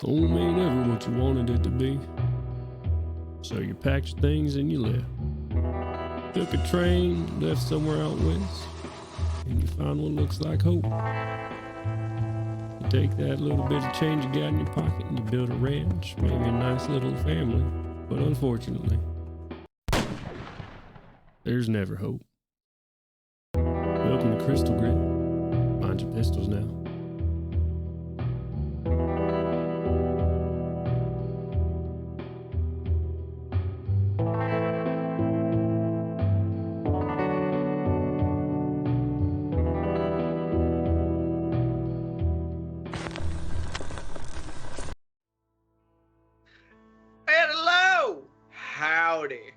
Home ain't ever what you wanted it to be. So you packed your things and you left. Took a train, left somewhere out west, and you found what looks like hope. You take that little bit of change you got in your pocket and you build a ranch, maybe a nice little family. But unfortunately, there's never hope. Welcome to Crystal Grit. Mind your pistols now. Hello! Howdy.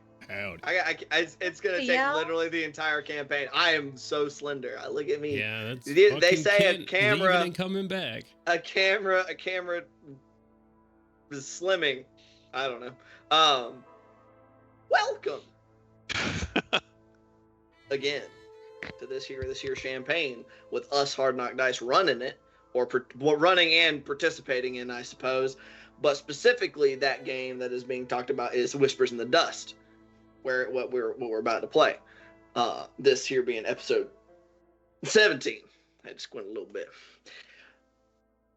It's gonna take Yeah. literally the entire campaign. I am so slender. Look at me. Yeah, that's They say a camera leaving and coming back. a camera is slimming. I don't know. Welcome again to this year champagne with us Hard Knock Dice running it, or running and participating in, I suppose. But specifically, that game that is being talked about is Whispers in the Dust, what we're about to play. This here being episode 17. I had to squint a little bit.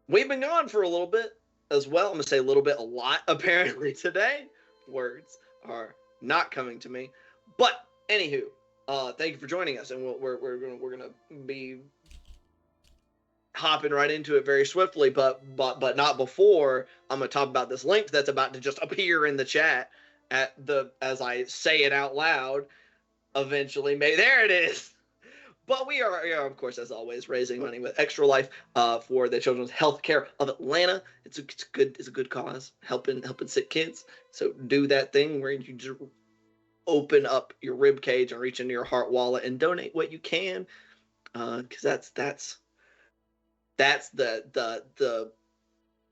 We've been gone for a little bit as well. I'm gonna say a little bit, a lot apparently today. Words are not coming to me. But anywho, thank you for joining us, and we're gonna be hopping right into it very swiftly, but not before I'm gonna talk about this link that's about to just appear in the chat as I say it out loud. Eventually, there it is. But we are, of course, as always, raising money with Extra Life for the Children's Health Care of Atlanta. It's a good cause, helping sick kids. So do that thing where you just open up your rib cage and reach into your heart wallet and donate what you can, because that's the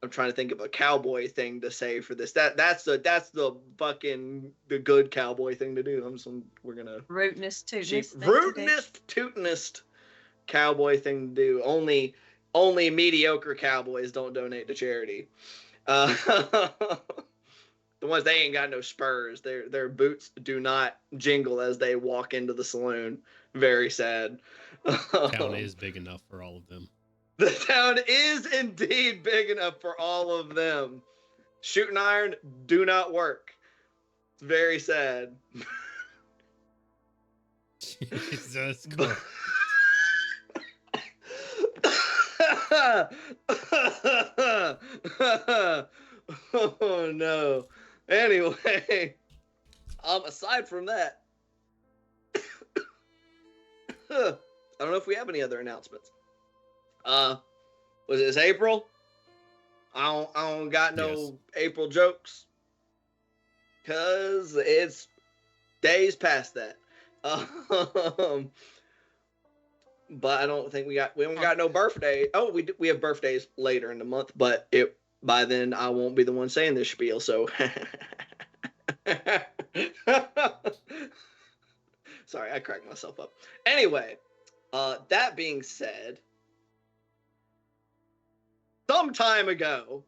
I'm trying to think of a cowboy thing to say for this. That's the fucking the good cowboy thing to do. We're gonna Rootinest, tootinest cowboy thing to do. Only mediocre cowboys don't donate to charity. The ones, they ain't got no spurs. Their boots do not jingle as they walk into the saloon. Very sad. Town is big enough for all of them. The town is indeed big enough for all of them. Shooting iron do not work. It's very sad. Jesus Christ. Oh no. Anyway, aside from that, I don't know if we have any other announcements. Was this April? I don't got no Yes. April jokes, cause it's days past that. But I don't think we haven't got no birthday. Oh, we have birthdays later in the month, but by then I won't be the one saying this spiel. So, sorry, I cracked myself up. Anyway, that being said, some time ago,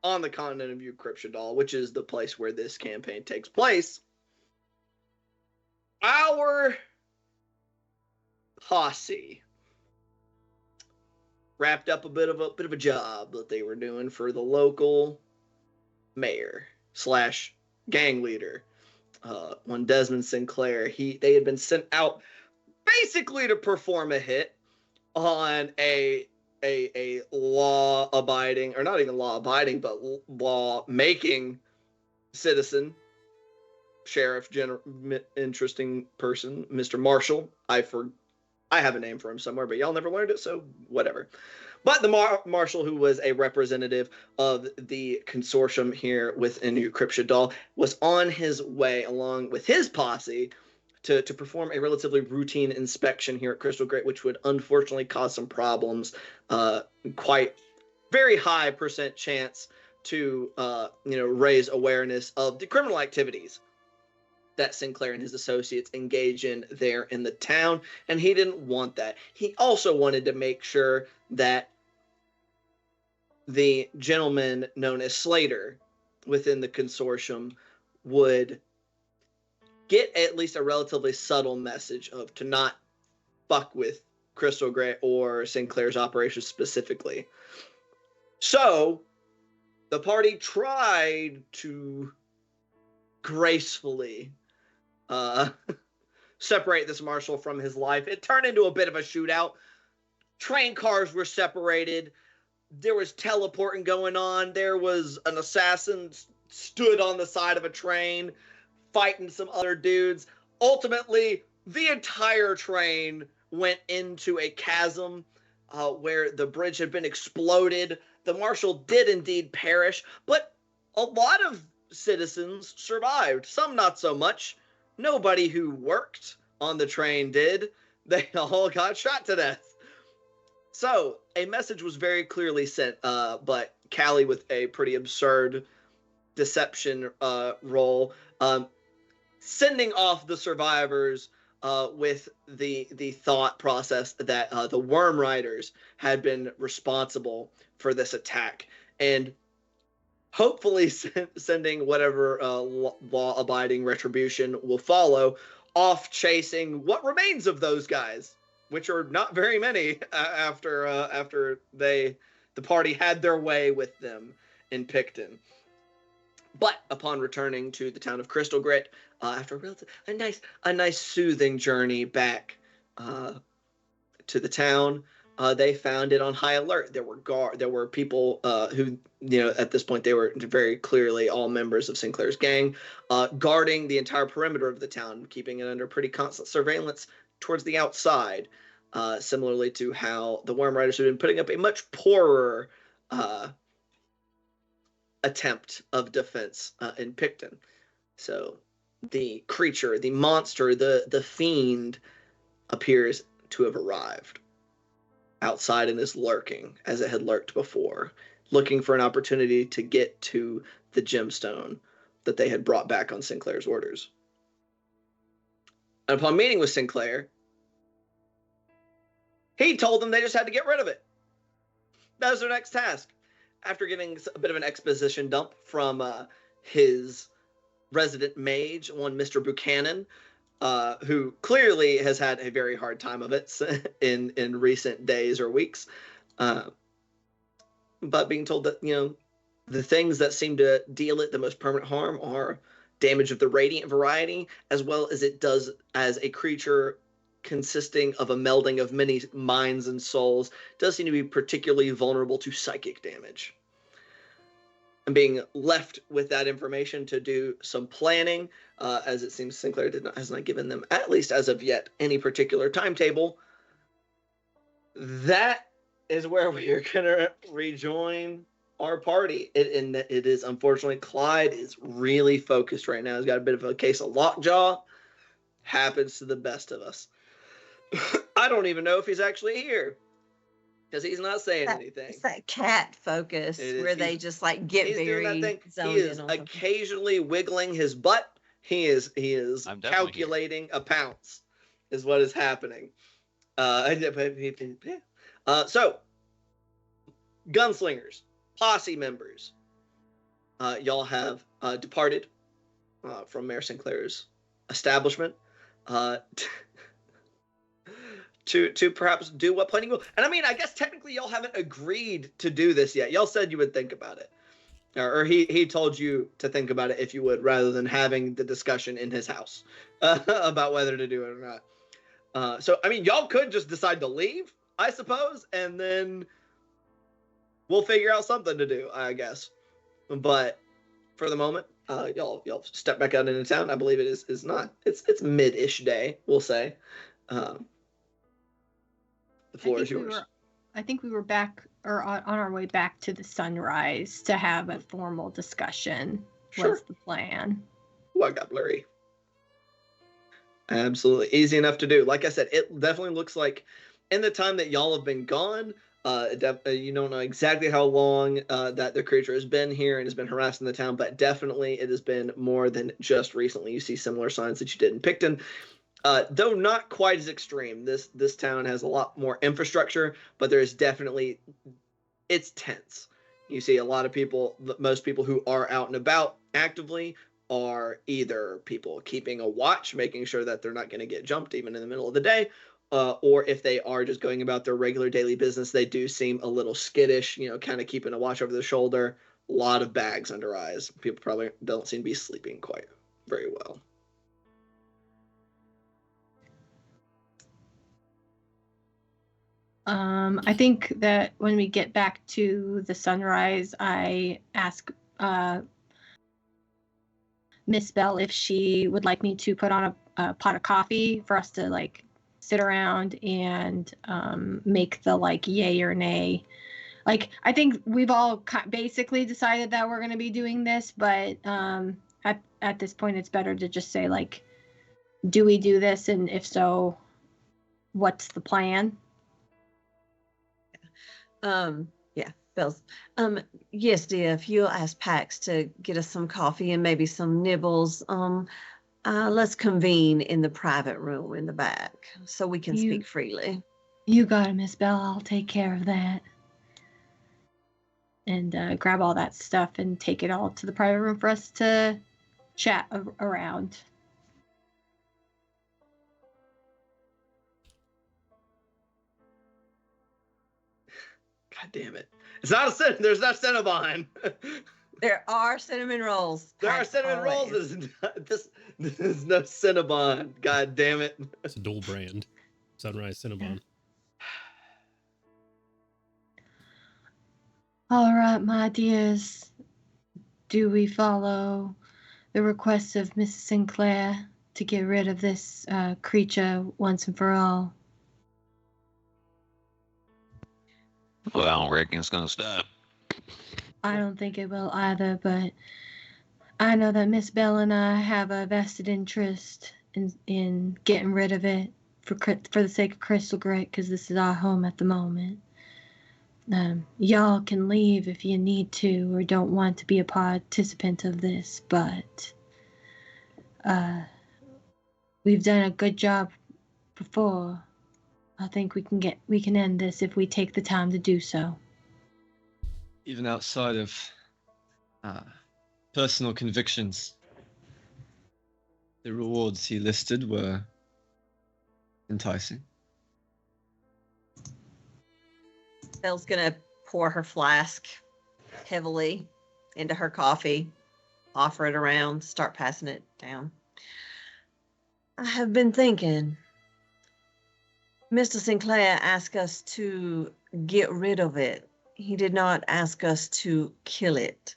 on the continent of Eucryptia, which is the place where this campaign takes place, our posse wrapped up a bit of a job that they were doing for the local mayor / gang leader, one Desmond Sinclair. They had been sent out basically to perform a hit on a law-abiding, or not even law-abiding, but law-making citizen, sheriff, interesting person, Mr. Marshall. I have a name for him somewhere, but y'all never learned it, so whatever. But the Marshall, who was a representative of the consortium here within Eucryptia, was on his way, along with his posse, to perform a relatively routine inspection here at Crystal Grit, which would unfortunately cause some problems. Quite very high % chance to raise awareness of the criminal activities that Sinclair and his associates engage in there in the town, and he didn't want that. He also wanted to make sure that the gentleman known as Slater within the consortium would get at least a relatively subtle message of to not fuck with Crystal Gray or Sinclair's operations specifically. So the party tried to gracefully separate this marshal from his life. It turned into a bit of a shootout. Train cars were separated. There was teleporting going on. There was an assassin stood on the side of a train fighting some other dudes. Ultimately, the entire train went into a chasm where the bridge had been exploded. The marshal did indeed perish, but a lot of citizens survived. Some not so much. Nobody who worked on the train did. They all got shot to death. So a message was very clearly sent, but Callie, with a pretty absurd deception role, sending off the survivors with the thought process that the Worm Riders had been responsible for this attack, and hopefully sending whatever law-abiding retribution will follow off chasing what remains of those guys, which are not very many after the party had their way with them in Picton. But upon returning to the town of Crystal Grit, after a nice soothing journey back to the town, they found it on high alert. There were people who, at this point they were very clearly all members of Sinclair's gang, guarding the entire perimeter of the town, keeping it under pretty constant surveillance towards the outside. Similarly to how the Worm Riders had been putting up a much poorer attempt of defense in Picton. So the creature, the monster, the fiend appears to have arrived outside and is lurking as it had lurked before, looking for an opportunity to get to the gemstone that they had brought back on Sinclair's orders. And upon meeting with Sinclair, he told them they just had to get rid of it. That was their next task. After getting a bit of an exposition dump from his resident mage, one Mr. Buchanan, who clearly has had a very hard time of it in recent days or weeks, but being told that, the things that seem to deal it the most permanent harm are damage of the radiant variety, as well as it does as a creature consisting of a melding of many minds and souls, does seem to be particularly vulnerable to psychic damage. And being left with that information to do some planning, as it seems Sinclair has not given them, at least as of yet, any particular timetable. That is where we are going to rejoin our party. It is, unfortunately, Clyde is really focused right now. He's got a bit of a case of lockjaw. Happens to the best of us. I don't even know if he's actually here, because he's not saying anything. It's that cat focus where they just get very zoned He is occasionally wiggling his butt. He is calculating a pounce, is what is happening. So, gunslingers, posse members, y'all have departed from Mayor Sinclair's establishment. To perhaps do what planning will. And I guess technically y'all haven't agreed to do this yet. Y'all said you would think about it. Or he told you to think about it if you would, rather than having the discussion in his house about whether to do it or not. So, y'all could just decide to leave, I suppose, and then we'll figure out something to do, I guess. But for the moment, y'all step back out into town. I believe it is not. It's mid-ish day, we'll say. The floor is yours. I think we were back or on our way back to the Sunrise to have a formal discussion. Sure. What's the plan? Oh, I got blurry. Absolutely. Easy enough to do. Like I said, it definitely looks like in the time that y'all have been gone, you don't know exactly how long that the creature has been here and has been harassing the town, but definitely it has been more than just recently. You see similar signs that you did in Picton. Though not quite as extreme. This town has a lot more infrastructure, but there is definitely, it's tense. You see a lot of people, most people who are out and about actively are either people keeping a watch, making sure that they're not going to get jumped even in the middle of the day, or if they are just going about their regular daily business, they do seem a little skittish, kind of keeping a watch over the shoulder, a lot of bags under eyes. People probably don't seem to be sleeping quite very well. I think that when we get back to the sunrise, I ask Miss Bell if she would like me to put on a pot of coffee for us to like sit around and make the like yay or nay. Like, I think we've all basically decided that we're going to be doing this, but at this point, it's better to just say like, do we do this? And if so, what's the plan? Yeah, Bells. Yes, dear, if you'll ask Pax to get us some coffee and maybe some nibbles, let's convene in the private room in the back so we can speak freely. You got it, Miss Bell. I'll take care of that. And grab all that stuff and take it all to the private room for us to chat around. God damn it. It's not there's not Cinnabon. There are cinnamon rolls. There are cinnamon rolls. There's no Cinnabon. God damn it. It's a dual brand. Sunrise Cinnabon. All right, my dears. Do we follow the request of Mrs. Sinclair to get rid of this creature once and for all? Well, I don't reckon it's gonna stop. I don't think it will either, but I know that Miss Bell and I have a vested interest in getting rid of it for the sake of Crystal Grit, because this is our home at the moment. Y'all can leave if you need to or don't want to be a participant of this, but we've done a good job before. I think we can end this if we take the time to do so. Even outside of personal convictions, the rewards he listed were enticing. Belle's gonna pour her flask heavily into her coffee, offer it around, start passing it down. I have been thinking. Mr. Sinclair asked us to get rid of it. He did not ask us to kill it.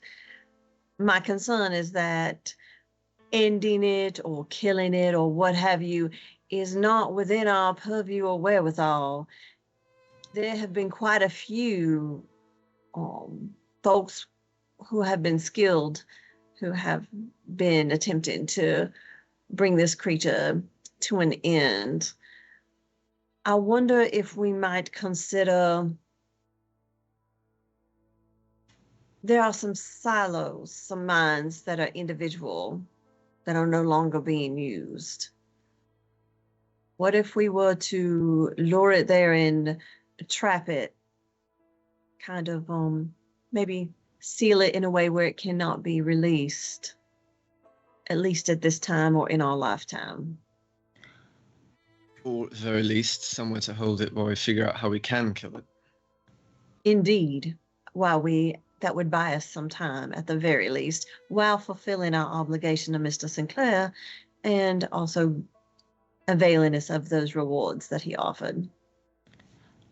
My concern is that ending it or killing it or what have you is not within our purview or wherewithal. There have been quite a few folks who have been skilled, who have been attempting to bring this creature to an end. I wonder if we might consider, there are some silos, some mines that are individual, that are no longer being used. What if we were to lure it there and trap it, kind of maybe seal it in a way where it cannot be released, at least at this time or in our lifetime? Or at the very least, somewhere to hold it while we figure out how we can kill it. Indeed. That would buy us some time, at the very least, while fulfilling our obligation to Mr. Sinclair and also availing us of those rewards that he offered.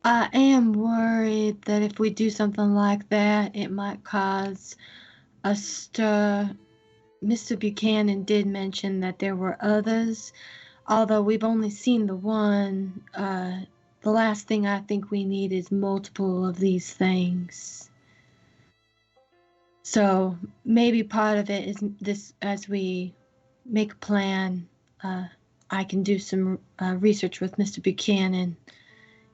I am worried that if we do something like that, it might cause a stir. Mr. Buchanan did mention that there were others, although we've only seen the one. The last thing I think we need is multiple of these things. So maybe part of it is this, as we make a plan, I can do some research with Mr. Buchanan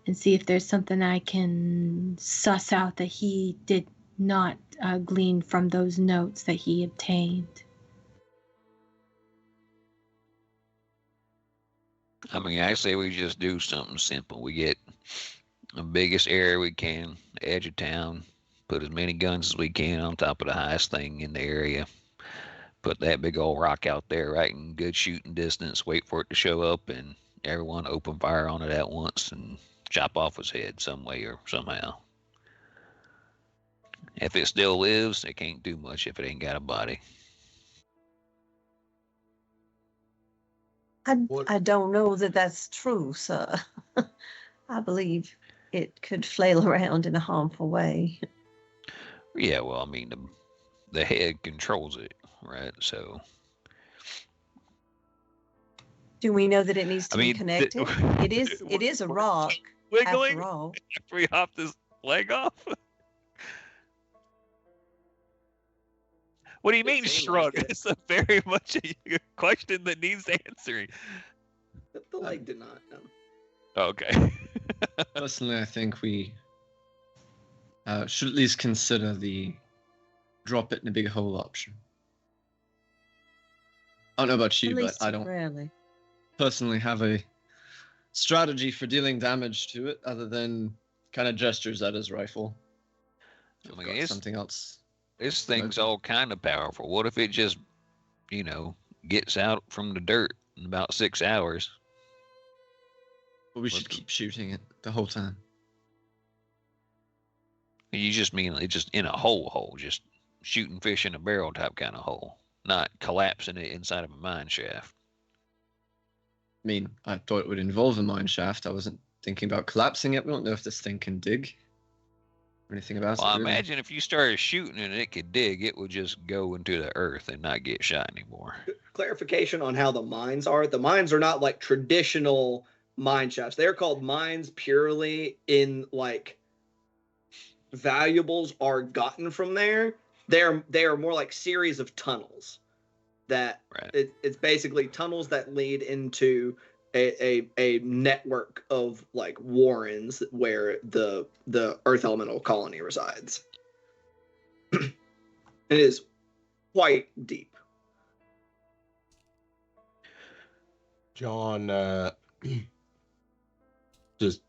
and see if there's something I can suss out that he did not glean from those notes that he obtained. I mean, I say we just do something simple. We get the biggest area we can, the edge of town, put as many guns as we can on top of the highest thing in the area. Put that big old rock out there right in good shooting distance, wait for it to show up, and everyone open fire on it at once and chop off its head some way or somehow. If it still lives, it can't do much if it ain't got a body. I don't know that that's true, sir. I believe it could flail around in a harmful way. Yeah, well, I mean, the head controls it, right? So, Do we know that it needs to I be mean, connected? It is a rock, wiggling after all. after we hop this leg off. What do you It mean seemed shrug? like it. It's a very much a question that needs answering. The leg did not. No. Okay. Personally, I think we should at least consider the drop it in a big hole option. I don't know about you, At but least I don't temporarily. personally have a strategy for dealing damage to it other than kind of gestures at his rifle. I I've mean, got it's- something else. This thing's Okay. all kind of powerful. What if it just, gets out from the dirt in about 6 hours? But we should keep shooting it the whole time. You just mean it just in a hole, just shooting fish in a barrel type kind of hole, not collapsing it inside of a mine shaft. I mean, I thought it would involve a mine shaft. I wasn't thinking about collapsing it. We don't know if this thing can dig or anything about Well, I it. Really. imagine if you started shooting and it could dig, it would just go into the earth and not get shot anymore. Clarification on how the mines are. The mines are not like traditional mine shafts. They're called mines purely in like valuables are gotten from there. They are more like series of tunnels that Right. it's basically tunnels that lead into a network of like warrens where the earth elemental colony resides. It is quite deep. John, just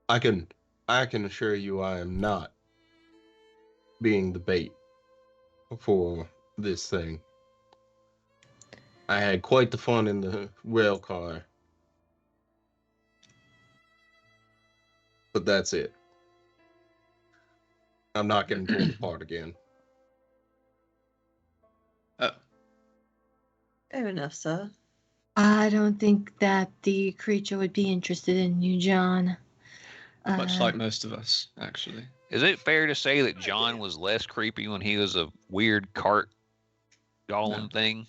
I can assure you I am not being the bait for this thing. I had quite the fun in the rail car. But that's it. I'm not getting pulled apart again. Fair enough, sir. I don't think that the creature would be interested in you, John. Much like most of us, actually. Is it fair to say that John was less creepy when he was a weird cart golem No. thing?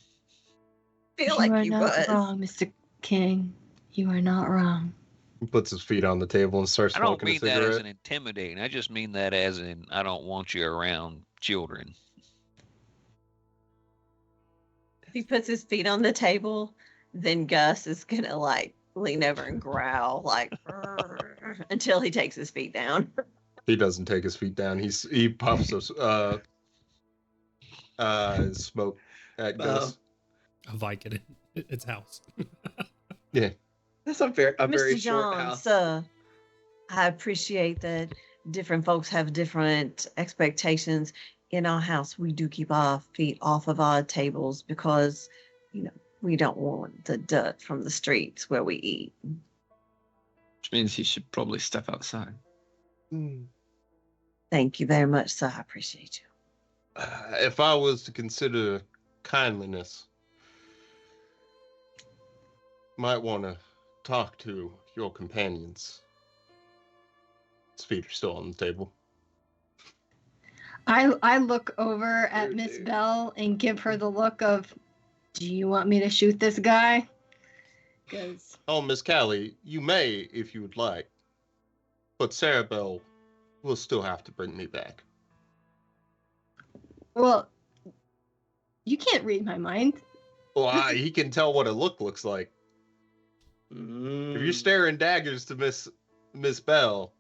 Feel you like are you not was. wrong, Mr. King. You are not wrong. He puts his feet on the table and starts I don't smoking a mean that as cigarette. an intimidating. I just mean that as in I don't want you around children. If he puts his feet on the table, then Gus is gonna like lean over and growl like "Rrr," until he takes his feet down. He doesn't take his feet down. He puffs his smoke at Gus. A Vicodin. It's house. Yeah. That's a very Mr. short John, house. sir, I appreciate that different folks have different expectations. In our house, we do keep our feet off of our tables because, we don't want the dirt from the streets where we eat. Which means he should probably step outside. Thank you very much, sir. I appreciate you. If I was to consider kindliness, might want to talk to your companions. His feet are still on the table. I look over at Weird Miss dude. Bell and give her the look of, do you want me to shoot this guy? Because Oh, Miss Callie, you may if you would like, but Sarah Bell will still have to bring me back. well, you can't read my mind. Well, he can tell what a look looks like. If you're Mm. staring daggers to Miss Bell,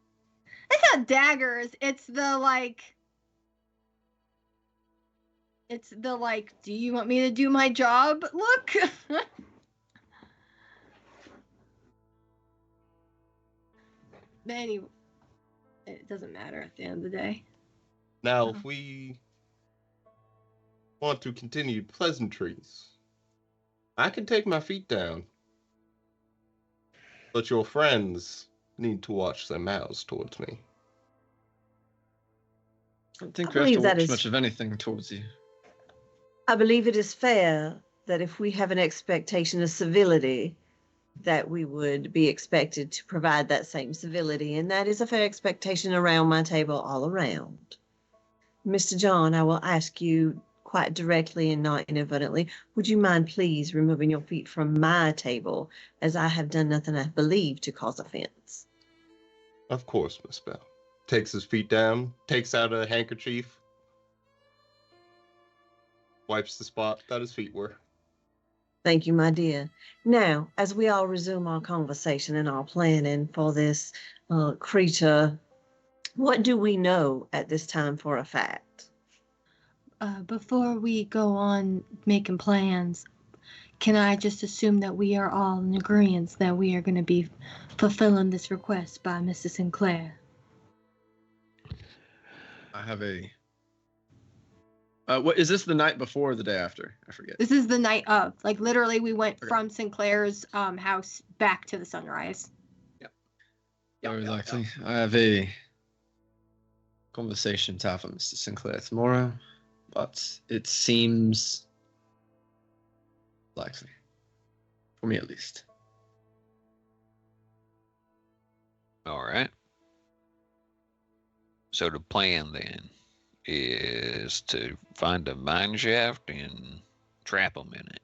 It's not daggers. It's the like. It's the like. Do you want me to do my job? Look. But anyway, it doesn't matter at the end of the day. Now, if we want to continue pleasantries, I can take my feet down. But your friends need to watch their mouths towards me. I don't think I we have to believe that watch is- much of anything towards you. I believe it is fair that if we have an expectation of civility, that we would be expected to provide that same civility. And that is a fair expectation around my table all around. Mr. John, I will ask you quite directly and not inadvertently, would you mind please removing your feet from my table, as I have done nothing I believe to cause offense? Of course, Miss Bell. Takes his feet down, takes out a handkerchief, wipes the spot that his feet were. Thank you, my dear. Now, as we all resume our conversation and our planning for this creature, what do we know at this time for a fact? Before we go on making plans, can I just assume that we are all in agreement that we are going to be fulfilling this request by Mrs. Sinclair? I have a. What is this? The night before or the day after? I forget. This is the night of. Like, literally, we went Okay. from Sinclair's house back to the sunrise. Very likely. I have a conversation to have with Mr. Sinclair tomorrow, but it seems likely. For me, at least. All right. So the plan then is to find a mine shaft and trap them in it.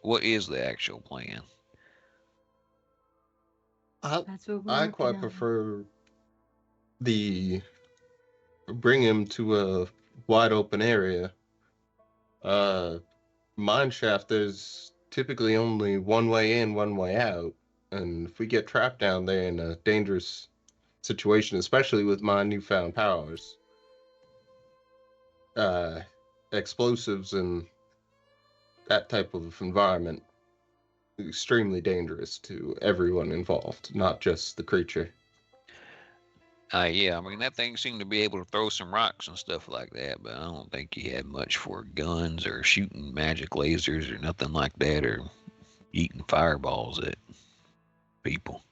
What is the actual plan? That's what we're I working quite on. prefer the bring him to a wide open area. Mine shaft, there's typically only one way in, one way out. And if we get trapped down there in a dangerous situation, especially with my newfound powers, explosives and that type of environment, extremely dangerous to everyone involved, not just the creature. Yeah, I mean, that thing seemed to be able to throw some rocks and stuff like that, but I don't think he had much for guns or shooting magic lasers or nothing like that, or eating fireballs at people.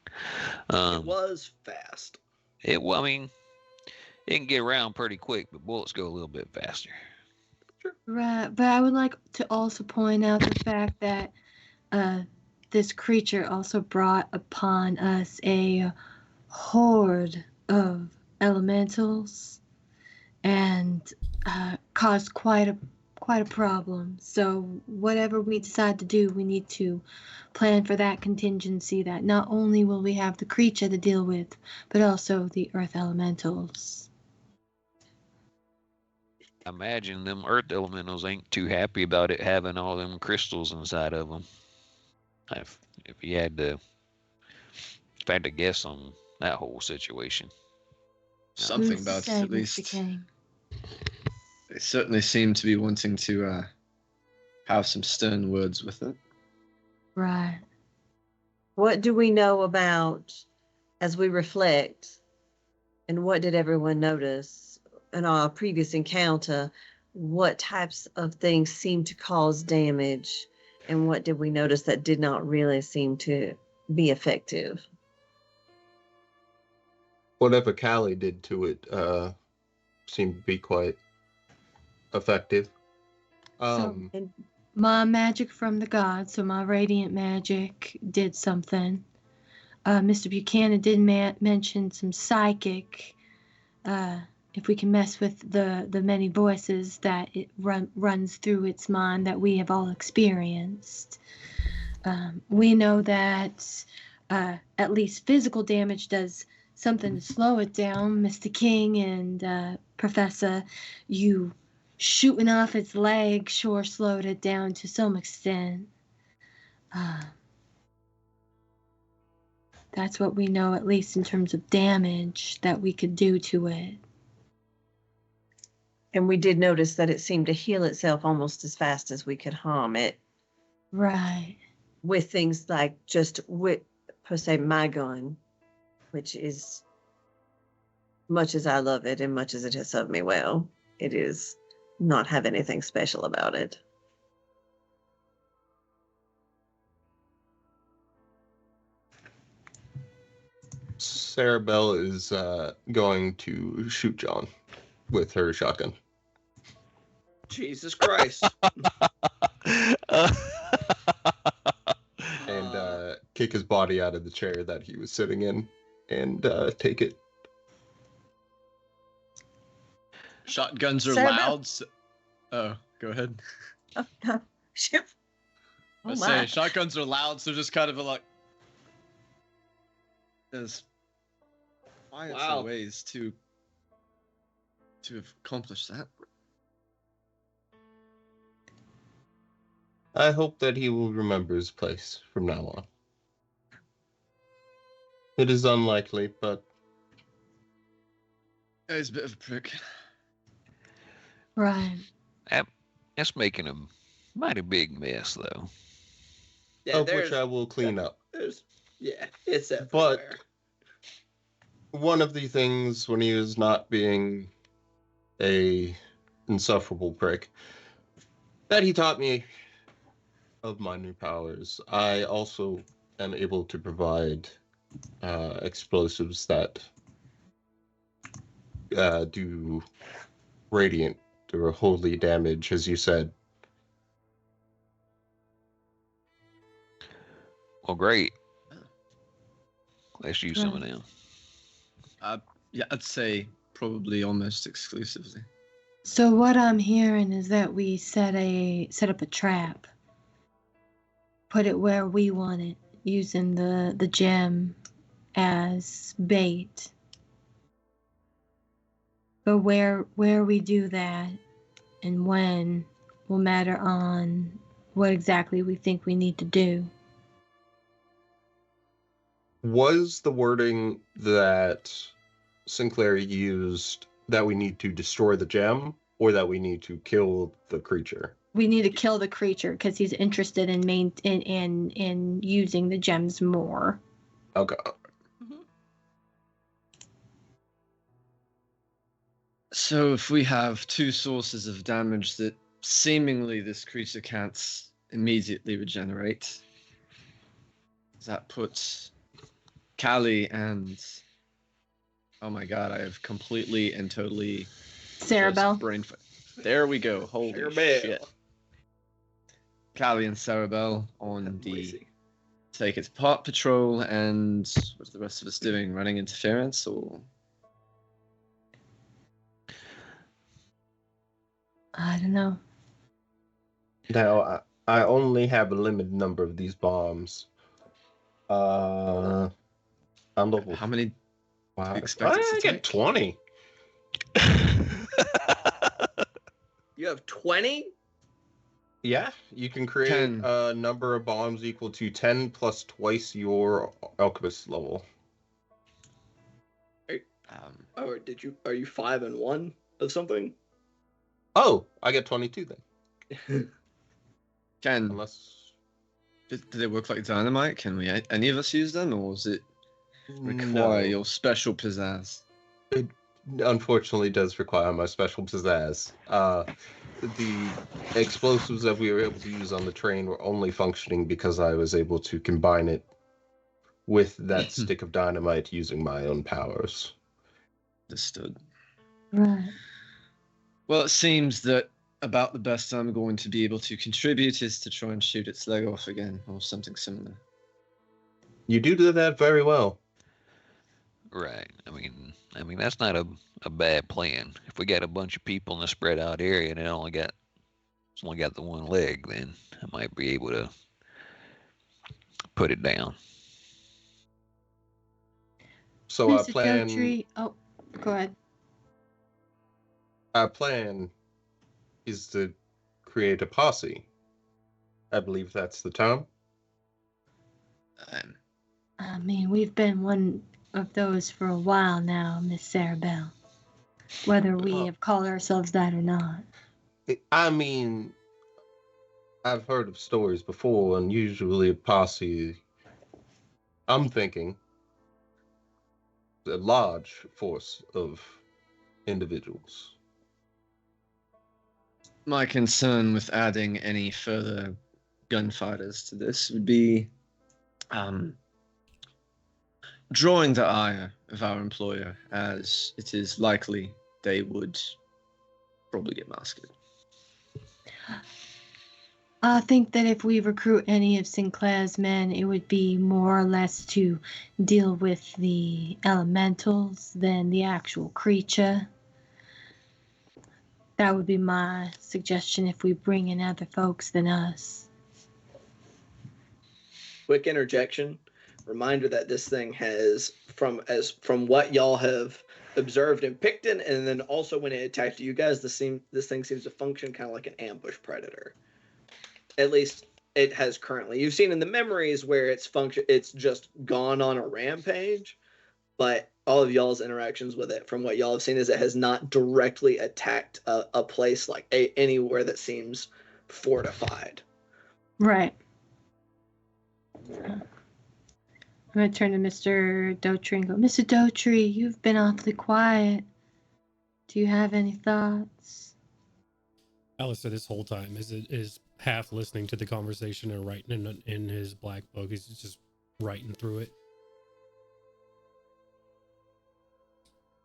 It was fast. I mean, it can get around pretty quick, but bullets go a little bit faster. Right, but I would like to also point out the fact that this creature also brought upon us a horde of elementals and caused quite a problem. So whatever we decide to do, we need to plan for that contingency, that not only will we have the creature to deal with, but also the earth elementals. Imagine them earth elementals ain't too happy about it having all them crystals inside of them. If you had to guess on that whole situation. Something Who's to about say, it, at Mr. least. King? They certainly seem to be wanting to have some stern words with it. Right. What do we know about, as we reflect, and what did everyone notice in our previous encounter? What types of things seem to cause damage, and what did we notice that did not really seem to be effective? Whatever Callie did to it seemed to be quite effective. And My magic from the gods, so my radiant magic did something. Mr. Buchanan did mention some psychic. If we can mess with the many voices that it runs through its mind that we have all experienced. We know that at least physical damage does something to slow it down. Mr. King and Professor, you shooting off its leg sure slowed it down to some extent. That's what we know, at least in terms of damage that we could do to it. And we did notice that it seemed to heal itself almost as fast as we could harm it, Right. with things like just with, per se, my gun, which is Much as I love it and much as it has served me well, it is not have anything special about it. Sarah Bell is going to shoot John with her shotgun. Jesus Christ. And kick his body out of the chair that he was sitting in and take it. Shotguns are Sarah Bell- loud. So... Oh, go ahead. Oh, no. Shit. I Oh, say my. shotguns are loud, so just kind of like there's quieter Wow. ways to accomplish that. I hope that he will remember his place from now on. It is unlikely, but He's a bit of a prick. Right. That's making a mighty big mess, though. Yeah, of which I will clean up. Yeah, it's everywhere. But one of the things when he was not being a insufferable prick that he taught me of my new powers, I also am able to provide explosives that do radiant or holy damage, as you said. Well, great. Let's use some of Right. them. Yeah, I'd say probably almost exclusively. So what I'm hearing is that we set up a trap. Put it where we want it, using the gem as bait. But where we do that and when will matter on what exactly we think we need to do. Was the wording that Sinclair used that we need to destroy the gem or that we need to kill the creature? We need to kill the creature because he's interested in using the gems more. Okay. So if we have two sources of damage that seemingly this creature can't immediately regenerate, that puts Callie and oh my god, I have completely and totally Sarah just Bell. brain there we go. Holy Sarah Bell. shit. Callie and Sarah Bell on Have the Lacey. take it apart patrol, and what's the rest of us doing? Running interference or I don't know. Now, I only have a limited number of these bombs. I'm level how many 5. expect us to I get take? 20. You have 20? Yeah, you can create 10. a number of bombs equal to 10 plus twice your alchemist level. Or are you 5 and 1 of something? Oh, I get 22 then. Ken, Unless do they work like dynamite? Can we any of us use them, or does it require no, your special pizzazz? it unfortunately does require my special pizzazz. The explosives that we were able to use on the train were only functioning because I was able to combine it with that stick of dynamite using my own powers. Understood. Right. Well, it seems that about the best I'm going to be able to contribute is to try and shoot its leg off again, or something similar. You do that very well. Right. I mean that's not a bad plan. If we got a bunch of people in a spread out area and it's only got the one leg, then I might be able to put it down. So Mr. Doughtry. Oh, go ahead. our plan is to create a posse. I believe that's the term. I mean, we've been one of those for a while now, Miss Sarah Bell. Whether we have called ourselves that or not. I mean, I've heard of stories before, and usually a posse, I'm thinking, a large force of individuals. My concern with adding any further gunfighters to this would be drawing the ire of our employer, as it is likely they would probably get massacred. I think that if we recruit any of Sinclair's men, it would be more or less to deal with the elementals than the actual creature. That would be my suggestion if we bring in other folks than us. Quick interjection. Reminder that this thing has, from what y'all have observed in Picton, and then also when it attacked you guys, this thing seems to function kind of like an ambush predator. At least it has currently. You've seen in the memories where it's just gone on a rampage, but all of y'all's interactions with it, from what y'all have seen, is it has not directly attacked a place like anywhere that seems fortified. Right. I'm going to turn to Mr. Dotry and go, Mr. Dotry, you've been awfully quiet. Do you have any thoughts? Alistair, this whole time, is half listening to the conversation and writing in his black book. He's just writing through it.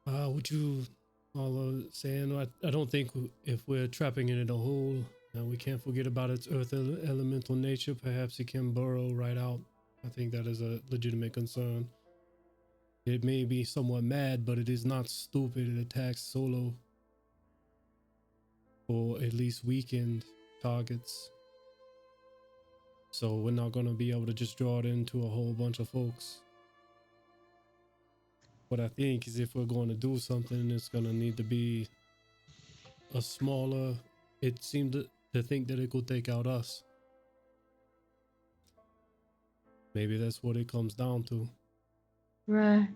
What you all saying? I don't think if we're trapping it in a hole, we can't forget about its earth elemental nature. Perhaps it can burrow right out. I think that is a legitimate concern. It may be somewhat mad, but it is not stupid. It attacks solo, or at least weakened targets. So we're not going to be able to just draw it into a whole bunch of folks. What I think is if we're going to do something, it's going to need to be a smaller... It seemed to think that it could take out us. Maybe that's what it comes down to. Right.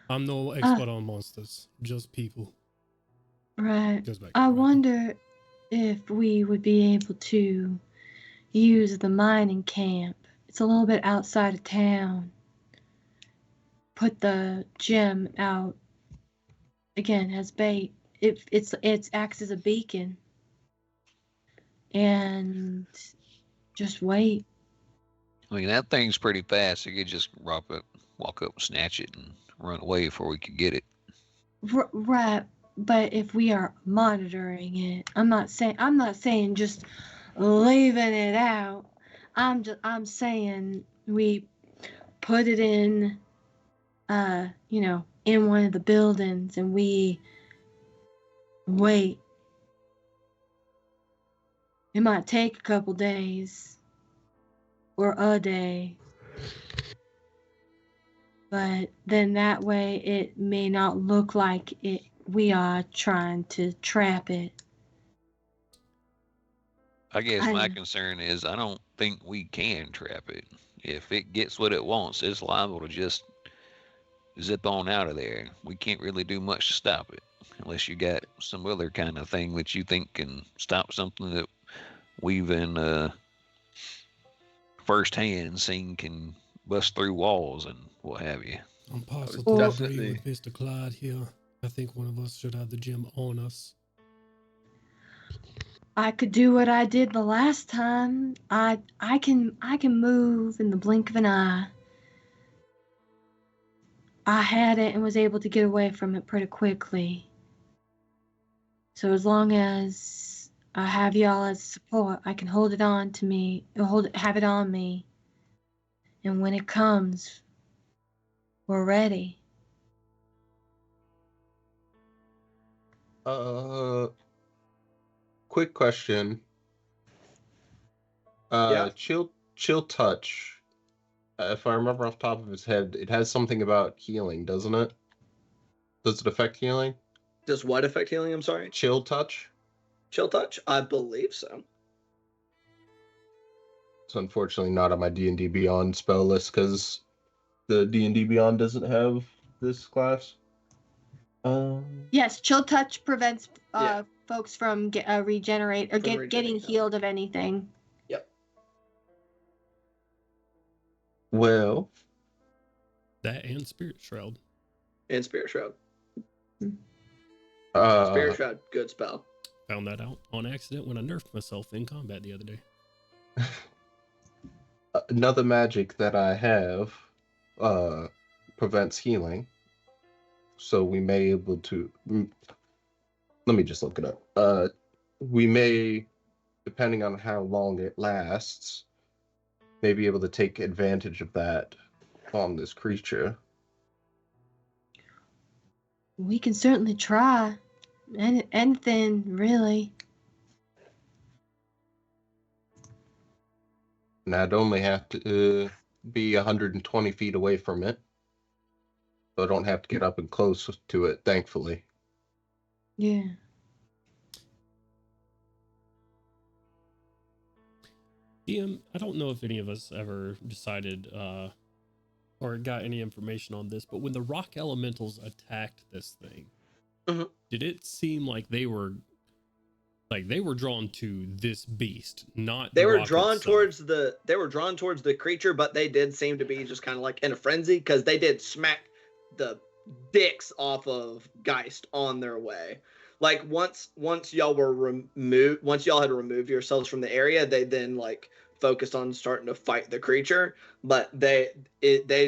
I'm no expert on monsters, just people. Right. Goes back I to wonder if we would be able to use the mining camp. It's a little bit outside of town. Put the gem out again as bait. It acts as a beacon, and just wait. I mean, that thing's pretty fast. You could just walk up, snatch it, and run away before we could get it. Right, but if we are monitoring it, I'm not saying just leaving it out. I'm saying we put it in, in one of the buildings, and we wait. It might take a couple days or a day, but then that way it may not look like we are trying to trap it. I guess my concern is I don't think we can trap it. If it gets what it wants, it's liable to just zip on out of there. We can't really do much to stop it, unless you got some other kind of thing that you think can stop something that we've in firsthand seen can bust through walls and what have you. I'm positive Well, I definitely. agree with Mr. Clyde here. I think one of us should have the gem on us. I could do what I did the last time. I can move in the blink of an eye. I had it and was able to get away from it pretty quickly. So as long as I have y'all as support, I can hold it on to me, have it on me. And when it comes, we're ready. Quick question. Yeah. Chill touch. If I remember off the top of his head, it has something about healing, doesn't it? Does it affect healing? Does what affect healing? I'm sorry. Chill touch? Chill touch? I believe so. It's unfortunately not on my D&D Beyond spell list because the D&D Beyond doesn't have this class. Yes, chill touch prevents Yeah. folks from regenerate or getting regenerating. healed of anything. Yep. Well, That and Spirit Shroud. And Spirit Shroud. Uh, Spirit Shroud, good spell. Found that out on accident when I nerfed myself in combat the other day. another magic that I have prevents healing. So we may able to let me just look it up. We may, depending on how long it lasts, may be able to take advantage of that on this creature. We can certainly try. Anything, really. And I'd only have to be 120 feet away from it. So I don't have to get up and close to it, thankfully. Yeah. DM, I don't know if any of us ever decided or got any information on this, but when the rock elementals attacked this thing, Mhm. did it seem like they were drawn to this beast, not They the were rock drawn itself? towards the creature, but they did seem to be just kind of like in a frenzy because they did smack the dicks off of Geist on their way. Like once y'all were removed, once y'all had removed yourselves from the area, they then like focused on starting to fight the creature. But they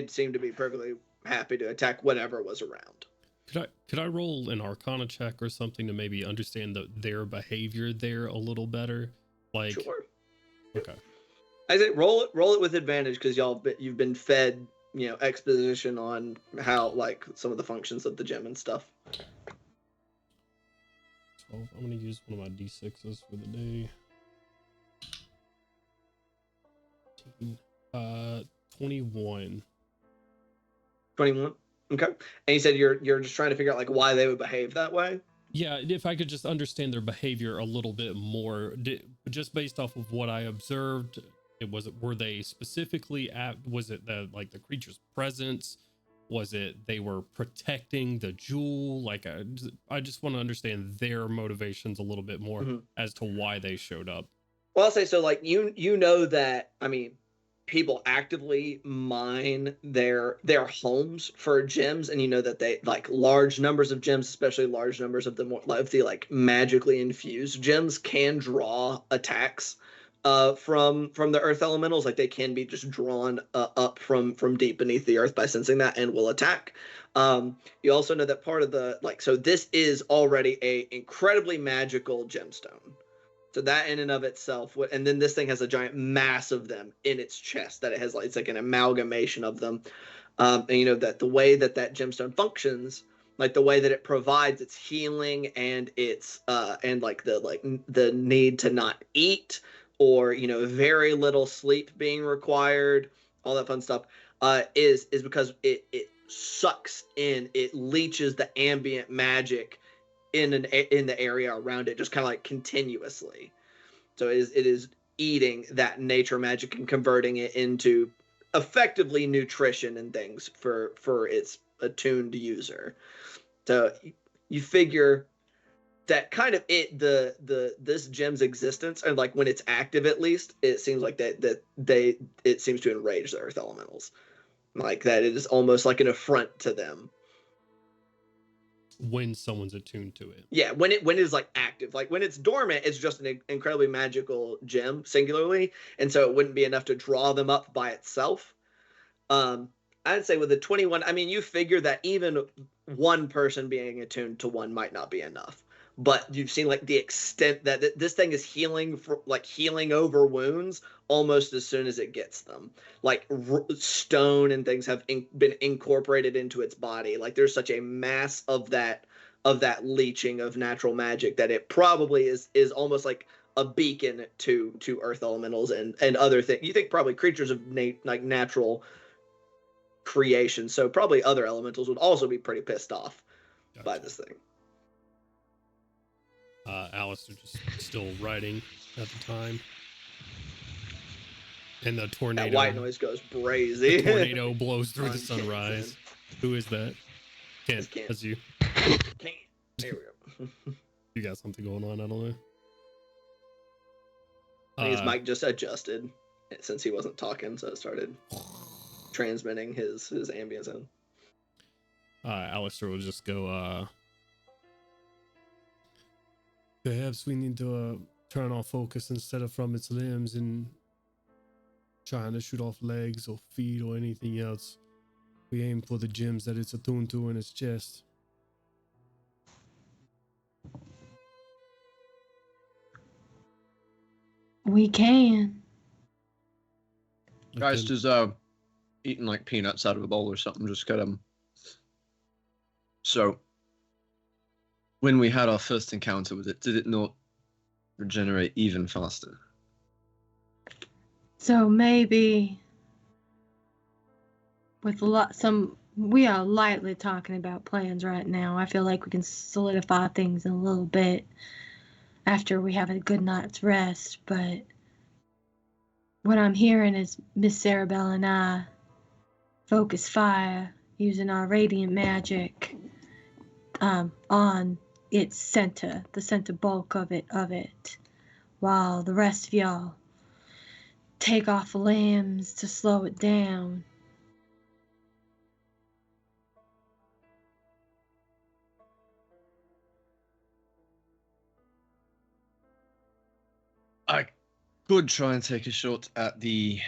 seemed to be perfectly happy to attack whatever was around. Could I roll an Arcana check or something to maybe understand their behavior there a little better? Like, Sure. Okay. I say roll it with advantage because you've been fed exposition on how like some of the functions of the gem and stuff. 12. I'm gonna use one of my d6s for the day. 21. 21. Okay. And you said you're just trying to figure out like why they would behave that way. Yeah, if I could just understand their behavior a little bit more, just based off of what I observed, were they specifically was it the creature's presence? Was it they were protecting the jewel? Like I just want to understand their motivations a little bit more as to why they showed up. Well, I'll say so. Like you know that people actively mine their homes for gems, and you know that they like large numbers of gems, especially large numbers of the like magically infused gems, can draw attacks from the earth elementals. Like they can be just drawn up from deep beneath the earth by sensing that and will attack. You also know that part of the so this is already a incredibly magical gemstone. So that in and of itself, and then this thing has a giant mass of them in its chest that it has it's like an amalgamation of them. And you know that the way that gemstone functions, like the way that it provides its healing and its and the need to not eat or very little sleep being required, all that fun stuff, is because it sucks in, it leeches the ambient magic in the area around it, just kind of like continuously. So it is eating that nature magic and converting it into effectively nutrition and things for its attuned user. So you figure that kind of this gem's existence, and like when it's active, at least it seems like it seems to enrage the earth elementals, like that it is almost like an affront to them when someone's attuned to it. Yeah, when it is like active. Like when it's dormant, it's just an incredibly magical gem singularly, and so it wouldn't be enough to draw them up by itself. I'd say with the 21, you figure that even one person being attuned to one might not be enough. But you've seen like the extent that this thing is healing over wounds almost as soon as it gets them. Like stone and things have been incorporated into its body. Like there's such a mass of that leeching of natural magic that it probably is almost like a beacon to earth elementals and other things. You think probably creatures of natural creation, so probably other elementals would also be pretty pissed off by this thing. Alistair just still writing at the time. And the tornado. That white noise goes brazy. The tornado blows through the sunrise. Who is that? Kent. That's you. Kent. There we go. You got something going on? I don't know. I think his mic just adjusted since he wasn't talking, so it started transmitting his ambient sound. Alistair will just go, perhaps we need to turn our focus instead of from its limbs and trying to shoot off legs or feet or anything else. We aim for the gems that it's attuned to in its chest. We can. Guys, Okay. just eating like peanuts out of a bowl or something. Just got them. So, when we had our first encounter with it, did it not regenerate even faster? So maybe with we are lightly talking about plans right now. I feel like we can solidify things in a little bit after we have a good night's rest, but what I'm hearing is Miss Sarabelle and I focus fire using our radiant magic on its center, the center bulk of it, while the rest of y'all take off limbs to slow it down. I could try and take a shot at the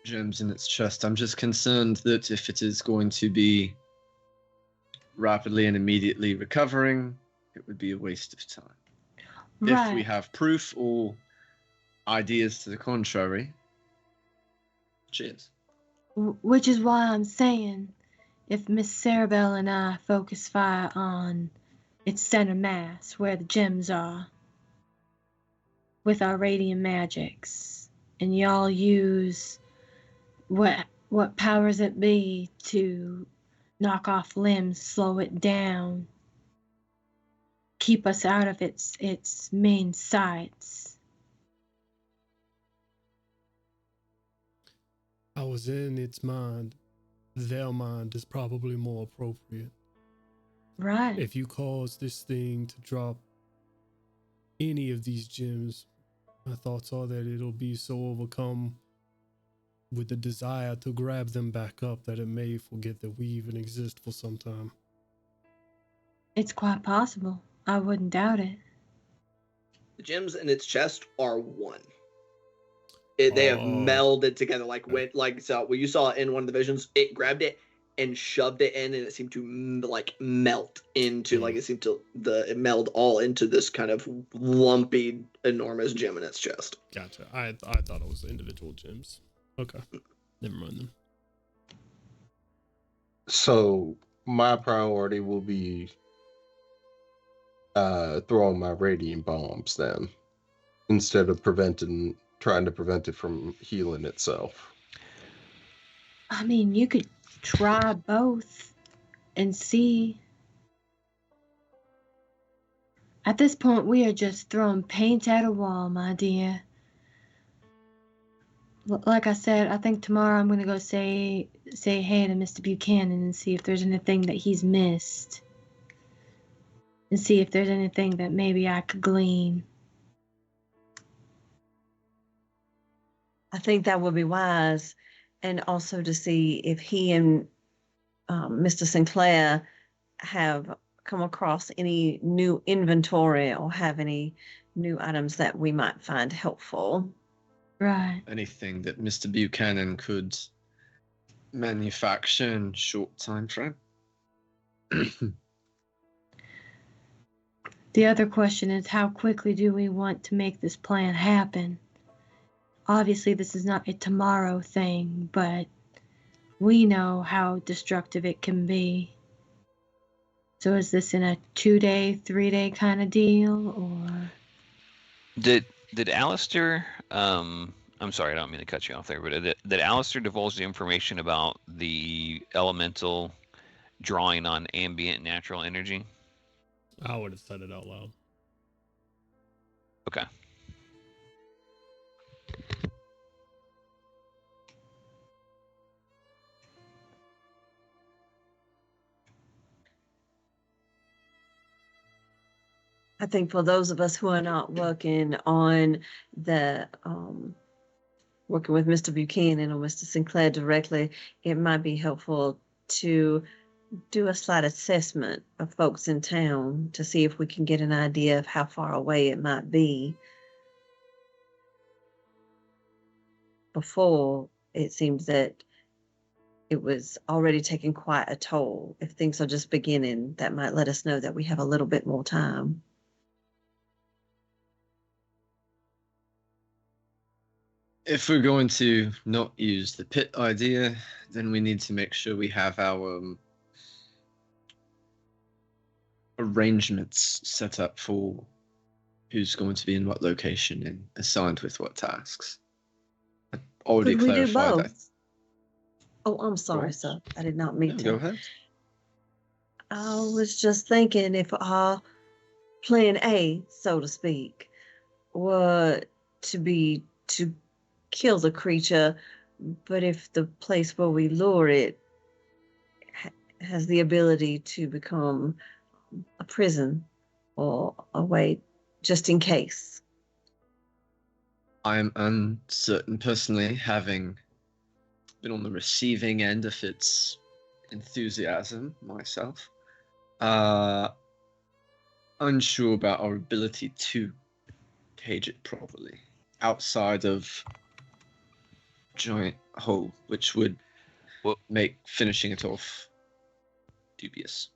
gems in its chest. I'm just concerned that if it is going to be rapidly and immediately recovering, it would be a waste of time. Right. If we have proof or ideas to the contrary, cheers. Which is why I'm saying if Miss Sarabelle and I focus fire on its center mass, where the gems are, with our radiant magics, and y'all use what powers it be to knock off limbs, slow it down, keep us out of its main sights. I was in its mind. Their mind is probably more appropriate. Right. If you cause this thing to drop any of these gems, my thoughts are that it'll be so overcome with the desire to grab them back up that it may forget that we even exist for some time. It's quite possible. I wouldn't doubt it. The gems in its chest are one. They have melded together. Like so when you saw it in one of the visions, it grabbed it and shoved it in, and it seemed to like melt into like it seemed to it meld all into this kind of lumpy, enormous gem in its chest. Gotcha. I thought it was individual gems. Okay. Never mind them. So my priority will be throwing my radiant bombs then, instead of trying to prevent it from healing itself. I mean, you could try both and see. At this point, we are just throwing paint at a wall, my dear. Like I said, I think tomorrow I'm going to go say hey to Mr. Buchanan and see if there's anything that he's missed. And see if there's anything that maybe I could glean. I think that would be wise. And also to see if he and Mr. Sinclair have come across any new inventory or have any new items that we might find helpful. Right. Anything that Mr. Buchanan could manufacture in short time frame. The other question is, how quickly do we want to make this plan happen? Obviously, this is not a tomorrow thing, but we know how destructive it can be. So is this in a 2-day, 3-day kind of deal, or? Did Alistair, I'm sorry, I don't mean to cut you off there, but did Alistair divulge the information about the elemental drawing on ambient natural energy? I would have said it out loud. Okay. I think for those of us who are not working on the working with Mr. Buchanan or Mr. Sinclair directly, it might be helpful to do a slight assessment of folks in town to see if we can get an idea of how far away it might be before it seems that it was already taking quite a toll. If things are just beginning, that might let us know that we have a little bit more time. If we're going to not use the pit idea, then we need to make sure we have our arrangements set up for who's going to be in what location and assigned with what tasks. I already Could we do clarified that. both? Oh, I'm sorry, Both? sir. I did not mean No, to. go ahead. I was just thinking if our plan A, so to speak, were to kill the creature, but if the place where we lure it has the ability to become a prison or a way just in case. I'm uncertain personally, having been on the receiving end of its enthusiasm myself. Unsure about our ability to cage it properly outside of giant hole, which would make finishing it off dubious.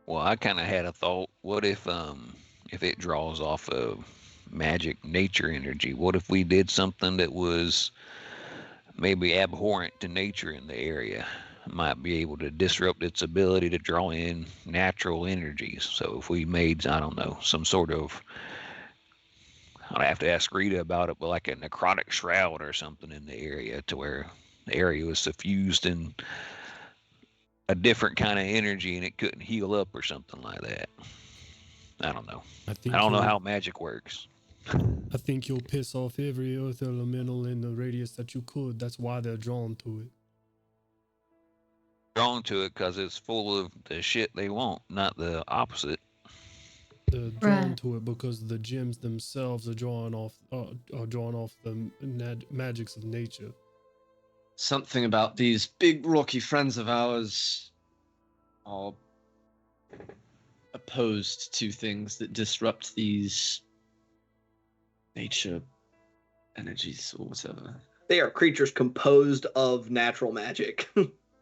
Well, I kind of had a thought. What if it draws off of magic nature energy? What if we did something that was maybe abhorrent to nature in the area? Might be able to disrupt its ability to draw in natural energies. So if we made, I don't know, some sort of, I'd have to ask Rita about it, but like a necrotic shroud or something in the area to where the area was suffused in a different kind of energy and it couldn't heal up or something like that. I don't know. I don't know how magic works. I think you'll piss off every earth elemental in the radius that you could. That's why they're drawn to it. Drawn to it because it's full of the shit they want, not the opposite. They're drawn to it because the gems themselves are drawn off the magics of nature. Something about these big rocky friends of ours are opposed to things that disrupt these nature energies or whatever. They are creatures composed of natural magic,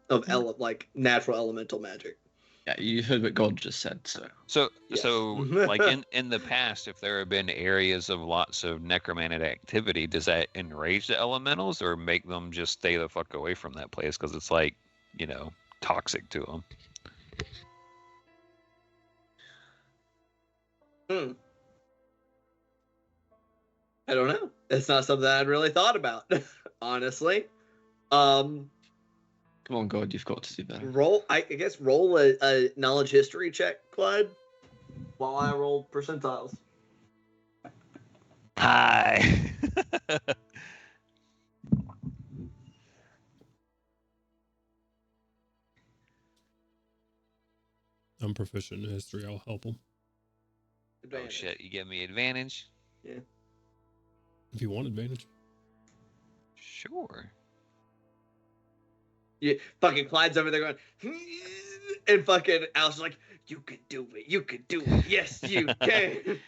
of like natural elemental magic. Yeah, you heard what God just said. So Yes. like in the past, if there have been areas of lots of necromantic activity, does that enrage the elementals or make them just stay the fuck away from that place because it's like, you know, toxic to them? I don't know. It's not something I'd really thought about, honestly. Come on, God, you've got to do better. Roll a knowledge history check, Clyde, while I roll percentiles. Hi. I'm proficient in history. I'll help him. Oh shit! You give me advantage? Yeah. If you want advantage. Sure. Yeah, fucking Clyde's over there going, and fucking Alice is like, "You can do it. You can do it. Yes, you can."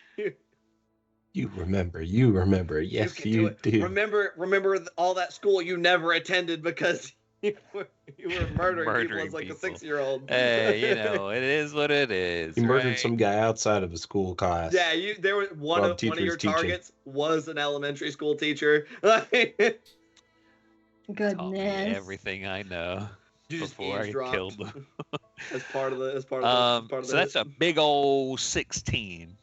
You remember. Yes, you you do. Remember all that school you never attended because you were murdering people as like people. a 6-year-old. Hey, you know, it is what it is. You murdered right? some guy outside of a school class. Yeah, there was one of your targets was an elementary school teacher. Goodness. Taught me everything I know You just before I eavesdropped killed them. as part of the So that's a big old 16.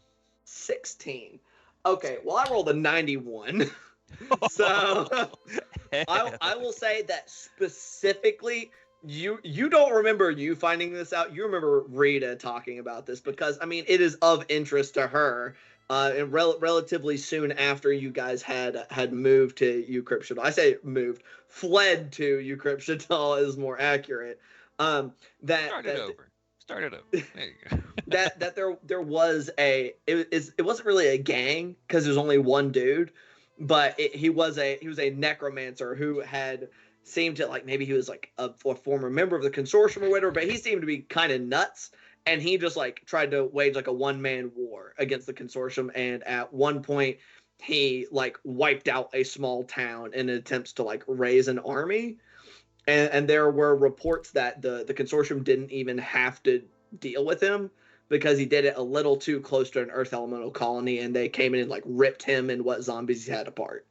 16. Okay, well I rolled a 91. So I will say that specifically you don't remember you finding this out. You remember Rita talking about this because I mean it is of interest to her. And relatively soon after you guys had moved to Eucryptial, I say moved, fled to Eucryptial is more accurate. Started over. There you go. that there was it wasn't really a gang because there's only one dude, but he was a necromancer who had seemed to like maybe he was like a former member of the consortium or whatever, but he seemed to be kind of nuts. And he just like tried to wage like a one-man war against the consortium. And at one point, he like wiped out a small town in attempts to like raise an army. And there were reports that the consortium didn't even have to deal with him because he did it a little too close to an Earth elemental colony, and they came in and like ripped him and what zombies he had apart.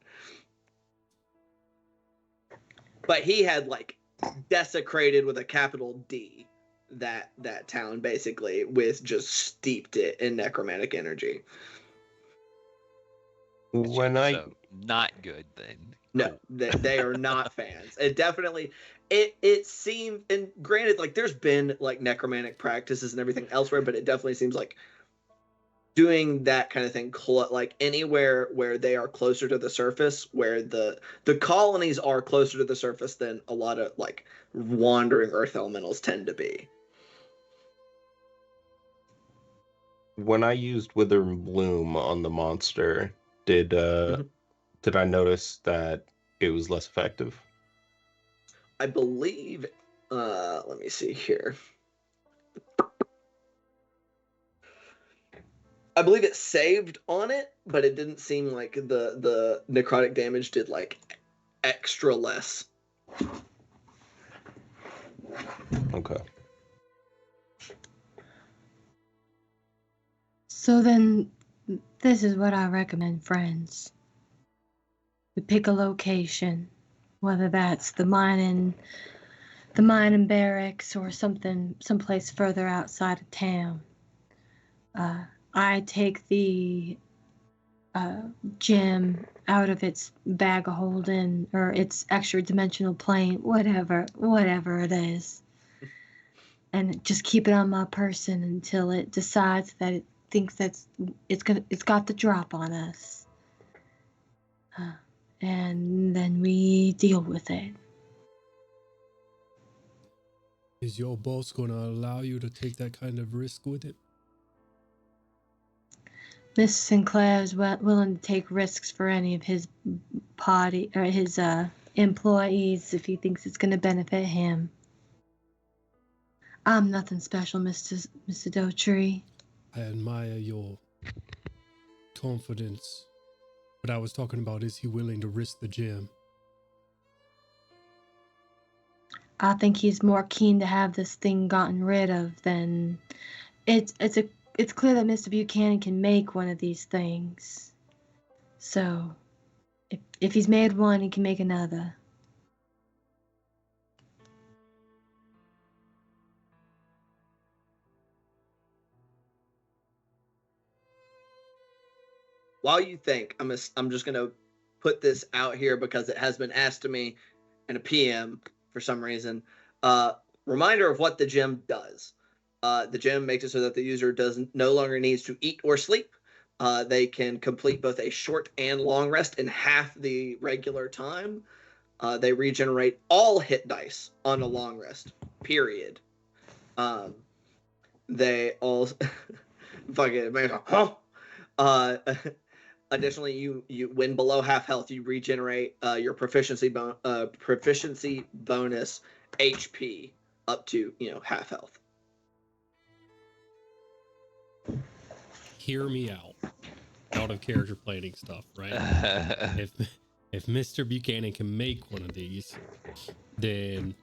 But he had like desecrated with a capital D that town basically, with just steeped it in necromantic energy. When I So not good then. No, they are not fans. It definitely, it seemed, and granted, like there's been like necromantic practices and everything elsewhere, but it definitely seems like doing that kind of thing, like anywhere where they are closer to the surface, where the colonies are closer to the surface than a lot of like wandering earth elementals tend to be. when I used Wither and Bloom on the monster, did I notice that it was less effective? I believe, let me see here. I believe it saved on it, but it didn't seem like the necrotic damage did like extra less. Okay. So then, this is what I recommend, friends. We pick a location, whether that's the mining barracks or someplace further outside of town. I take the gem out of its bag of holding or its extra dimensional plane, whatever it is, and just keep it on my person until it decides that it thinks it's got the drop on us, and then we deal with it. Is your boss going to allow you to take that kind of risk with it? Miss Sinclair is willing to take risks for any of his party or his employees if he thinks it's going to benefit him. I'm nothing special, Mr. Dotree. I admire your confidence. What I was talking about, is he willing to risk the gem? I think he's more keen to have this thing gotten rid of than it's clear that Mr. Buchanan can make one of these things. So if he's made one, he can make another. While you think, I'm just gonna put this out here because it has been asked to me in a PM for some reason. Reminder of what the gem does. The gem makes it so that the user no longer needs to eat or sleep. They can complete both a short and long rest in half the regular time. They regenerate all hit dice on a long rest, period. They all additionally, you when below half health, you regenerate your proficiency bonus HP up to half health. Hear me out of character planning stuff, right? if Mr. Buchanan can make one of these, then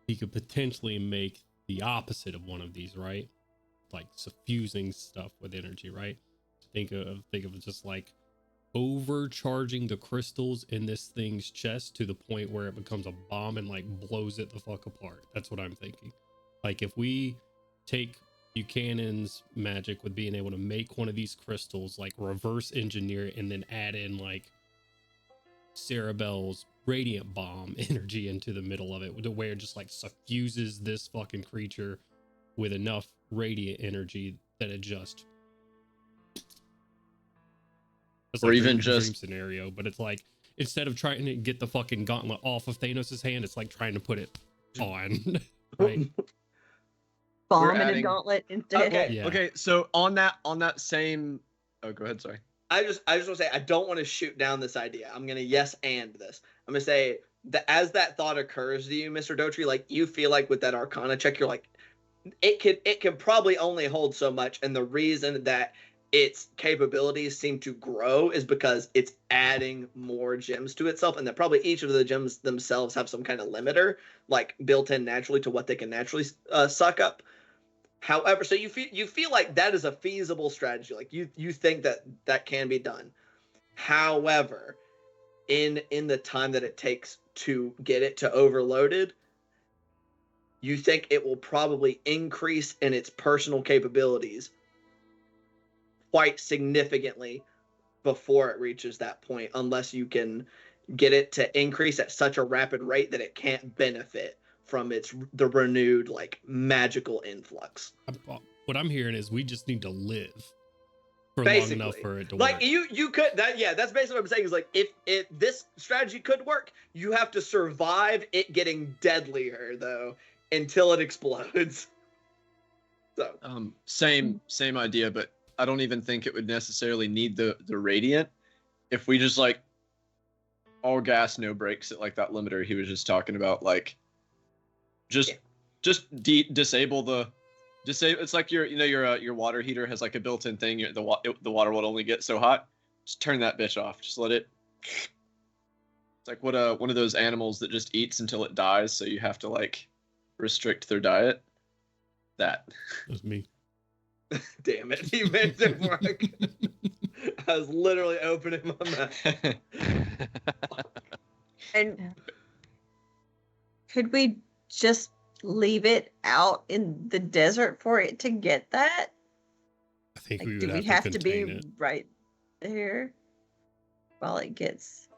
he could potentially make the opposite of one of these, right? Like suffusing stuff with energy, right? Think of just like overcharging the crystals in this thing's chest to the point where it becomes a bomb and like blows it the fuck apart. That's what I'm thinking. Like if we take Buchanan's magic with being able to make one of these crystals, like reverse engineer it, and then add in like Cerebel's radiant bomb energy into the middle of it, to where it just like suffuses this fucking creature with enough radiant energy that it just it's or like even a just dream scenario. But it's like, instead of trying to get the fucking gauntlet off of Thanos' hand, it's like trying to put it on. Right? Bomb We're in a adding- gauntlet instead. Okay. Yeah. Okay, so on that same. Oh, go ahead. Sorry. I just want to say I don't want to shoot down this idea. I'm gonna yes and this. I'm gonna say as that thought occurs to you, Mr. Dotry, like you feel like with that Arcana check, you're like, it can probably only hold so much, and the reason that its capabilities seem to grow is because it's adding more gems to itself, and that probably each of the gems themselves have some kind of limiter, like built in naturally to what they can naturally suck up. However, so you feel like that is a feasible strategy, like you think that can be done. However, in the time that it takes to get it to overloaded, you think it will probably increase in its personal capabilities quite significantly before it reaches that point, unless you can get it to increase at such a rapid rate that it can't benefit from the renewed like magical influx. What I'm hearing is we just need to live for Basically, long enough for it to like work. you could that's basically what I'm saying is like if this strategy could work, you have to survive it getting deadlier though until it explodes. So same idea, but I don't even think it would necessarily need the radiant. If we just like all gas, no brakes it, like that limiter he was just talking about, like just disable. It's like your water heater has like a built-in thing. The water will only get so hot. Just turn that bitch off. Just let it. It's like one of those animals that just eats until it dies, so you have to like restrict their diet. That was me. Damn it, you made it work. I was literally opening my mouth. And could we just leave it out in the desert for it to get that? I think Like, we would do we have have to contain be it. right there while it gets?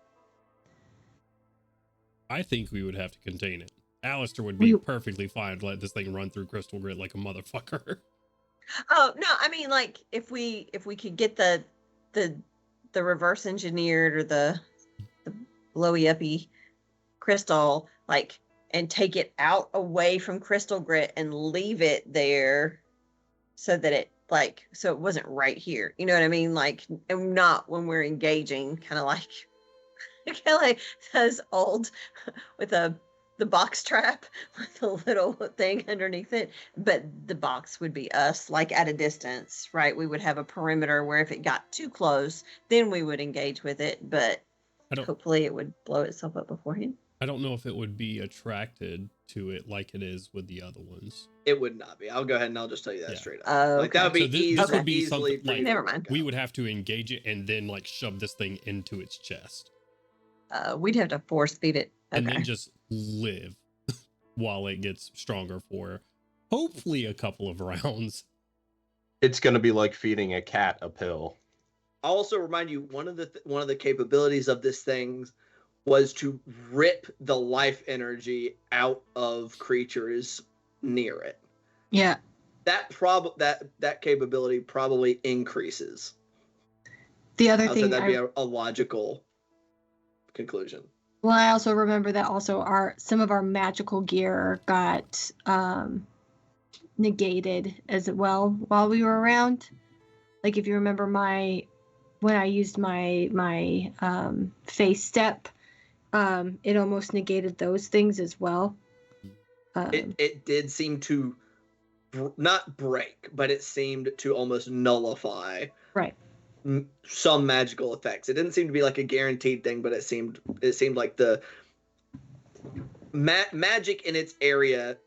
I think we would have to contain it. Alistair would be perfectly fine to let this thing run through Crystal Grit like a motherfucker. Oh no, I mean like if we could get the reverse engineered or the blowy uppy crystal, like, and take it out away from Crystal Grit and leave it there so that it like so it wasn't right here. You know what I mean? Like, and not when we're engaging, kind of like those old with the box trap with the little thing underneath it, but the box would be us, like at a distance, right? We would have a perimeter where if it got too close, then we would engage with it, but hopefully it would blow itself up beforehand. I don't know if it would be attracted to it like it is with the other ones. It would not be. I'll go ahead and I'll just tell you that straight up. Like Okay. that would be So this would be something like, never mind. We would have to engage it and then like shove this thing into its chest. We'd have to force feed it. Okay. And then just live while it gets stronger for hopefully a couple of rounds. It's going to be like feeding a cat a pill. I'll also remind you, one of the capabilities of this thing was to rip the life energy out of creatures near it. Yeah. That capability probably increases. The other I'll thing say that'd be a logical conclusion. Well, I also remember that also some of our magical gear got negated as well while we were around. Like if you remember when I used my face step, it almost negated those things as well. It did seem to not break, but it seemed to almost nullify some magical effects. It didn't seem to be like a guaranteed thing, but it seemed like the magic in its area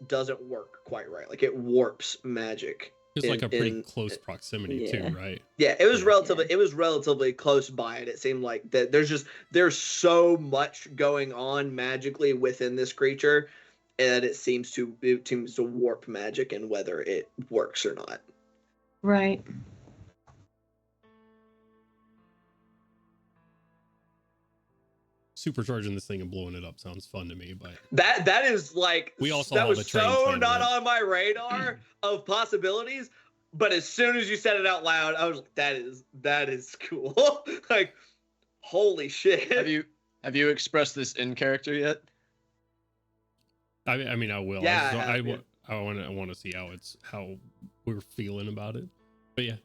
doesn't work quite right. Like it warps magic. It's like a pretty close proximity too, right? Yeah, it was relatively close by it. It seemed like that there's so much going on magically within this creature, and it seems to warp magic and whether it works or not. Right. Supercharging this thing and blowing it up sounds fun to me, but that is like we also that was so not on my radar of possibilities. But as soon as you said it out loud, I was like, that is cool. Like, holy shit. Have you expressed this in character yet? I mean, I will. Yeah, I want to see how we're feeling about it. But yeah.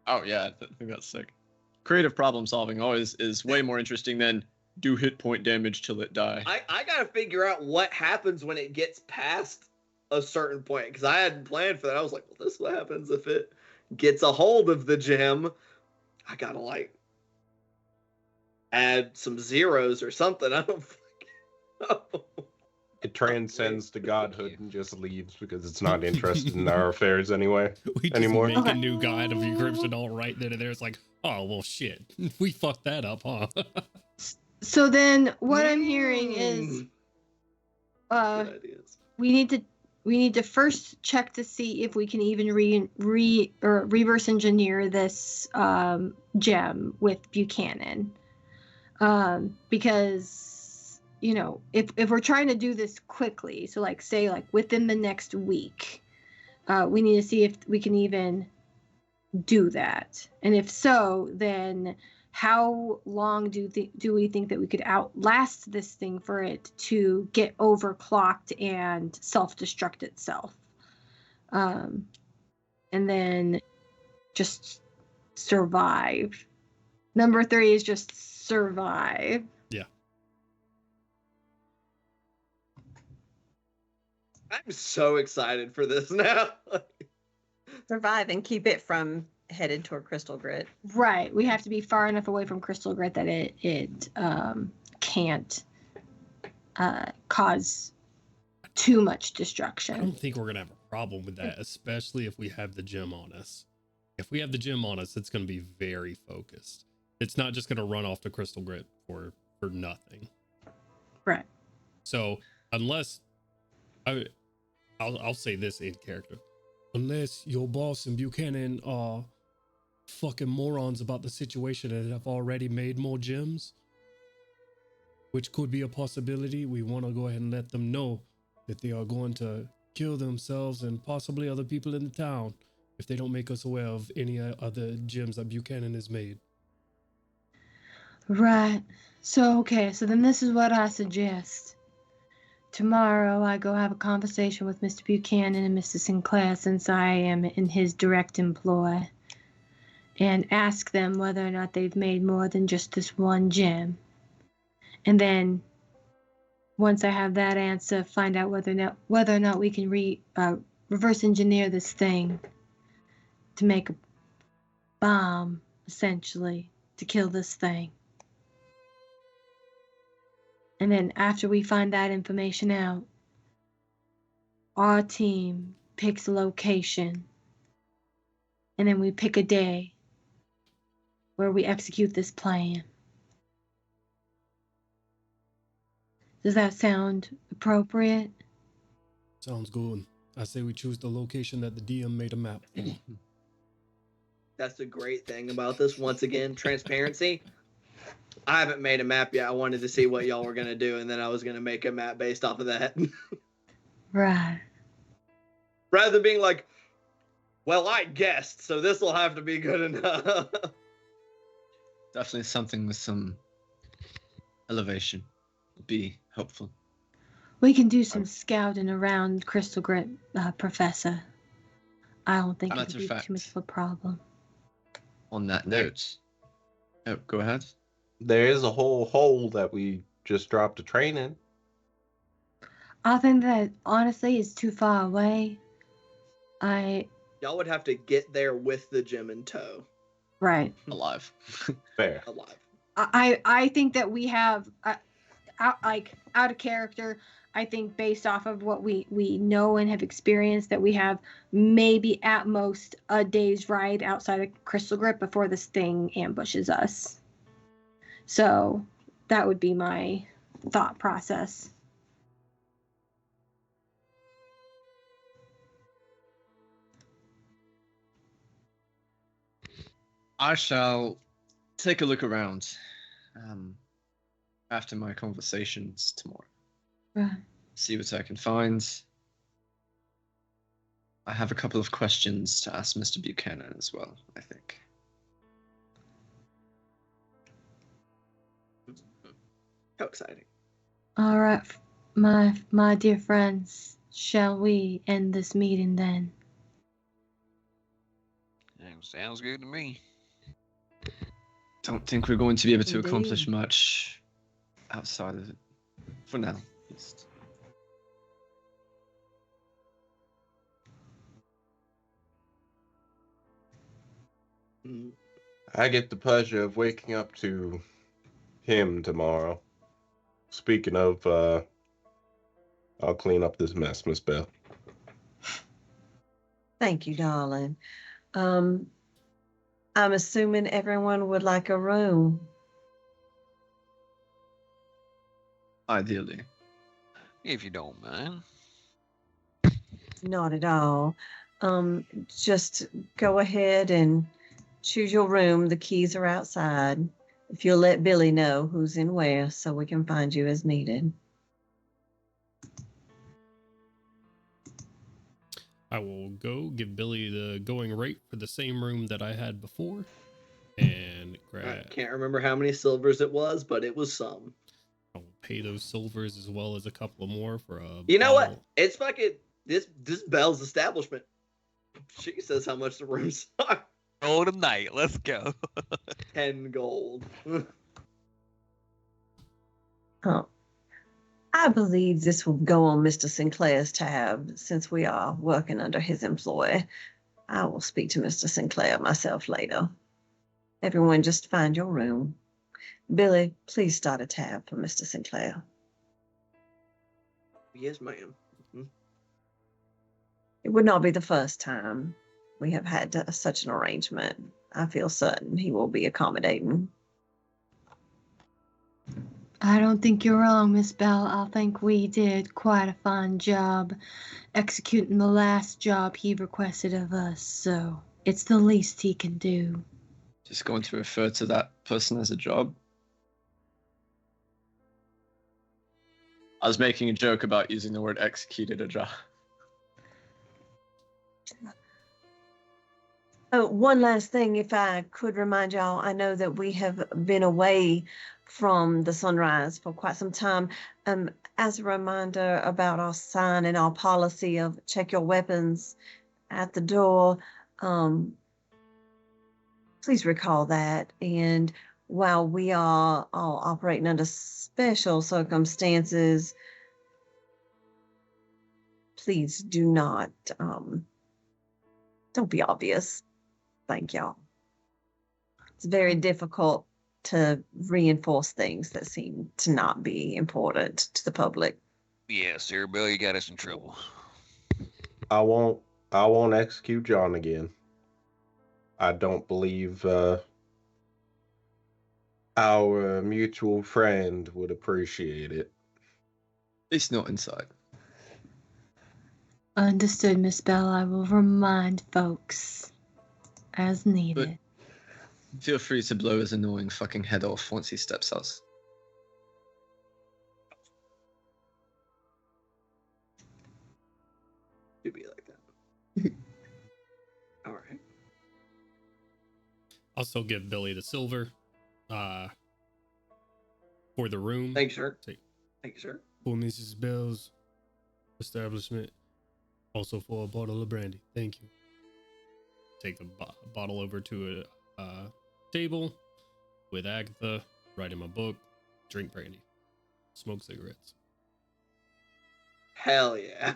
Oh yeah, I think that's sick. Creative problem solving always is way more interesting than do hit point damage till it die. I gotta figure out what happens when it gets past a certain point, because I hadn't planned for that. I was like, well, this is what happens if it gets a hold of the gem. I gotta like add some zeros or something. I don't know. It transcends to godhood and just leaves because it's not interested in our affairs anyway. We just Anymore? make Okay. a new god of encryption all right then and there. It's like, oh, well, shit. We fucked that up, huh? So then what I'm hearing is Good ideas. we need to first check to see if we can even reverse engineer this gem with Buchanan. Because if we're trying to do this quickly, so like say like within the next week, we need to see if we can even do that. And if so, then how long do we think that we could outlast this thing for it to get overclocked and self-destruct itself? And then just survive. Number 3 is just survive. Yeah. I'm so excited for this now. Survive and keep it from headed toward Crystal Grit. Right. We have to be far enough away from Crystal Grit that it can't cause too much I destruction. don't think we're going to have a problem with that, especially if we have the gem on us. If we have the gem on us, it's going to be very focused. It's not just going to run off to Crystal Grit for nothing. Right. So unless I'll say this in character, unless your boss and Buchanan are fucking morons about the situation and have already made more gems, which could be a possibility, we want to go ahead and let them know that they are going to kill themselves and possibly other people in the town if they don't make us aware of any other gems that Buchanan has made. Right. So then this is what I suggest. Tomorrow I go have a conversation with Mr. Buchanan and Mr. Sinclair, since I am in his direct employ, and ask them whether or not they've made more than just this one gem. And then once I have that answer, find out whether or not we can reverse engineer this thing to make a bomb, essentially, to kill this thing. And then after we find that information out, our team picks a location, and then we pick a day where we execute this plan. Does that sound appropriate? Sounds good. I say we choose the location that the DM made a map for. That's the great thing about this. Once again, transparency. I haven't made a map yet. I wanted to see what y'all were going to do, and then I was going to make a map based off of that. Right. Rather than being like, well, I guessed, so this will have to be good enough. Definitely something with some elevation would be helpful. We can do some scouting around Crystal Grit, Professor. I don't think it Matter would of be fact. too much of a problem. On that note, go ahead. There is a whole hole that we just dropped a train in. I think that honestly is too far away. Y'all would have to get there with the gem in tow, Right. Alive. Fair. alive. I think that we have out of character. I think based off of what we know and have experienced, that we have maybe at most a day's ride outside of Crystal Grit before this thing ambushes us. So that would be my thought process. I shall take a look around after my conversations tomorrow. Right. See what I can find. I have a couple of questions to ask Mr. Buchanan as well, I think. How exciting. All right, my dear friends, shall we end this meeting then? Sounds good to me. Don't think we're going to be able to accomplish Indeed. much outside of it. For now, at least. Mm. I get the pleasure of waking up to him tomorrow. Speaking of, I'll clean up this mess, Miss Bell. Thank you, darling. I'm assuming everyone would like a room. Ideally. If you don't mind. Not at all. Just go ahead and choose your room. The keys are outside. If you'll let Billy know who's in where so we can find you as needed. I will go give Billy the going rate for the same room that I had before, and I grab. can't remember how many silvers it was, but it was some. I'll pay those silvers as well as a couple of more for a. You know what? bottle. It's fucking this Belle's establishment. She says how much the rooms are. Oh, tonight. Let's go. 10 gold. Oh, I believe this will go on Mr. Sinclair's tab since we are working under his employ. I will speak to Mr. Sinclair myself later. Everyone just find your room. Billy, please start a tab for Mr. Sinclair. Yes, ma'am. It would not be the first time we have had such an arrangement. I feel certain he will be accommodating. I don't think you're wrong, Miss Bell. I think we did quite a fine job executing the last job he requested of us, so it's the least he can do. Just going to refer to that person as a job. I was making a joke about using the word executed a job. Oh, one last thing, if I could remind y'all, I know that we have been away from the sunrise for quite some time. As a reminder about our sign and our policy of check your weapons at the door, please recall that. And while we are all operating under special circumstances, please do not, don't be obvious. Thank y'all. It's very difficult to reinforce things that seem to not be important to the public. Yeah, sir, Bill, you got us in trouble. I won't execute John again. I don't believe our mutual friend would appreciate it. At least not inside. Understood, Miss Bell. I will remind folks as needed. Feel free to blow his annoying fucking head off once he steps out. To be like that. All right. I'll still give Billy the silver for the room. Thanks, sir. Take- Thank you, sir. For Mrs. Bell's establishment. Also for a bottle of brandy. Thank you. Take the bottle over to a table with Agatha, write him a book, drink brandy, smoke cigarettes. Hell yeah.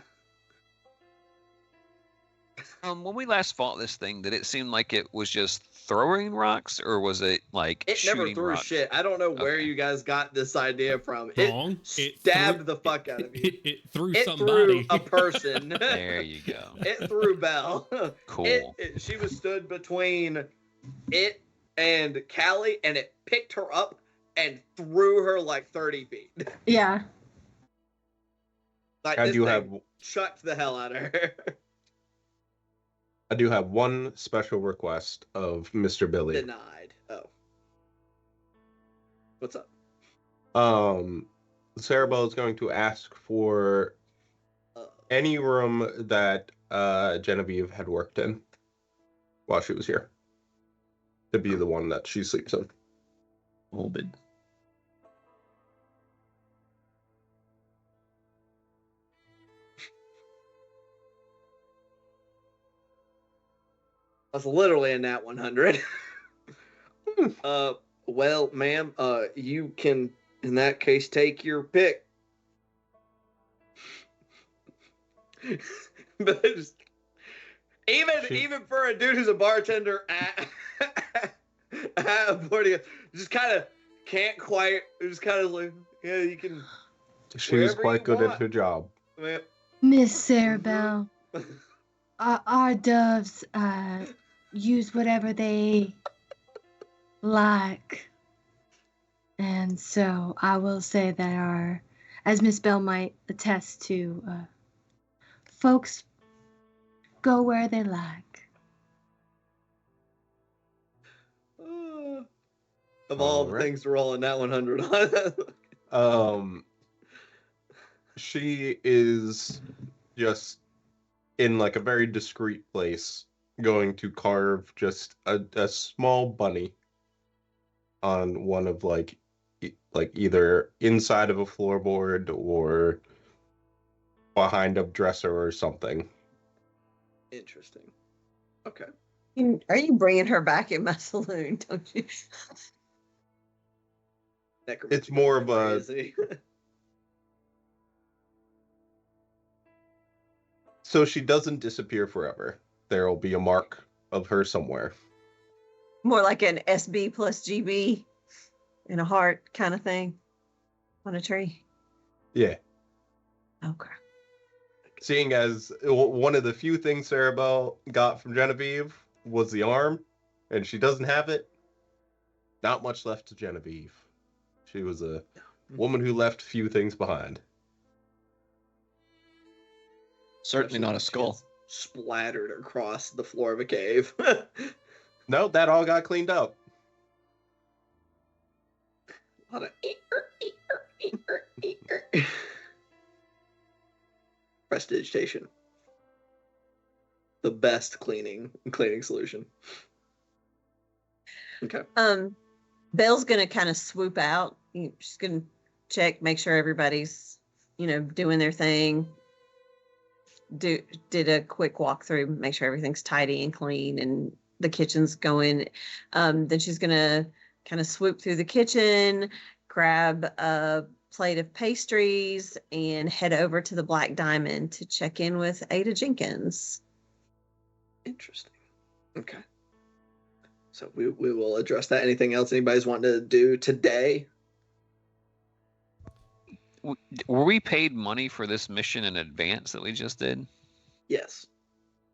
When we last fought this thing, did it seem like it was just throwing rocks, or was it like It never shooting threw rocks? shit. I don't know where Okay. you guys got this idea from. Wrong. It stabbed the fuck out of you. It threw It somebody. threw a person. There you go. It threw Belle. Cool. She was stood between it and Callie, and it picked her up and threw her like 30 feet. Yeah. Like I this do thing have chucked the hell out of her. I do have one special request of Mr. Billy. Denied. Oh. What's up? Cerebell is going to ask for any room that Genevieve had worked in while she was here to be the one that she sleeps in. Morbid. That's literally a nat 100. Well, ma'am, you can In that case, take your pick. But even for a dude who's a bartender at a boarding, just kind of can't quite. Just kind of like, yeah, you can. She was Wherever quite you good at want. her job. Well, Miss Sarabelle, our doves use whatever they like. And so I will say that as Miss Bell might attest to, folks go where they like. of all the Alright. things to roll in that 100 on. She is just in like a very discreet place going to carve just a small bunny on one of like either inside of a floorboard or behind a dresser or something. Interesting. Okay. Are you bringing her back in my saloon? Don't you? It's more of a so she doesn't disappear forever. There will be a mark of her somewhere. More like an SB plus GB in a heart kind of thing on a tree. Yeah. Okay. Seeing as one of the few things Sarabelle got from Genevieve was the arm, and she doesn't have it, not much left to Genevieve. She was a woman who left few things behind. Certainly not a skull. Splattered across the floor of a cave. No, that all got cleaned up. A lot of prestidigitation. The best cleaning solution. Okay. Belle's gonna kind of swoop out. She's gonna check, make sure everybody's, doing their thing. Did a quick walkthrough, make sure everything's tidy and clean and the kitchen's going. Then she's gonna kind of swoop through the kitchen, grab a plate of pastries, and head over to the Black Diamond to check in with Ada Jenkins. Interesting. Okay. So we will address that. Anything else anybody's wanting to do today? Were we paid money for this mission in advance that we just did? Yes.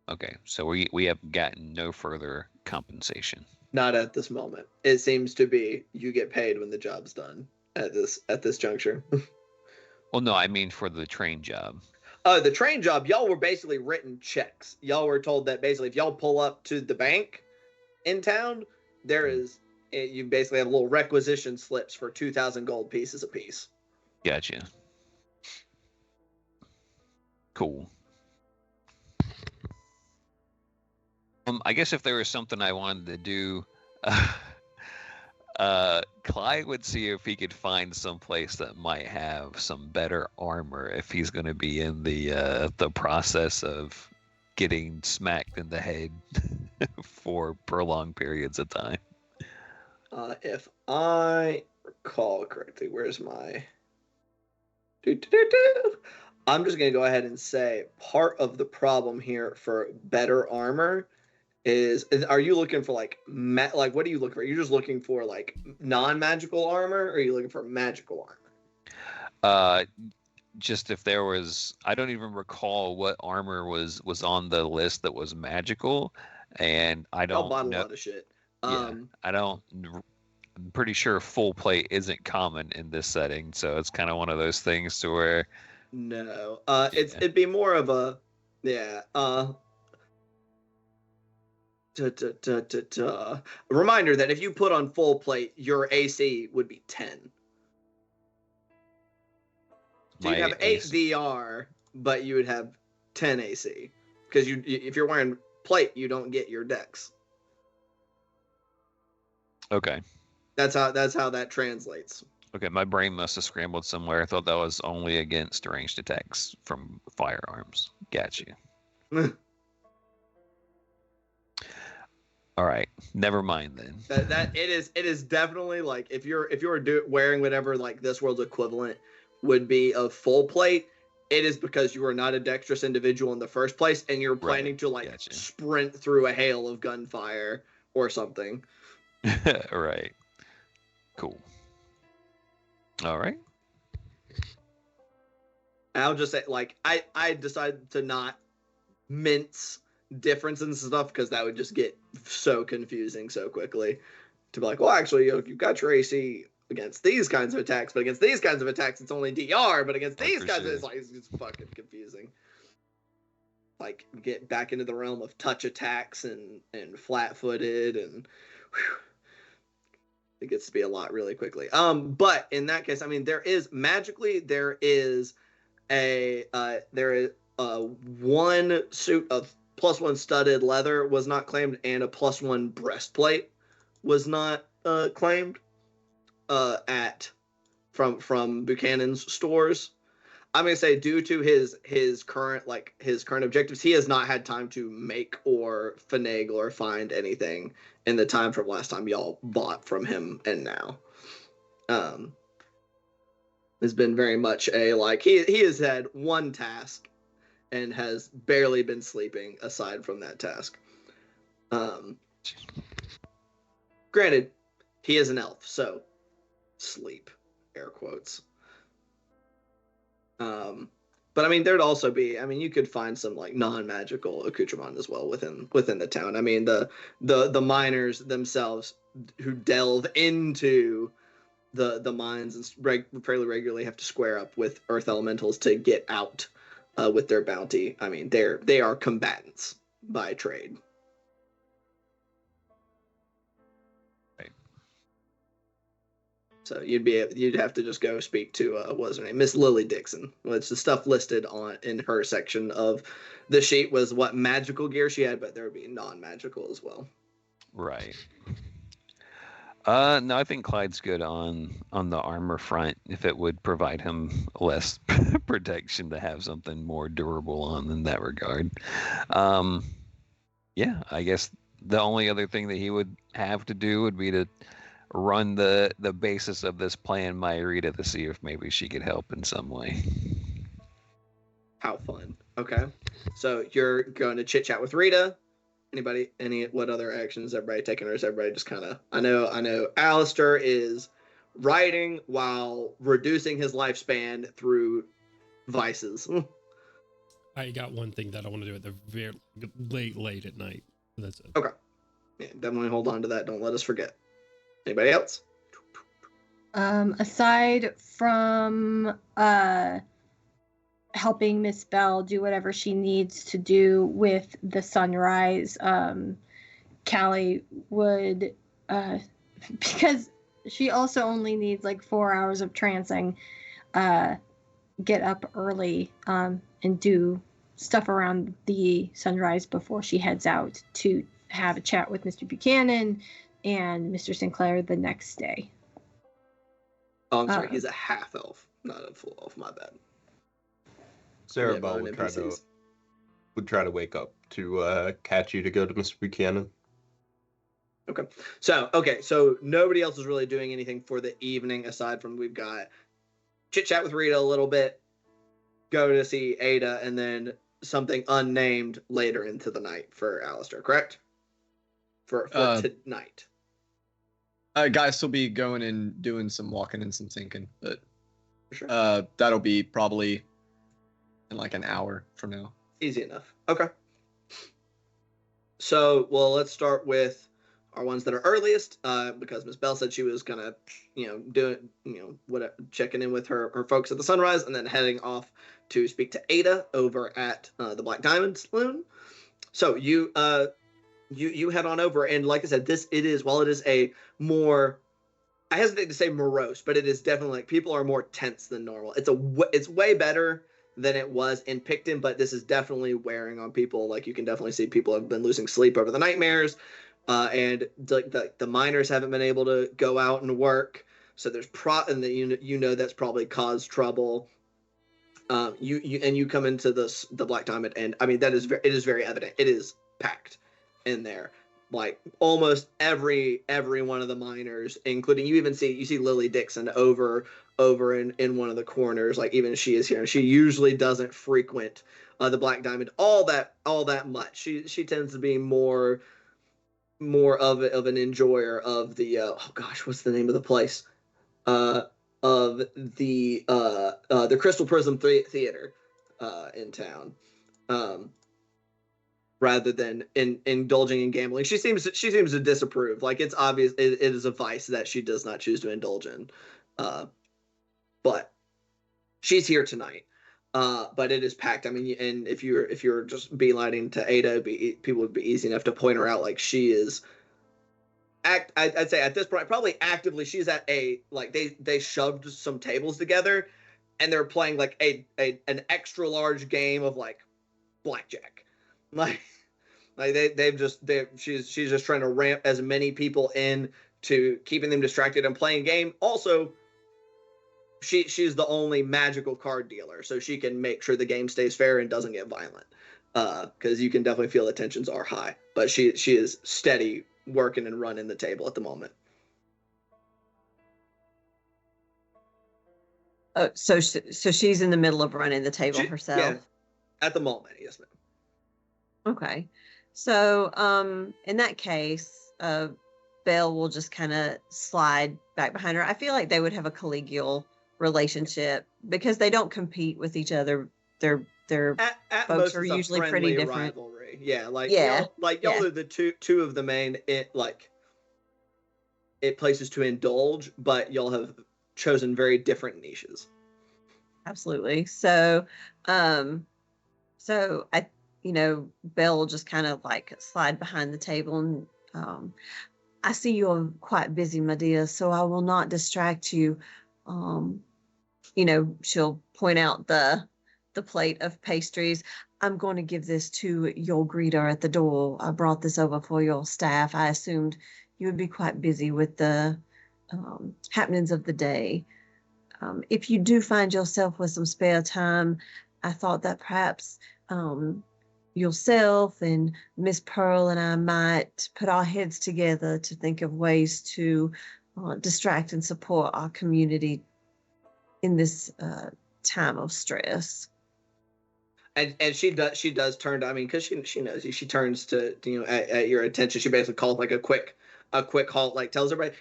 Okay, so we have gotten no further compensation. Not at this moment. It seems to be you get paid when the job's done at this juncture. Well, no, I mean for the train job. The train job, y'all were basically written checks. Y'all were told that basically if y'all pull up to the bank in town, you basically have little requisition slips for 2,000 gold pieces apiece. Gotcha. Cool. I guess if there was something I wanted to do, Clyde would see if he could find some place that might have some better armor if he's going to be in the process of getting smacked in the head for prolonged periods of time. If I recall correctly, where's my... I'm just going to go ahead and say part of the problem here for better armor is are you looking for like what do you look for? You're just looking for like non-magical armor, or are you looking for magical armor? Just if there was, I don't even recall what armor was on the list that was magical, and I don't bought know. A lot of shit. I'm pretty sure full plate isn't common in this setting, so it's kind of one of those things to where no, it'd be more of a a reminder that if you put on full plate, your AC would be 10. So you'd have 8 DR, but you would have 10 AC because if you're wearing plate, you don't get your dex. Okay. That's how that translates. Okay, my brain must have scrambled somewhere. I thought that was only against ranged attacks from firearms. Gotcha. All All right, never mind then. That it is definitely like if you're wearing whatever like this world's equivalent would be of full plate, it is because you are not a dexterous individual in the first place, and you're planning to like gotcha. sprint through a hail of gunfire or something. Right. Cool. All right. I'll just say like I decided to not mince differences and stuff because that would just get so confusing so quickly. To be like, well, actually, you've got your AC against these kinds of attacks, but against these kinds of attacks, it's only DR. But against these kinds of it's fucking confusing. Like get back into the realm of touch attacks and flat-footed and whew, it gets to be a lot really quickly. But in that case, I mean, there is one suit of +1 studded leather was not claimed, and a +1 breastplate was not claimed from Buchanan's stores. I'm gonna say due to his current objectives, he has not had time to make or finagle or find anything in the time from last time y'all bought from him and now. Has been very much a like he has had one task and has barely been sleeping aside from that task. Granted, he is an elf, so sleep, air quotes. But I mean, there'd also be, I mean, you could find some like non-magical accoutrement as well within the town. I mean, the miners themselves who delve into the mines and fairly regularly have to square up with earth elementals to get out with their bounty. I mean, they are combatants by trade. Right. So you'd have to just go speak to what was her name, Miss Lily Dixon. Which the stuff listed in her section of the sheet was what magical gear she had, but there would be non-magical as well. Right. No, I think Clyde's good on the armor front. If it would provide him less protection to have something more durable on in that regard. Yeah, I guess the only other thing that he would have to do would be to run the basis of this plan by Rita to see if maybe she could help in some way. How fun. Okay. So you're going to chit chat with Rita. What other actions everybody taking, or is everybody just kind of, I know Alistair is writing while reducing his lifespan through vices. I got one thing that I want to do at the very late at night. That's it. Okay. Yeah, definitely hold on to that. Don't let us forget. Anybody else? Aside from helping Miss Bell do whatever she needs to do with the sunrise, Callie would, because she also only needs like 4 hours of trancing, get up early and do stuff around the sunrise before she heads out to have a chat with Mr. Buchanan and Mr. Sinclair the next day. Oh, I'm sorry. He's a half elf, not a full elf. My bad. Cerebell would try to wake up to catch you to go to Mr. Buchanan. Okay. So nobody else is really doing anything for the evening aside from we've got chit chat with Rita a little bit, go to see Ada, and then something unnamed later into the night for Alistair, correct? For tonight. Guys will be going and doing some walking and some thinking, but Sure. That'll be probably in like an hour from now. Easy enough. Okay. So, well, let's start with our ones that are earliest, because Miss Bell said she was gonna, checking in with her folks at the sunrise, and then heading off to speak to Ada over at the Black Diamond Saloon. So you head on over, and like I said, while it is a more, I hesitate to say morose, but it is definitely like people are more tense than normal. It's way better than it was in Picton, but this is definitely wearing on people. Like you can definitely see people have been losing sleep over the nightmares, and the miners haven't been able to go out and work. So there's that's probably caused trouble. You come into the Black Diamond, and I mean it is very evident. It is packed in there. like almost every one of the miners, including you see Lily Dixon over in one of the corners. Like even she is here. She usually doesn't frequent the Black Diamond all that much. She tends to be more of an enjoyer of the oh gosh, what's the name of the place? Of the Crystal Prism Theater in town. Rather than indulging in gambling. She seems to disapprove. Like it's obvious it is a vice that she does not choose to indulge in. But she's here tonight. But it is packed. I mean, and if you're just beelining to Ada, people would be easy enough to point her out. Like she is I'd say at this point, probably actively, she's at like they shoved some tables together, and they're playing like an extra large game of like blackjack, like she's just trying to ramp as many people in to keeping them distracted and playing game. Also, she's the only magical card dealer, so she can make sure the game stays fair and doesn't get violent. Because you can definitely feel the tensions are high, but she is steady working and running the table at the moment. So she's in the middle of running the table herself. Yeah, at the moment, yes, ma'am. Okay, so in that case, Belle will just kind of slide back behind her. I feel like they would have a collegial relationship because they don't compete with each other. Their at folks most, are it's a usually pretty different. rivalry. Yeah, like Yeah, y'all are the two of the main places to indulge, but y'all have chosen very different niches. Absolutely. So I, Belle will just kind of like slide behind the table and I see you're quite busy, my dear, so I will not distract you. She'll point out the plate of pastries. I'm going to give this to your greeter at the door. I brought this over for your staff. I assumed you would be quite busy with the happenings of the day. If you do find yourself with some spare time, I thought that perhaps yourself and Miss Pearl and I might put our heads together to think of ways to distract and support our community in this time of stress. And she does turn to, I mean, because she knows you. She turns to at your attention. She basically calls like a quick halt, like tells everybody,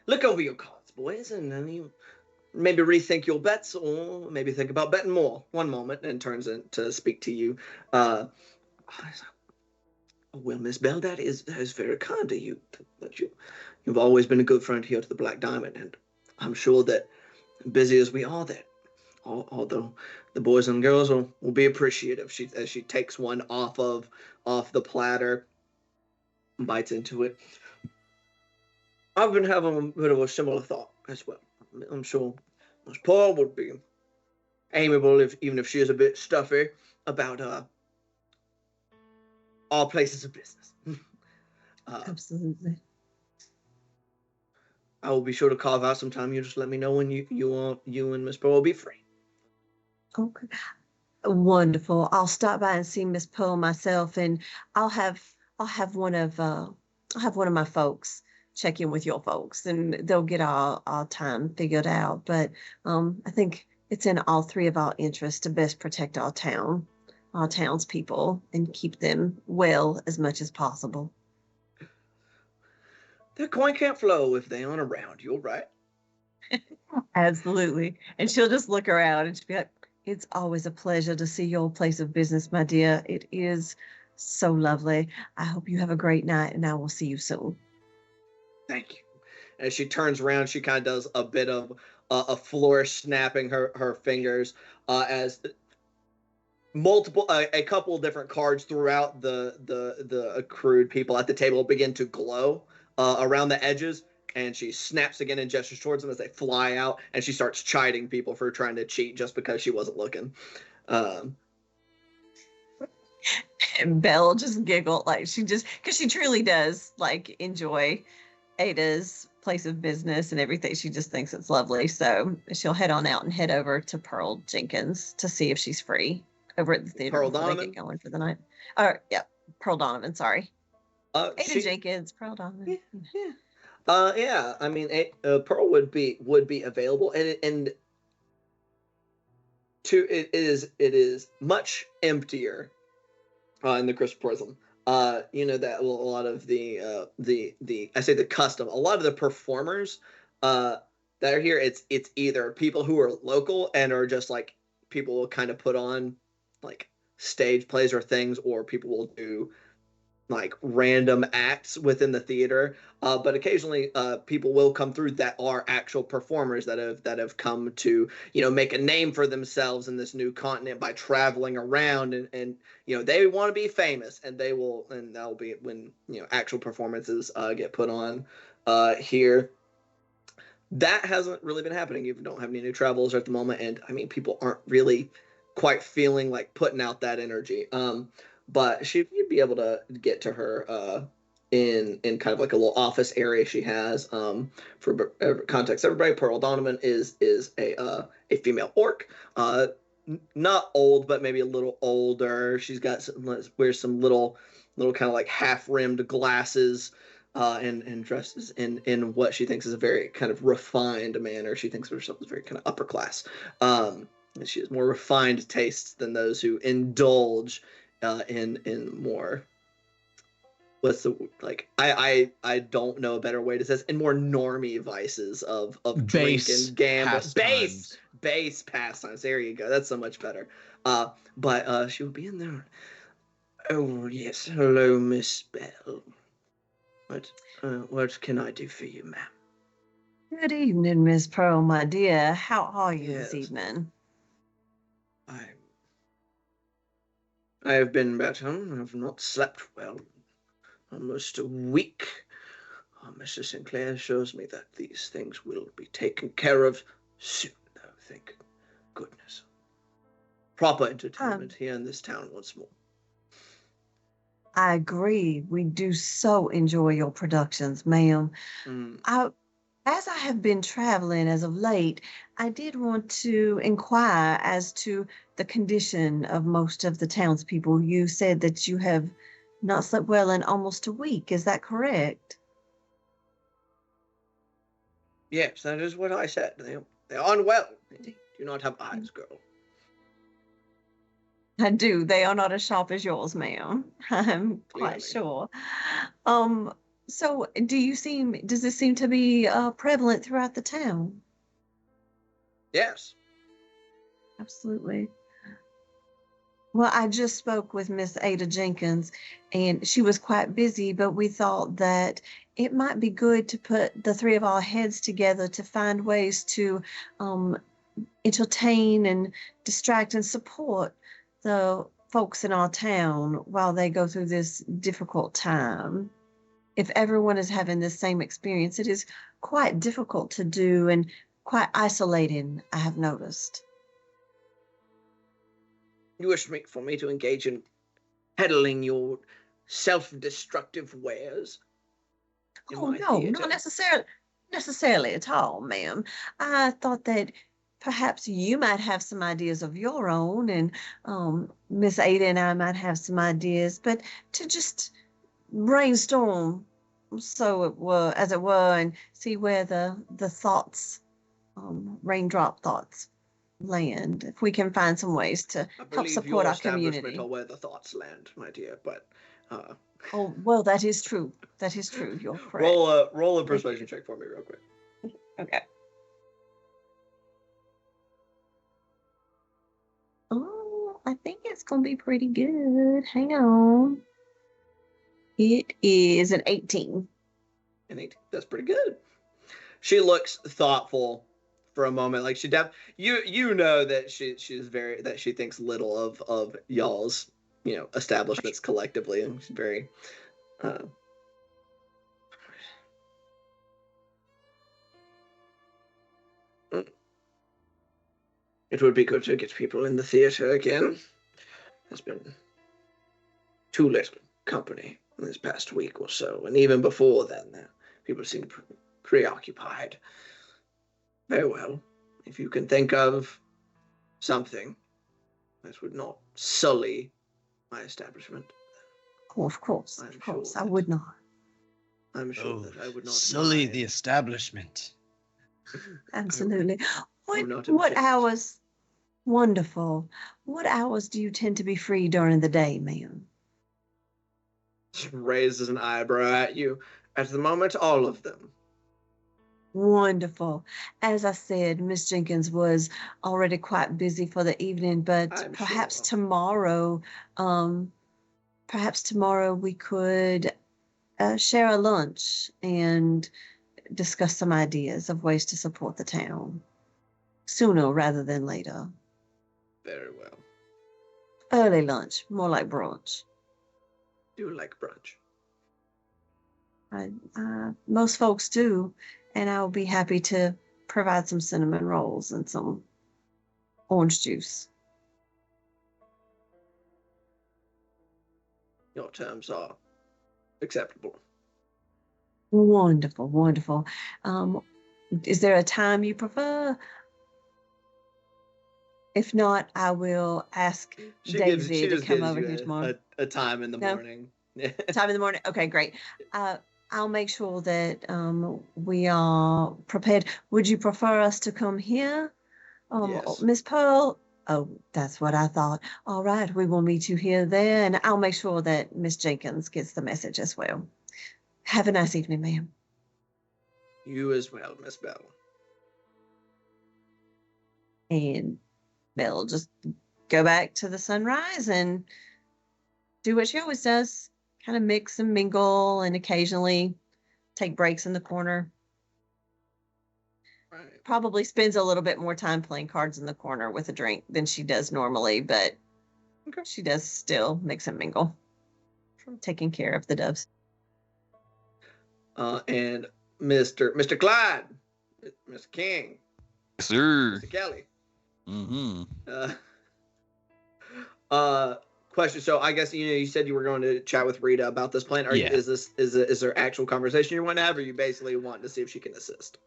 look over your cards, boys, and maybe rethink your bets, or maybe think about betting more. One moment, and turns in to speak to you. Well, Miss Belle, that is very kind of you. That you've always been a good friend here to the Black Diamond, and I'm sure that busy as we are, that although the boys and girls will be appreciative. As she takes one off the platter, bites into it. I've been having a bit of a similar thought as well. I'm sure Miss Paul would be amiable, even if she is a bit stuffy about all places of business. Absolutely. I will be sure to carve out some time. You just let me know when you and Miss Pearl will be free. Okay. Wonderful. I'll stop by and see Miss Pearl myself, and I'll have one of my folks check in with your folks, and they'll get our time figured out. But I think it's in all three of our interests to best protect our townspeople, and keep them well as much as possible. Their coin can't flow if they aren't around. You're right. Absolutely. And she'll just look around and she'll be like, it's always a pleasure to see your place of business, my dear. It is so lovely. I hope you have a great night, and I will see you soon. Thank you. As she turns around, she kind of does a bit of a flourish, snapping her fingers as a couple of different cards throughout the accrued people at the table begin to glow around the edges, and she snaps again and gestures towards them as they fly out, and she starts chiding people for trying to cheat just because she wasn't looking. And Belle just giggled, like because she truly does like enjoy Ada's place of business and everything. She just thinks it's lovely. So she'll head on out and head over to Pearl Jenkins to see if she's free over at the theater Pearl before Donovan? they get going for the night. Or yeah, Pearl Donovan, sorry. Ada She, Jenkins, Pearl Diamond. yeah. Yeah. I mean, Pearl would be available, and it is much emptier in the Crystal Prism. You know that a lot of the I say the custom, a lot of the performers that are here, it's either people who are local and are just like people will kind of put on like stage plays or things, or people will do like random acts within the theater. But occasionally, people will come through that are actual performers that have come to make a name for themselves in this new continent by traveling around, and they want to be famous, and that'll be when actual performances get put on here. That hasn't really been happening. You don't have any new travelers at the moment, and I mean, people aren't really quite feeling like putting out that energy. But you'd be able to get to her in kind of like a little office area she has. For context, everybody, Pearl Donovan is a female orc. Not old, but maybe a little older. She's got wears some little kind of like half rimmed glasses. And dresses in what she thinks is a very kind of refined manner. She thinks of herself as very kind of upper class. And she has more refined tastes than those who indulge in more. What's the like? I don't know a better way to say this. In more normie vices of drink and gamble, base pastimes. There you go. That's so much better. But she will be in there. Oh yes, hello, Miss Bell. What can I do for you, ma'am? Good evening, Miss Pearl, my dear. How are you this Yes. evening? I have been better. I have not slept well. Almost a week. Mr. Sinclair assures me that these things will be taken care of soon, though, thank goodness. Proper entertainment here in this town once more. I agree. We do so enjoy your productions, ma'am. As I have been traveling as of late, I did want to inquire as to the condition of most of the townspeople. You said that you have not slept well in almost a week. Is that correct? Yes, that is what I said. They are unwell. They do not have eyes, girl. I do. They are not as sharp as yours, ma'am. I'm quite Clearly. sure. So does this seem to be prevalent throughout the town? Yes. Absolutely. Well, I just spoke with Miss Ada Jenkins, and she was quite busy, but we thought that it might be good to put the three of our heads together to find ways to um, entertain and distract and support the folks in our town while they go through this difficult time. If everyone is having the same experience, it is quite difficult to do and quite isolating, I have noticed. You wish for me to engage in peddling your self-destructive wares in Oh my no, theater? not necessarily at all, ma'am. I thought that perhaps you might have some ideas of your own, and Miss Ada and I might have some ideas, but to just brainstorm, so it were as it were, and see where the thoughts, raindrop thoughts, land. If we can find some ways to I help believe support your our establishment community. are where the thoughts land, my dear, but Oh well, that is true. That is true. You're correct. roll a persuasion check for me real quick. Okay. Oh, I think it's gonna be pretty good. Hang on. It is an 18. And 18, that's pretty good. She looks thoughtful for a moment, like you know that she thinks little of y'all's establishments collectively, and she's very uh, it would be good to get people in the theater again. There's been too little company in this past week or so, and even before then, people seem preoccupied. Very well. If you can think of something that would not sully my establishment, Oh, of course, I'm of course. sure I that- would not. I'm sure Oh, that I would not sully mind. the establishment. Absolutely. would not What object. hours? Wonderful. What hours do you tend to be free during the day, ma'am? She raises an eyebrow at you. At the moment, all of them. Wonderful. As I said, Miss Jenkins was already quite busy for the evening, but I'm perhaps sure. tomorrow, we could share a lunch and discuss some ideas of ways to support the town sooner rather than later. Very well. Early lunch, more like brunch. Do like brunch. Most folks do, and I'll be happy to provide some cinnamon rolls and some orange juice. Your terms are acceptable. Wonderful, wonderful. Is there a time you prefer? If not, I will ask Daisy to just come gives over you here tomorrow. a time in the No? morning. Time in the morning? Okay, great. I'll make sure that we are prepared. Would you prefer us to come here? Yes. Miss Pearl? Oh, that's what I thought. All right, we will meet you here then. I'll make sure that Miss Jenkins gets the message as well. Have a nice evening, ma'am. You as well, Miss Bell. And Belle just go back to the sunrise and do what she always does, kind of mix and mingle and occasionally take breaks in the corner. Right. Probably spends a little bit more time playing cards in the corner with a drink than she does normally, but Okay. she does still mix and mingle, taking care of the doves. And Mr. Clyde, Mr. King, Sir. Mr. Kelly. Mm-hmm. Question. So I guess you said you were going to chat with Rita about this plan. Yeah. Is there actual conversation you want to have, or are you basically wanting to see if she can assist?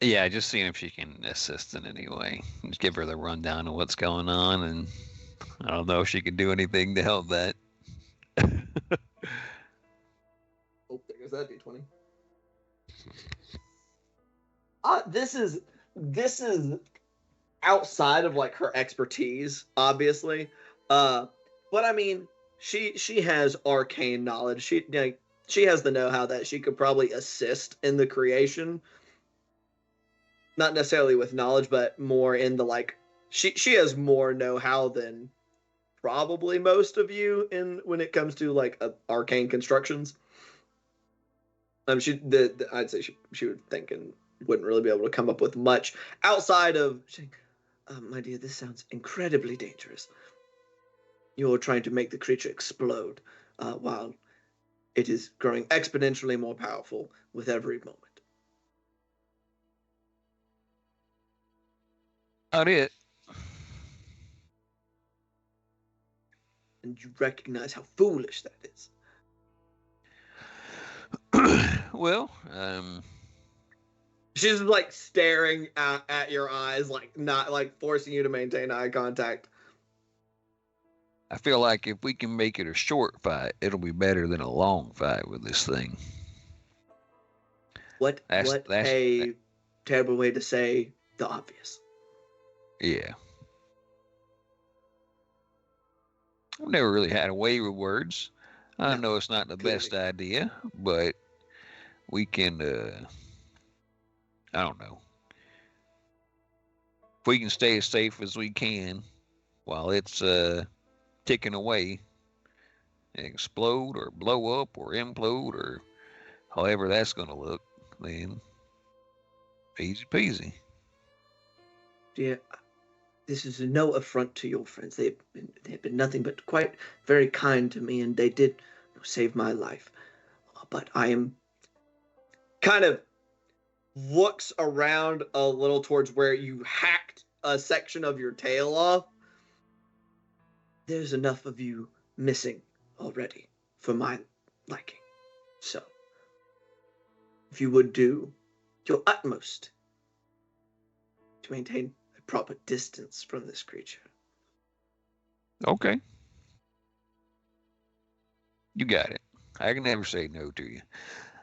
Yeah, just seeing if she can assist in any way. Just give her the rundown of what's going on, and I don't know if she can do anything to help that. Oh, there goes that D20. This is outside of like her expertise, obviously. But I mean, she has arcane knowledge. She has the know-how that she could probably assist in the creation. Not necessarily with knowledge, but more in the like she has more know-how than probably most of you in when it comes to like arcane constructions. I'd say she would think and wouldn't really be able to come up with much outside of saying, my dear, this sounds incredibly dangerous. You're trying to make the creature explode while it is growing exponentially more powerful with every moment. About it. And you recognize how foolish that is. Well, She's like staring at your eyes, like not like forcing you to maintain eye contact. I feel like if we can make it a short fight, it'll be better than a long fight with this thing. What That's- a terrible way to say the obvious. Yeah. I've never really had a way with words. I No, know it's not the best idea, but we can, I don't know. If we can stay as safe as we can while it's ticking away and explode or blow up or implode or however that's going to look, then easy peasy. Dear, this is no affront to your friends. They've been nothing but quite very kind to me, and they did save my life. But I am kind of looks around a little towards where you hacked a section of your tail off. There's enough of you missing already for my liking. So, if you would do your utmost to maintain a proper distance from this creature. Okay. You got it. I can never say no to you.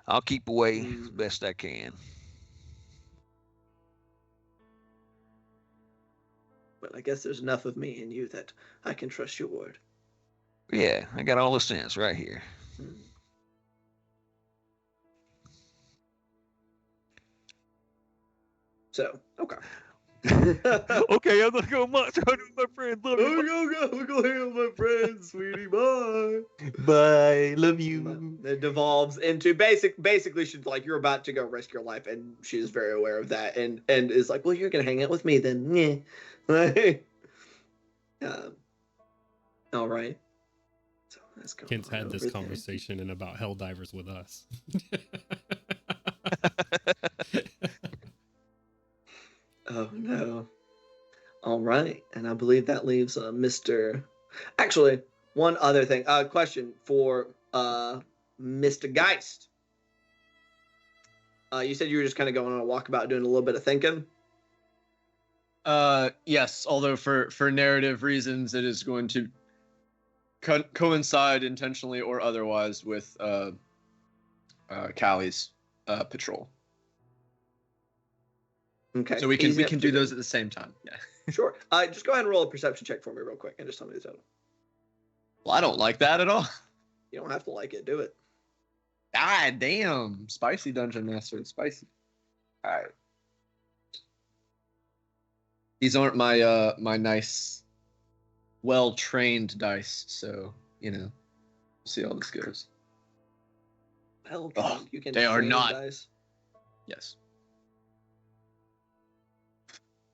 I'll keep away as best I can. But I guess there's enough of me and you that I can trust your word. Yeah, I got all the sense right here. So, okay. Okay, I'm gonna go much harder with my friends. Love you. We're going hang out with my friends, sweetie. Bye. Bye. Love you. It devolves into basically she's like, you're about to go risk your life, and she is very aware of that, and is like, well, you're gonna hang out with me then. Yeah. All right. So that's going Kent's on had this over there. conversation and about Helldivers with us. Oh no. All right, and I believe that leaves Mr. Actually, one other thing. Question for Mr. Geist. You said you were just kind of going on a walkabout, doing a little bit of thinking. Yes, although for narrative reasons, it is going to coincide intentionally or otherwise with Callie's patrol. Okay. So we can do those at the same time. Yeah. Sure. Just go ahead and roll a perception check for me real quick, and just tell me the total. Well, I don't like that at all. You don't have to like it. Do it. Ah, damn. Spicy Dungeon Master. Spicy. All right. These aren't my my nice, well-trained dice, so, we'll see how this goes. Well, Oh, you can. they are train not. Dice. Yes.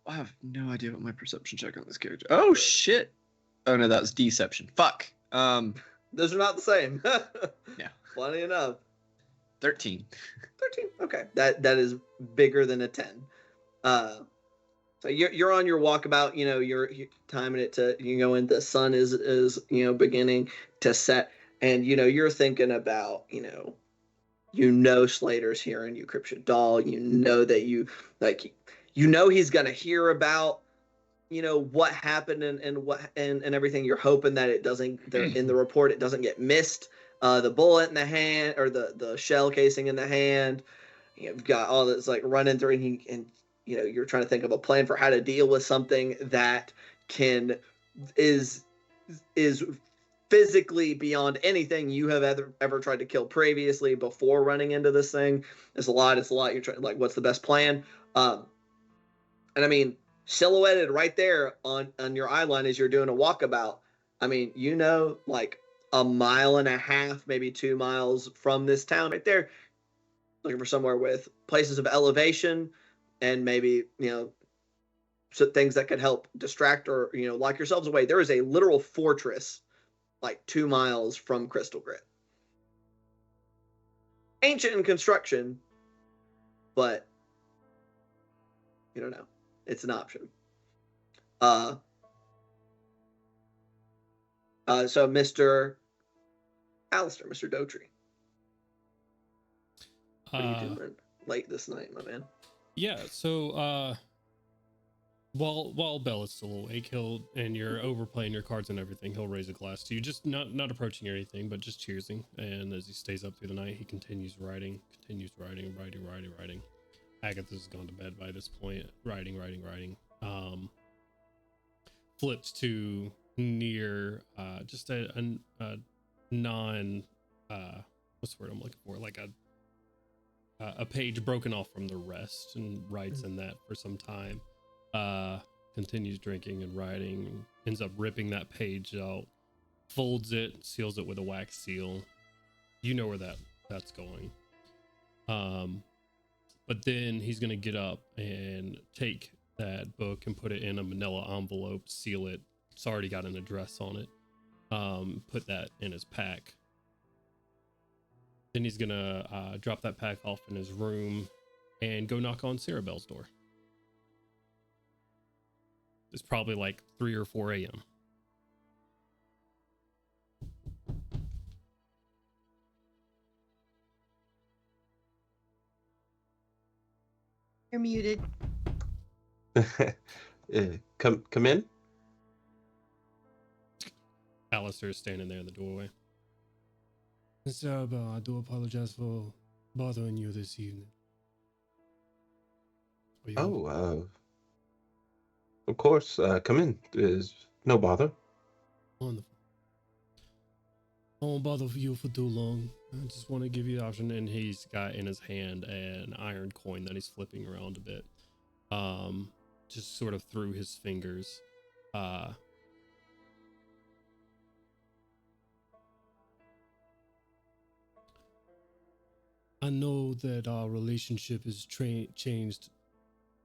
I have no idea what my perception check on this character. Oh, shit. Oh, no, that was deception. Fuck. Those are not the same. Yeah. Funny enough. 13. 13. Okay. That is bigger than a 10. So you're on your walkabout, you're timing it to, when the sun is beginning to set, and you're thinking about, Slater's hearing you, Cryptid that he's gonna hear about, what happened and what and everything. You're hoping that it doesn't, in the report, it doesn't get missed. The bullet in the hand, or the shell casing in the hand. You've got all this like running through, and you're trying to think of a plan for how to deal with something that is physically beyond anything you have ever tried to kill previously before running into this thing. It's a lot. You're trying, like, what's the best plan? And I mean, silhouetted right there on your eye line as you're doing a walkabout. I mean, like a mile and a half, maybe 2 miles from this town right there, looking for somewhere with places of elevation, and maybe, so things that could help distract or, lock yourselves away. There is a literal fortress like 2 miles from Crystal Grit. Ancient in construction, but you don't know. It's an option. So Mr. Alistair, Mr. Dotry. What are you doing late this night, my man? Yeah, so while Bell is still awake, and you're overplaying your cards and everything, he'll raise a glass to you, just not approaching or anything, but just cheersing. And as he stays up through the night, he continues writing. Agatha's gone to bed by this point, writing. Flips to near just a non what's the word I'm looking for, like a page broken off from the rest, and writes in that for some time. Continues drinking and writing, ends up ripping that page out, folds it, seals it with a wax seal. You know where that's going. But then he's gonna get up and take that book and put it in a manila envelope, seal it. It's already got an address on it. Put that in his pack. Then he's gonna drop that pack off in his room and go knock on Sarah Bell's door. It's probably like 3 or 4 a.m. You're muted. Come in. Alistair is standing there in the doorway. Mr. Arabelle, I do apologize for bothering you this evening. Are you Oh, of course. Come in. There's no bother. wonderful? I won't bother you for too long. I just want to give you the option, and he's got in his hand an iron coin that he's flipping around a bit. Just sort of through his fingers. I know that our relationship has changed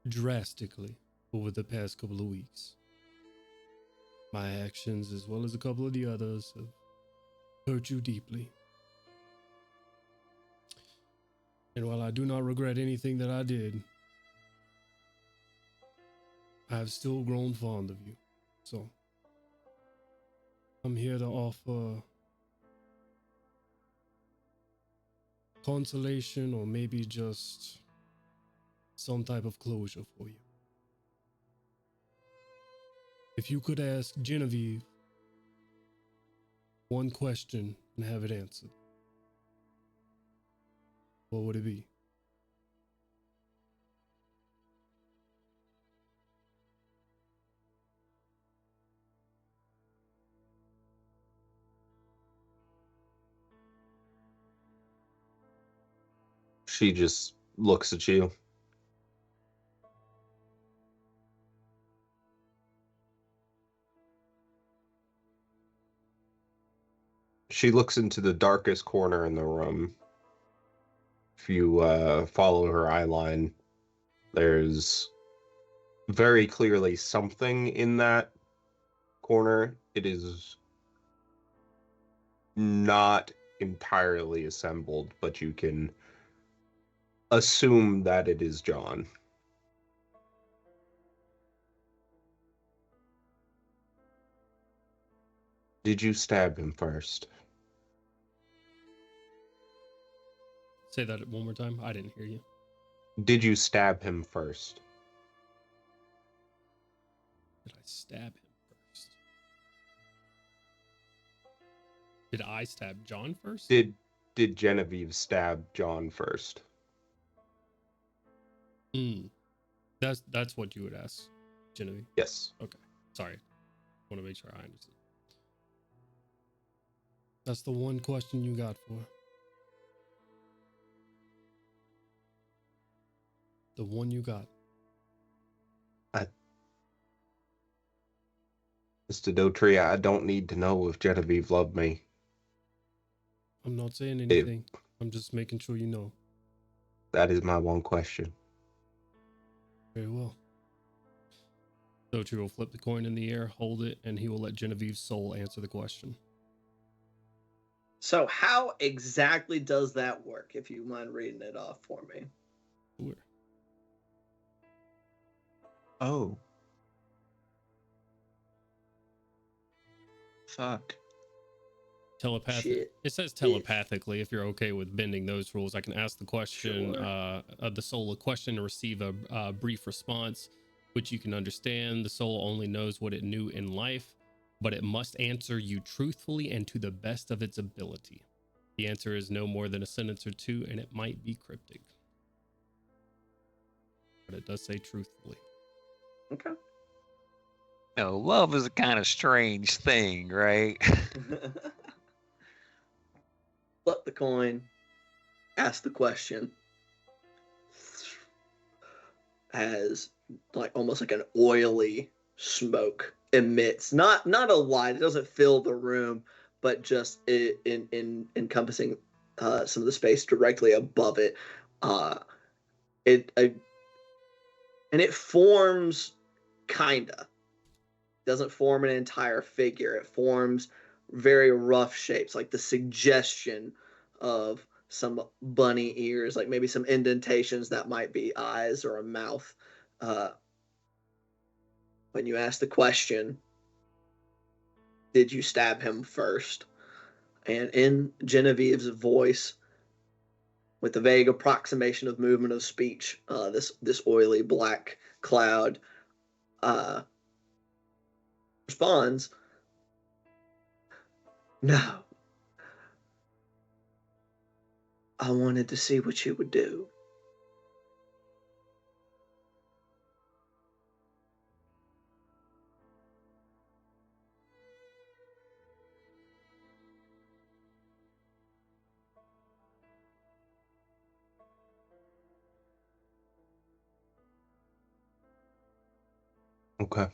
drastically over the past couple of weeks. My actions, as well as a couple of the others, have hurt you deeply. And while I do not regret anything that I did, I have still grown fond of you. So, I'm here to offer consolation, or maybe just some type of closure for you. If you could ask Genevieve one question and have it answered, what would it be? She just looks at you. She looks into the darkest corner in the room. If you follow her eye line, there's very clearly something in that corner. It is not entirely assembled, but you can assume that it is John. Did you stab him first? Say that one more time. I didn't hear you. Did you stab him first? Did I stab him first? Did I stab John first? Did Genevieve stab John first? That's what you would ask, Genevieve. Yes. Okay. Sorry. Want to make sure I understand. That's the one question you got for. The one you got. Mr. Dotry, I don't need to know if Genevieve loved me. I'm not saying anything. I'm just making sure you know. That is my one question. Very well. Dotry will flip the coin in the air, hold it, and he will let Genevieve's soul answer the question. So how exactly does that work, if you mind reading it off for me? Sure. Oh. Fuck. Shit. It says telepathically. If you're okay with bending those rules, I can ask the question of the soul a question and receive a brief response, which you can understand. The soul only knows what it knew in life, but it must answer you truthfully and to the best of its ability. The answer is no more than a sentence or two, and it might be cryptic, but it does say truthfully. Okay. No, love is a kind of strange thing, right? Flip the coin. Ask the question. As like almost like an oily smoke emits, not a light. It doesn't fill the room, but just in encompassing some of the space directly above it. And it forms kinda. Doesn't form an entire figure. It forms very rough shapes, like the suggestion of some bunny ears, like maybe some indentations that might be eyes or a mouth. When you ask the question, did you stab him first? And in Genevieve's voice, with a vague approximation of movement of speech, this oily black cloud responds, no. I wanted to see what you would do. Okay.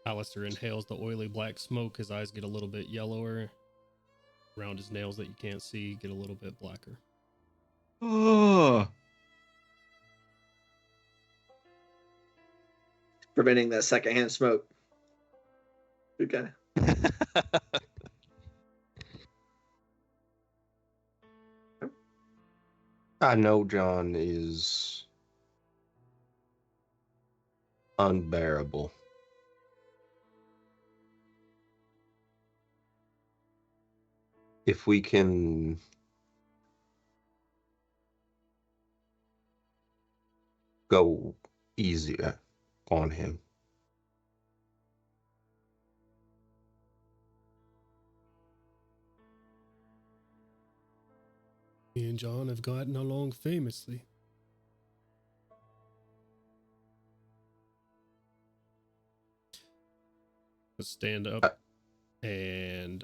Alistair inhales the oily black smoke. His eyes get a little bit yellower. Around his nails that you can't see get a little bit blacker. Oh, Preventing that secondhand smoke. Okay. I know John is unbearable. If we can go easier on him. Me and John have gotten along famously. Let's stand up and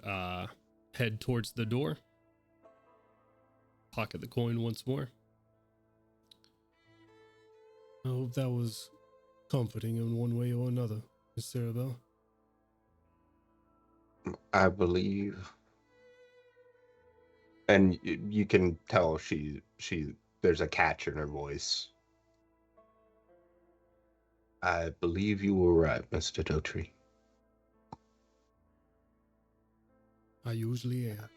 head towards the door. Pocket the coin once more. I hope that was comforting in one way or another, Miss Sarabelle. I believe, and you can tell she there's a catch in her voice. I believe you were right, Mr. Dotry. I usually am.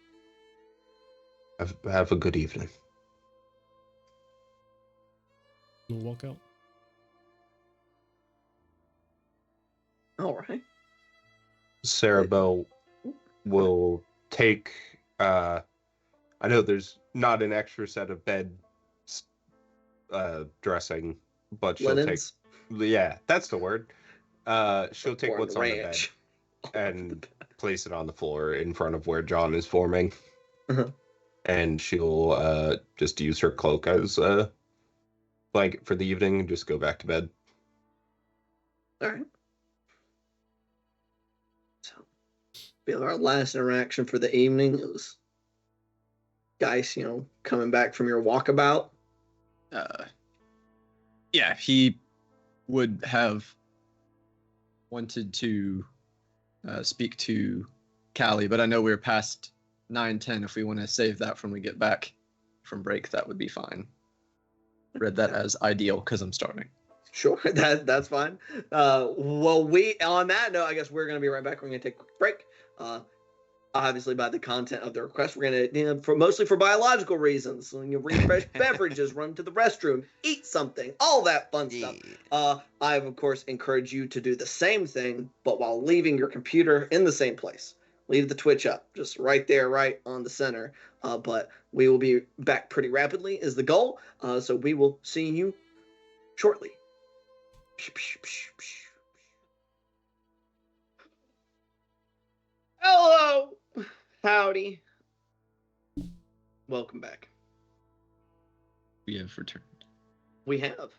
Have a good evening. We'll walk out. All right. Sarabelle will take. I know there's not an extra set of bed dressing, but she'll Linens. take. Yeah, that's the word. She'll take Or what's on the bed ranch. and place it on the floor in front of where John is forming. Uh-huh. And she'll just use her cloak as a blanket for the evening and just go back to bed. All right. So, be our last interaction for the evening. It was Geis, coming back from your walkabout. yeah, he would have wanted to speak to Callie, but I know we're past 9:10. If we want to save that from we get back from break, that would be fine. Read that as ideal because I'm starting. Sure, that's fine. Well, on that note, I guess we're going to be right back. We're going to take a quick break. Obviously, by the content of the request, we're going to, mostly for biological reasons, so refresh beverages, run to the restroom, eat something, all that fun stuff. I've, of course, encouraged you to do the same thing, but while leaving your computer in the same place. Leave the Twitch up, just right there, right on the center. But we will be back pretty rapidly is the goal. So we will see you shortly. Hello. Howdy. Welcome back. We have returned. We have.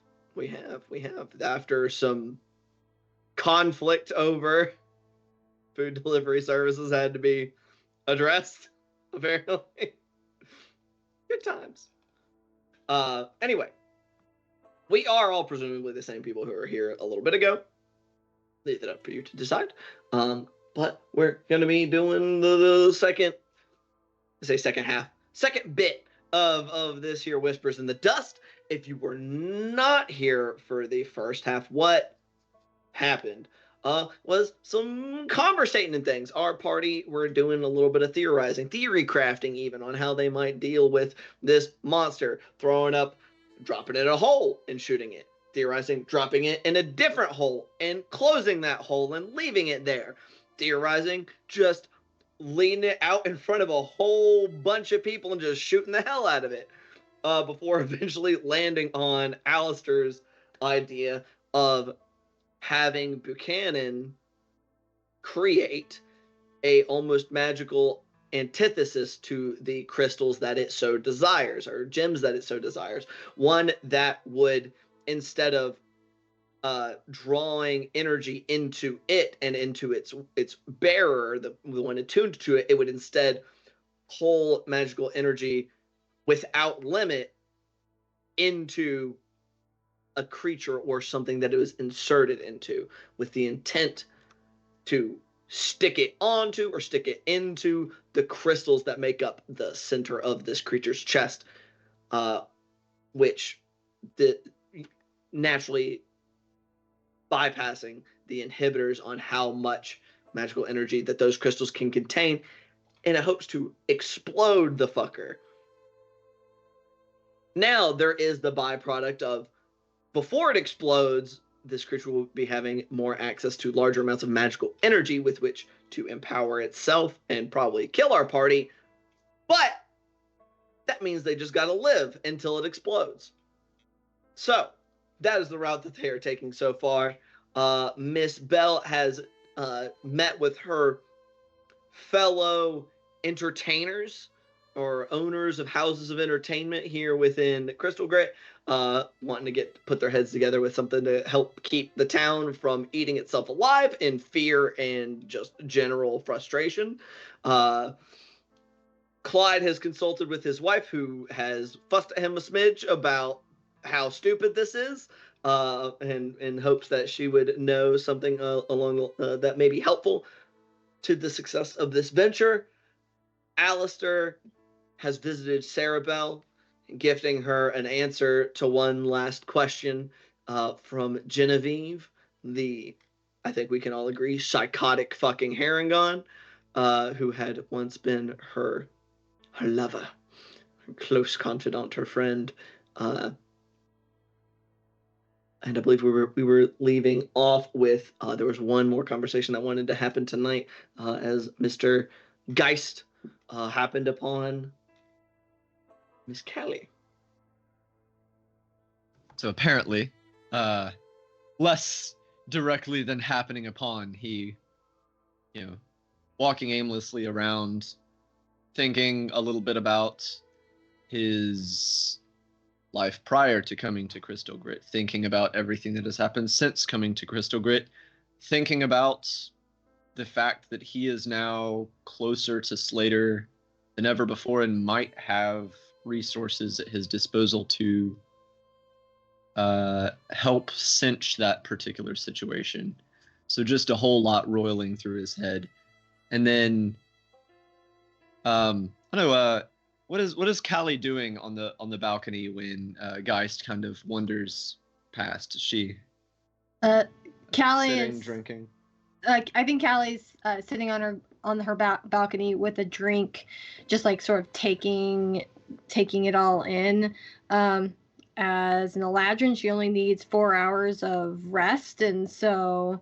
After some conflict over food delivery services had to be addressed, apparently. Good times. Anyway, we are all presumably the same people who were here a little bit ago. Leave it up for you to decide. But we're going to be doing the second bit of this here Whispers in the Dust. If you were not here for the first half, what happened was some conversating and things. Our party were doing a little bit of theorizing, theory crafting even, on how they might deal with this monster, throwing up, dropping it in a hole and shooting it, theorizing, dropping it in a different hole and closing that hole and leaving it there, theorizing, just leading it out in front of a whole bunch of people and just shooting the hell out of it, before eventually landing on Alistair's idea of having Buchanan create a almost magical antithesis to the crystals that it so desires, or gems that it so desires. One that would, instead of drawing energy into it and into its bearer, the one attuned to it, it would instead pull magical energy without limit into a creature or something that it was inserted into, with the intent to stick it onto or stick it into the crystals that make up the center of this creature's chest, which naturally bypassing the inhibitors on how much magical energy that those crystals can contain, in hopes to explode the fucker. Now there is the byproduct of, before it explodes, this creature will be having more access to larger amounts of magical energy with which to empower itself and probably kill our party. But that means they just got to live until it explodes. So that is the route that they are taking so far. Miss Bell has met with her fellow entertainers or owners of houses of entertainment here within Crystal Grit, wanting to put their heads together with something to help keep the town from eating itself alive in fear and just general frustration. Clyde has consulted with his wife, who has fussed at him a smidge about how stupid this is, and in hopes that she would know something along that may be helpful to the success of this venture. Alistair has visited Sarah Bell, gifting her an answer to one last question from Genevieve, the, I think we can all agree, psychotic fucking Harangon, who had once been her lover, her close confidant, her friend. And I believe we were leaving off with, there was one more conversation that wanted to happen tonight, as Mr. Geist happened upon Miss Callie. So apparently, less directly than happening upon, he, walking aimlessly around, thinking a little bit about his life prior to coming to Crystal Grit, thinking about everything that has happened since coming to Crystal Grit, thinking about the fact that he is now closer to Slater than ever before and might have resources at his disposal to help cinch that particular situation. So just a whole lot roiling through his head. And then I don't know, what is Callie doing on the balcony when Geist kind of wanders past? Is she Callie sitting, is drinking? I think Callie's sitting on her balcony with a drink, just like sort of taking it all in. As an Eladrin, she only needs 4 hours of rest, and so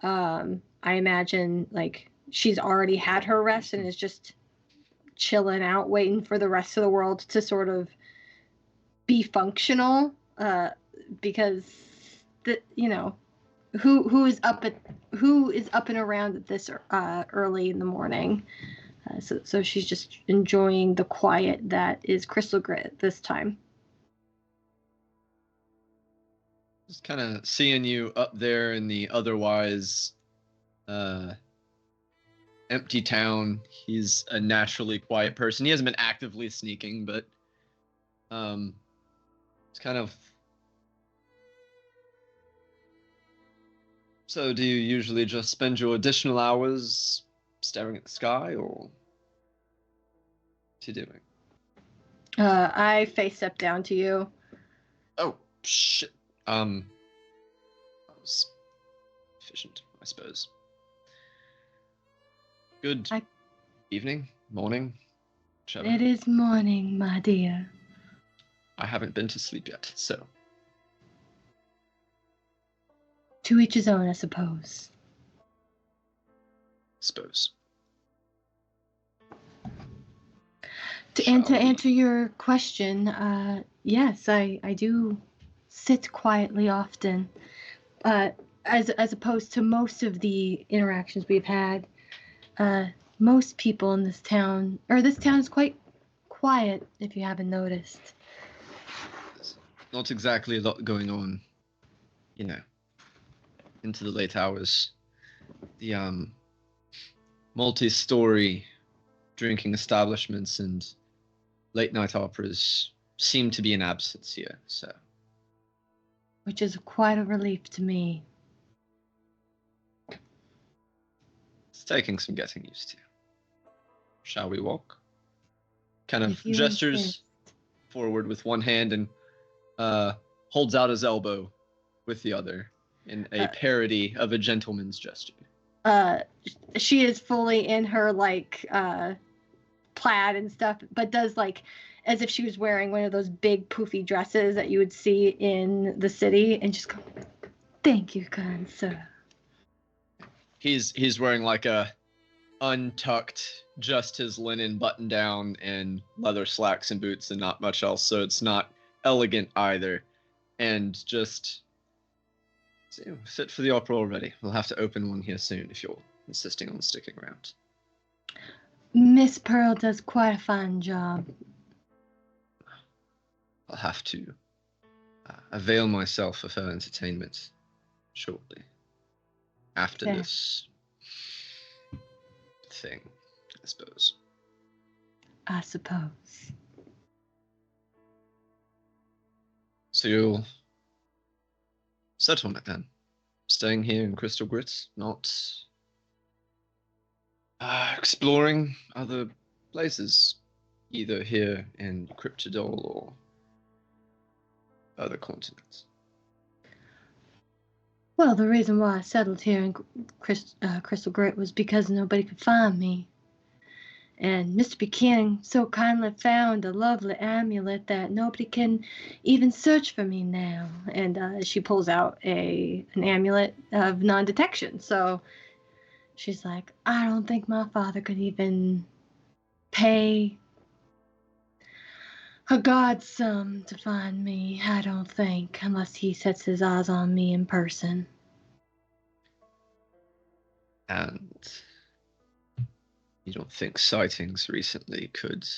I imagine like she's already had her rest and is just chilling out, waiting for the rest of the world to sort of be functional, because who is up and around at this early in the morning. So she's just enjoying the quiet that is Crystal Grit at this time. Just kind of seeing you up there in the otherwise empty town. He's a naturally quiet person. He hasn't been actively sneaking, but it's kind of. So do you usually just spend your additional hours staring at the sky, or what are you doing? I face step down to you. Oh, shit. That was efficient, I suppose. Good evening, morning, whichever. It is morning, my dear. I haven't been to sleep yet, so. To each his own, I suppose. To answer your question, yes, I do sit quietly often. As opposed to most of the interactions we've had, most people in this town, or this town is quite quiet, if you haven't noticed. There's not exactly a lot going on, into the late hours. The multi-story drinking establishments and late night operas seem to be in absence here, so. Which is quite a relief to me. It's taking some getting used to. Shall we walk? Kind of If you gestures insist. forward with one hand and holds out his elbow with the other in a parody of a gentleman's gesture. She is fully in her like plaid and stuff, but does like as if she was wearing one of those big poofy dresses that you would see in the city, and just go, "Thank you, kind sir." He's wearing like a untucked, just his linen button down and leather slacks and boots and not much else, so it's not elegant either. And just fit for the opera already. We'll have to open one here soon if you're insisting on sticking around. Miss Pearl does quite a fine job. I'll have to avail myself of her entertainment shortly. After Fair. this thing, I suppose. I suppose. So you'll settle on it then. Staying here in Crystal Grits, not exploring other places, either here in Cryptidol or other continents. Well, the reason why I settled here in Crystal Grit was because nobody could find me. And Mr. Buchanan so kindly found a lovely amulet that nobody can even search for me now. And she pulls out an amulet of non-detection. So she's like, I don't think my father could even pay a god sum to find me, I don't think, unless he sets his eyes on me in person. And you don't think sightings recently could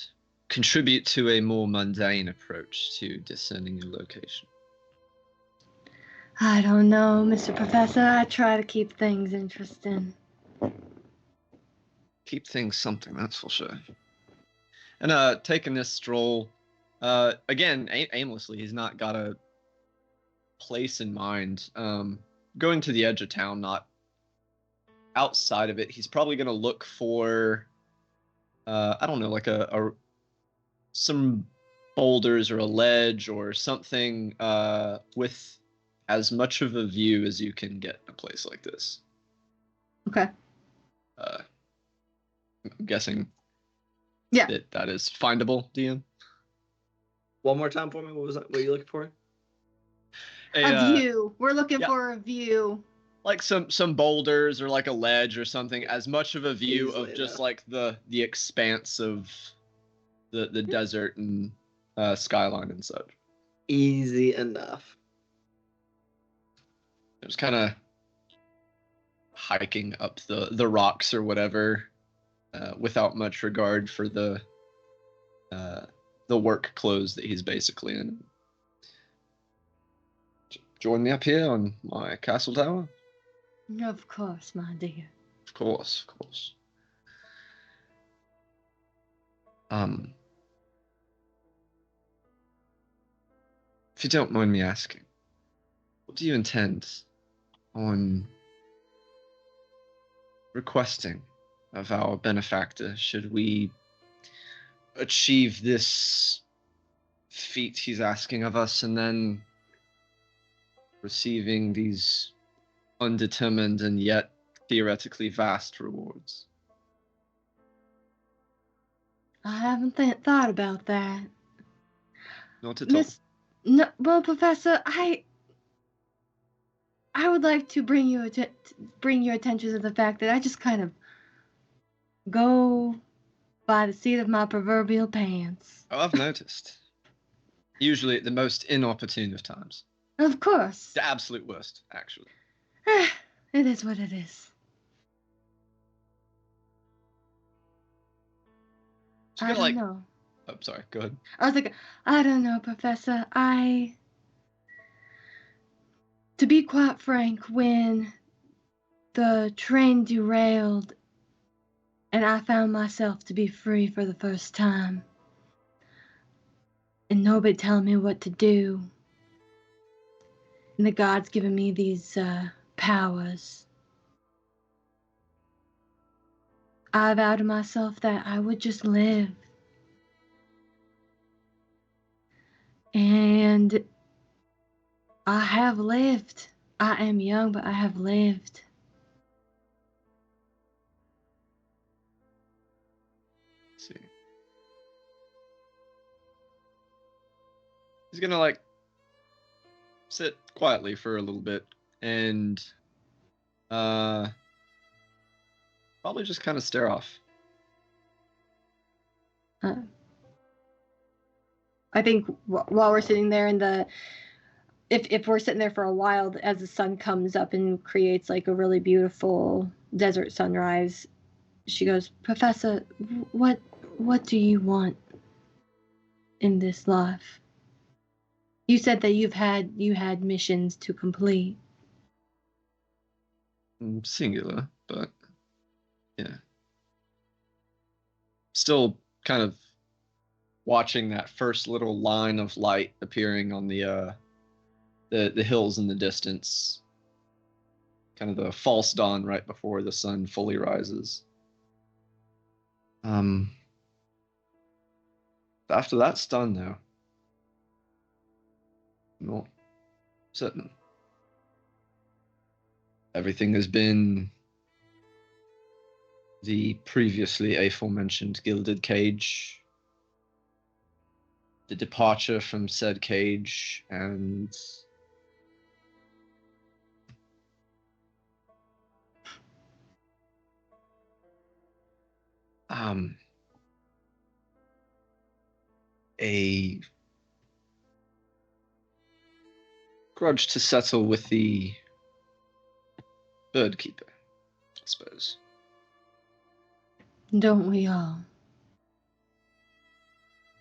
contribute to a more mundane approach to discerning your location? I don't know, Mr. Professor. I try to keep things interesting. Keep things something, that's for sure. And taking this stroll, again, aimlessly, he's not got a place in mind. Going to the edge of town, not outside of it. He's probably going to look for, I don't know, like some boulders or a ledge or something with as much of a view as you can get in a place like this. Okay. I'm guessing Yeah. that is findable, DM. One more time for me. What was that? What are you looking for? A view. We're looking yeah. for a view. Like some boulders or like a ledge or something, as much of a view Easily of just enough. like the expanse of the desert and skyline and such. Easy enough. Just kind of hiking up the rocks or whatever, without much regard for the work clothes that he's basically in. Join me up here on my castle tower? Of course, my dear. Of course, of course. If you don't mind me asking, what do you intend on requesting of our benefactor should we achieve this feat he's asking of us and then receiving these undetermined and yet theoretically vast rewards? I haven't thought about that. Not at all. No, well, Professor, I would like to bring your attention to the fact that I just kind of go by the seat of my proverbial pants. Oh, I've noticed. Usually at the most inopportune of times. Of course. The absolute worst, actually. It is what it is. I don't know. Oh, sorry. Go ahead. I was like, I don't know, Professor. To be quite frank, when the train derailed and I found myself to be free for the first time, and nobody telling me what to do, and the gods giving me these powers, I vowed to myself that I would just live. And I have lived. I am young, but I have lived. Let's see. He's gonna like sit quietly for a little bit and probably just kind of stare off. I think while we're sitting there in the, if we're sitting there for a while, as the sun comes up and creates like a really beautiful desert sunrise, she goes, Professor, what do you want in this life? You said that you had missions to complete. Singular, but yeah. Still kind of watching that first little line of light appearing on the hills in the distance. Kind of the false dawn right before the sun fully rises. After that's done, though, I'm not certain. Everything has been the previously aforementioned gilded cage, the departure from said cage, and a grudge to settle with the bird keeper, I suppose. Don't we all?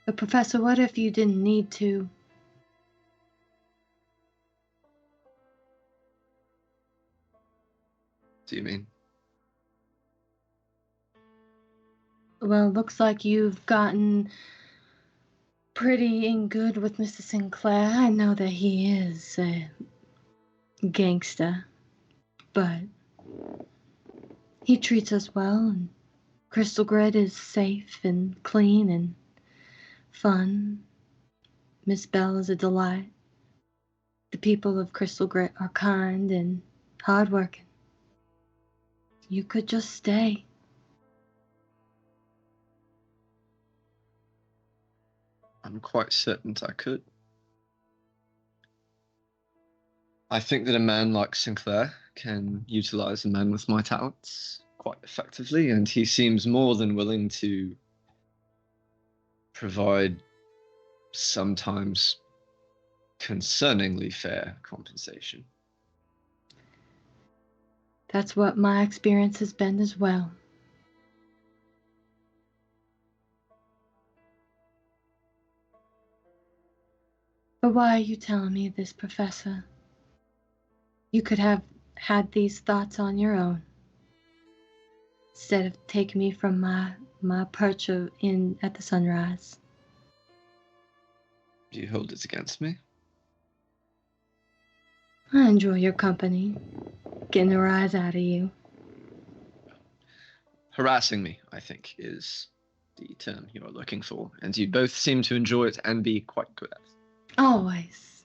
But Professor, what if you didn't need to? Do you mean? Well, looks like you've gotten pretty in good with Mr. Sinclair. I know that he is a gangster, but he treats us well, and Crystal Grid is safe and clean and fun. Miss Bell is a delight. The people of Crystal Grit are kind and hardworking. You could just stay. I'm quite certain I could. I think that a man like Sinclair can utilize a man with my talents quite effectively, and he seems more than willing to provide sometimes concerningly fair compensation. That's what my experience has been as well. But why are you telling me this, Professor? You could have had these thoughts on your own, instead of taking me from my perch at the sunrise. Do you hold it against me? I enjoy your company, getting a rise out of you. Harassing me, I think, is the term you are looking for, and you both seem to enjoy it and be quite good at it. Always.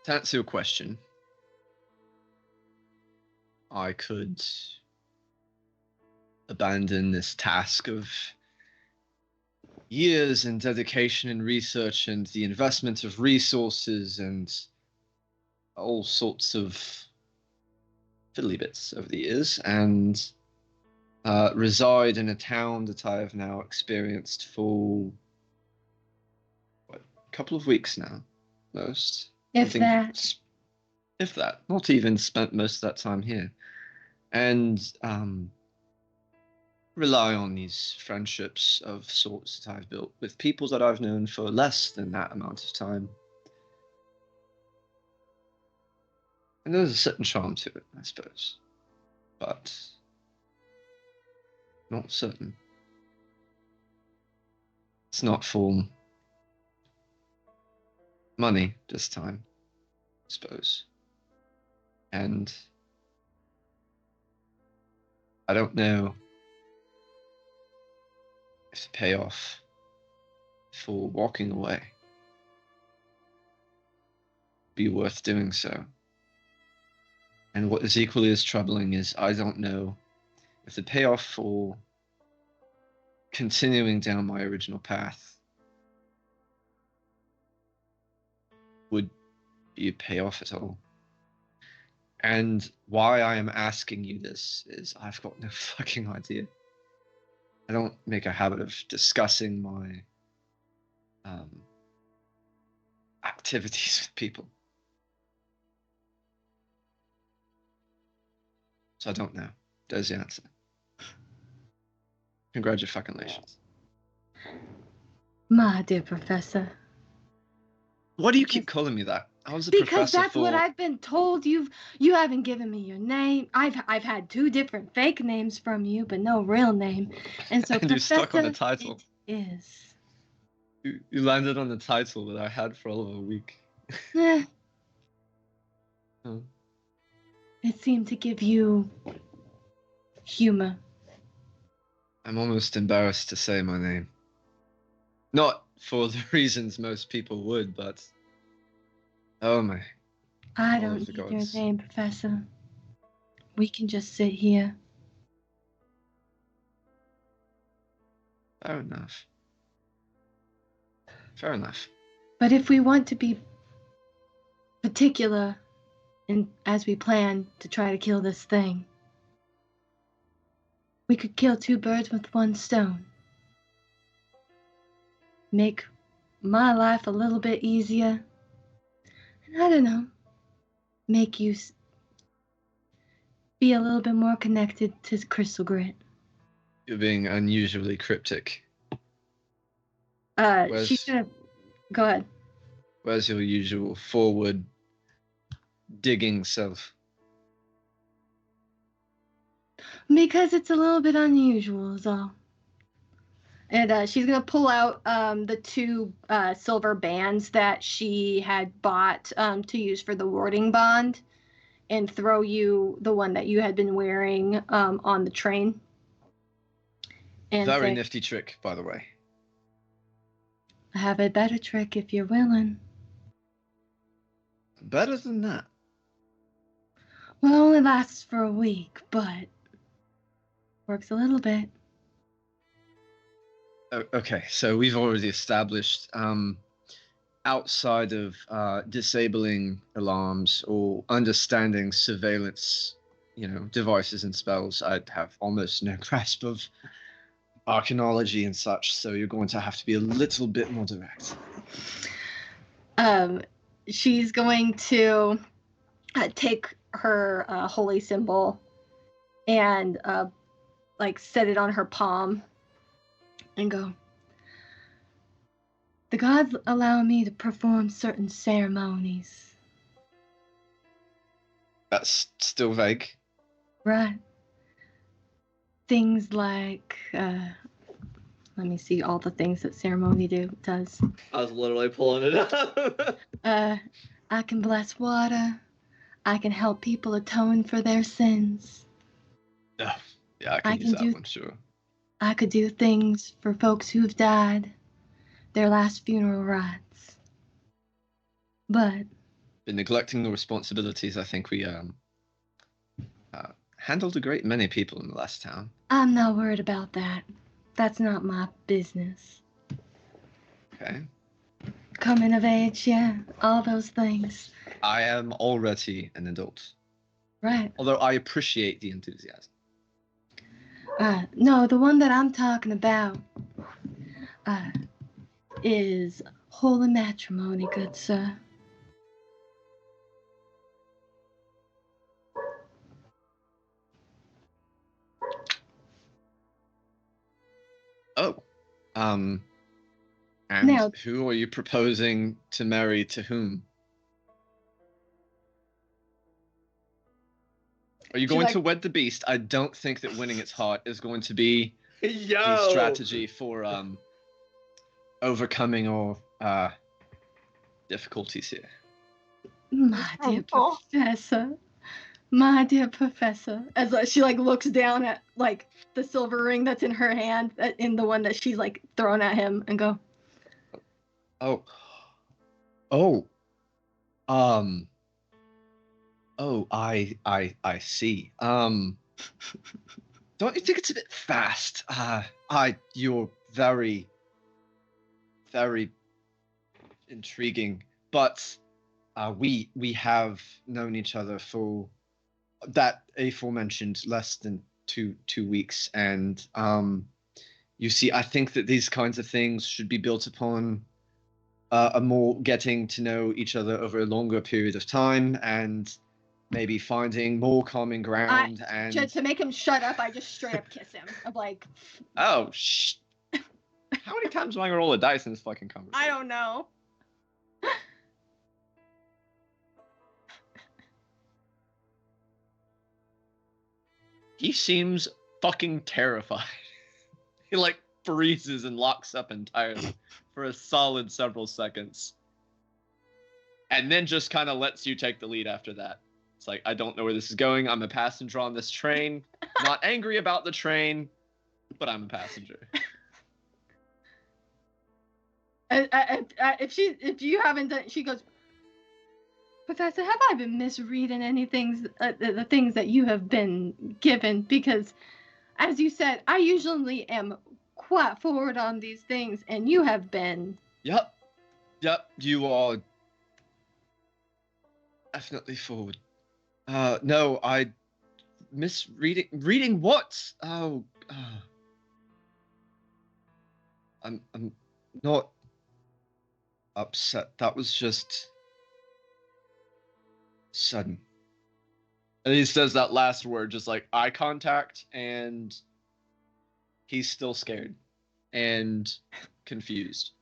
To answer your question, I could abandon this task of years and dedication and research and the investment of resources and all sorts of fiddly bits over the years and reside in a town that I have now experienced for a couple of weeks now, most. If that. If that. Not even spent most of that time here. and rely on these friendships of sorts that I've built with people that I've known for less than that amount of time. And there's a certain charm to it, I suppose, but not certain. It's not for money this time, I suppose. And I don't know if the payoff for walking away be worth doing so. And what is equally as troubling is I don't know if the payoff for continuing down my original path would be a payoff at all. And why I am asking you this is I've got no fucking idea. I don't make a habit of discussing my activities with people. So I don't know. There's the answer. Congratulations. My dear professor. Why do you keep calling me that? I was a Because professor that's for... what I've been told. You haven't given me your name. I've had 2 different fake names from you, but no real name. And so And you stuck on the Professor, title. it is. You landed on the title that I had for all of a week. Eh, Oh. it seemed to give you humor. I'm almost embarrassed to say my name. Not for the reasons most people would, but... Oh my... I All don't of the need your gods. name, Professor. We can just sit here. Fair enough. Fair enough. But if we want to be particular in as we plan to try to kill this thing, we could kill 2 birds with 1 stone. Make my life a little bit easier. And I don't know, make you be a little bit more connected to Crystal Grit. You're being unusually cryptic. She's gonna go ahead. Where's your usual forward digging self? Because it's a little bit unusual, is all. And she's gonna pull out the 2 silver bands that she had bought to use for the warding bond, and throw you the one that you had been wearing on the train. And Very say, nifty trick, by the way. I have a better trick if you're willing. Better than that. Well, it only lasts for a week, but works a little bit. Okay, so we've already established outside of disabling alarms or understanding surveillance, devices and spells, I'd have almost no grasp of arcanology and such, so you're going to have to be a little bit more direct. She's going to take her holy symbol and set it on her palm and go, the gods allow me to perform certain ceremonies. That's still vague. Right. Things like, let me see all the things that ceremony does. I was literally pulling it up. I can bless water. I can help people atone for their sins. Yeah, I can use that one, sure. I could do things for folks who have died, their last funeral rites. But been neglecting the responsibilities. I think we handled a great many people in the last town. I'm not worried about that. That's not my business. Okay. Coming of age, yeah, all those things. I am already an adult. Right. Although I appreciate the enthusiasm. No, the one that I'm talking about is holy matrimony, good sir. Oh. And Now- who are you proposing to marry to whom? Are you She, going like- to wed the beast? I don't think that winning its heart is going to be Yo. the strategy for overcoming all difficulties here. My dear Painful. professor. My dear professor. As she like looks down at like the silver ring that's in her hand, in the one that she's like thrown at him, and go, Oh. Oh. Oh, I see. Don't you think it's a bit fast? You're very, very intriguing, but we have known each other for that aforementioned less than two weeks, and you see, I think that these kinds of things should be built upon a more getting to know each other over a longer period of time, and maybe finding more common ground. And just to make him shut up, I just straight up kiss him. I'm like, oh, how many times am I gonna roll a dice in this fucking conversation? I don't know. He seems fucking terrified. He like freezes and locks up entirely for a solid several seconds. And then just kind of lets you take the lead after that. It's like, I don't know where this is going. I'm a passenger on this train. Not angry about the train, but I'm a passenger. If you haven't done, she goes, Professor, have I been misreading any things, the things that you have been given? Because, as you said, I usually am quite forward on these things, and you have been. Yep, you are definitely forward. No, I misreading. Reading what? Oh, I'm not upset. That was just sudden. And he says that last word, just like eye contact, and he's still scared and confused.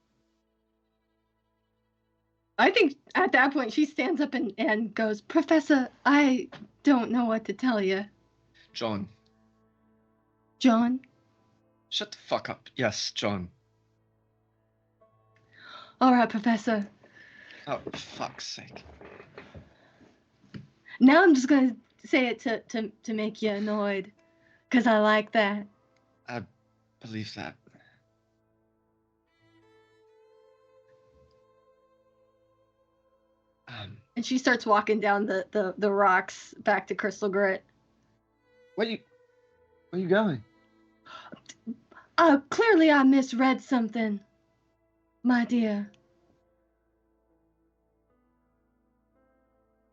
I think at that point she stands up and goes, Professor, I don't know what to tell you. John. John? Shut the fuck up. Yes, John. All right, Professor. Oh, for fuck's sake. Now I'm just going to say it to make you annoyed, because I like that. I believe that. And she starts walking down the rocks back to Crystal Grit. Where are you going? Clearly I misread something, my dear.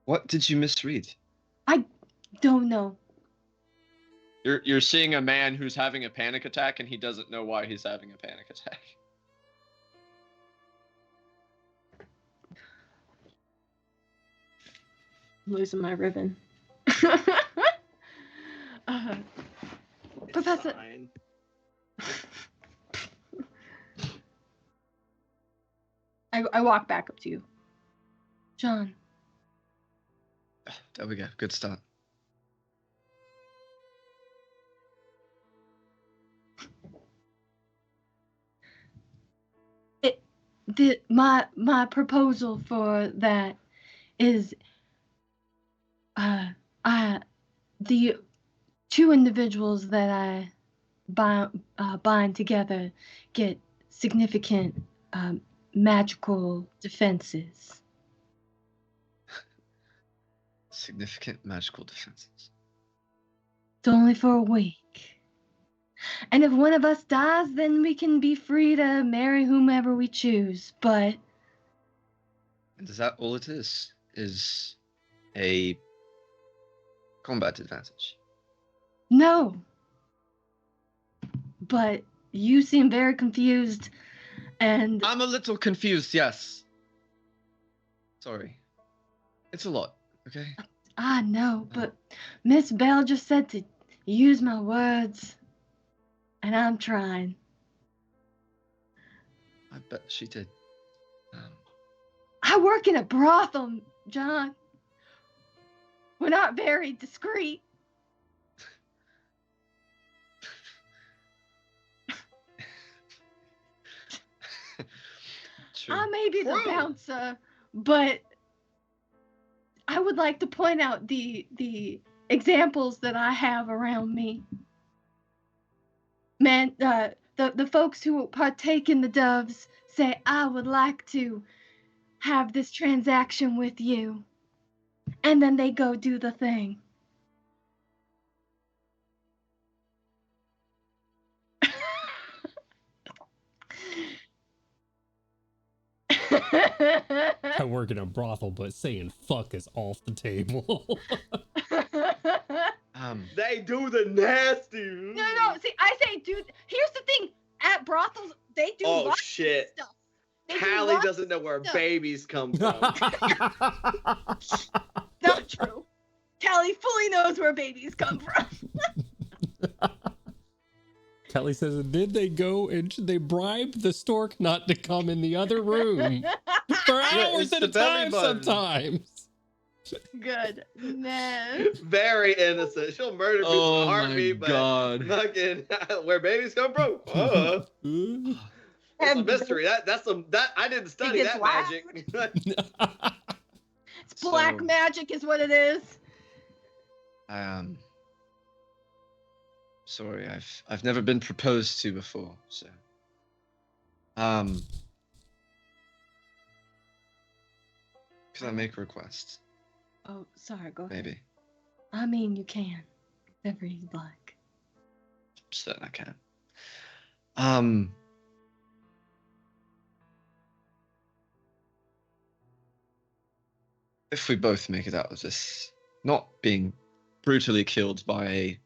What did you misread? I don't know. You're seeing a man who's having a panic attack, and he doesn't know why he's having a panic attack. I'm losing my ribbon. It's Professor. fine. I walk back up to you. John. There we go. Good start. My proposal for that is the two individuals that I bind together get significant magical defenses. Significant magical defenses. It's only for a week. And if one of us dies, then we can be free to marry whomever we choose. But And is that all it is? Is a combat advantage? no. But you seem very confused, and I'm a little confused, yes. Sorry. It's a lot, okay? I know, but Miss Bell just said to use my words, and I'm trying. I bet she did. I work in a brothel, John. We're not very discreet. True. I may be the True. bouncer, but I would like to point out the examples that I have around me. Man, the folks who partake in the doves say, I would like to have this transaction with you. And then they go do the thing. I work in a brothel, but saying fuck is off the table. They do the nasty. No. See, I say, dude. Here's the thing: at brothels, they do Oh, lots shit. of stuff. They do Callie lots doesn't know of where stuff. babies come from. Not true. Callie fully knows where babies come from. Kelly says, did they go and should they bribe the stork not to come in the other room for hours it's at a the belly time button. sometimes? Good. No. Very innocent. She'll murder people in Oh a my heartbeat, god. but fucking where babies come from? It's a mystery. That I didn't study gets that loud. magic. It's black So- magic is what it is. Sorry, I've never been proposed to before, so could I make a request? Oh, sorry. Go ahead. Maybe. I mean, you can. Whatever you'd like. Certain I can. If we both make it out of this, not being brutally killed by a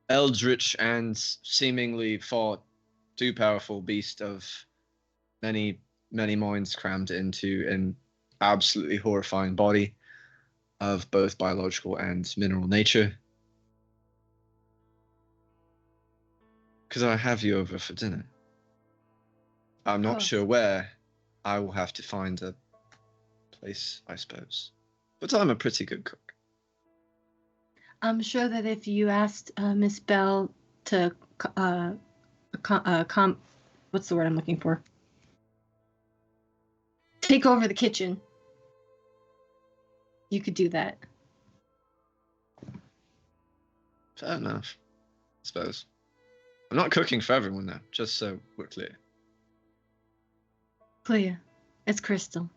eldritch and seemingly far too powerful beast of many, many minds crammed into an absolutely horrifying body of both biological and mineral nature. Could I have you over for dinner? I'm not course. sure where. I will have to find a place, I suppose. But I'm a pretty good cook. I'm sure that if you asked Miss Bell to, what's the word I'm looking for? Take over the kitchen. You could do that. Fair enough, I suppose. I'm not cooking for everyone now, just so we're clear. Clear. It's crystal.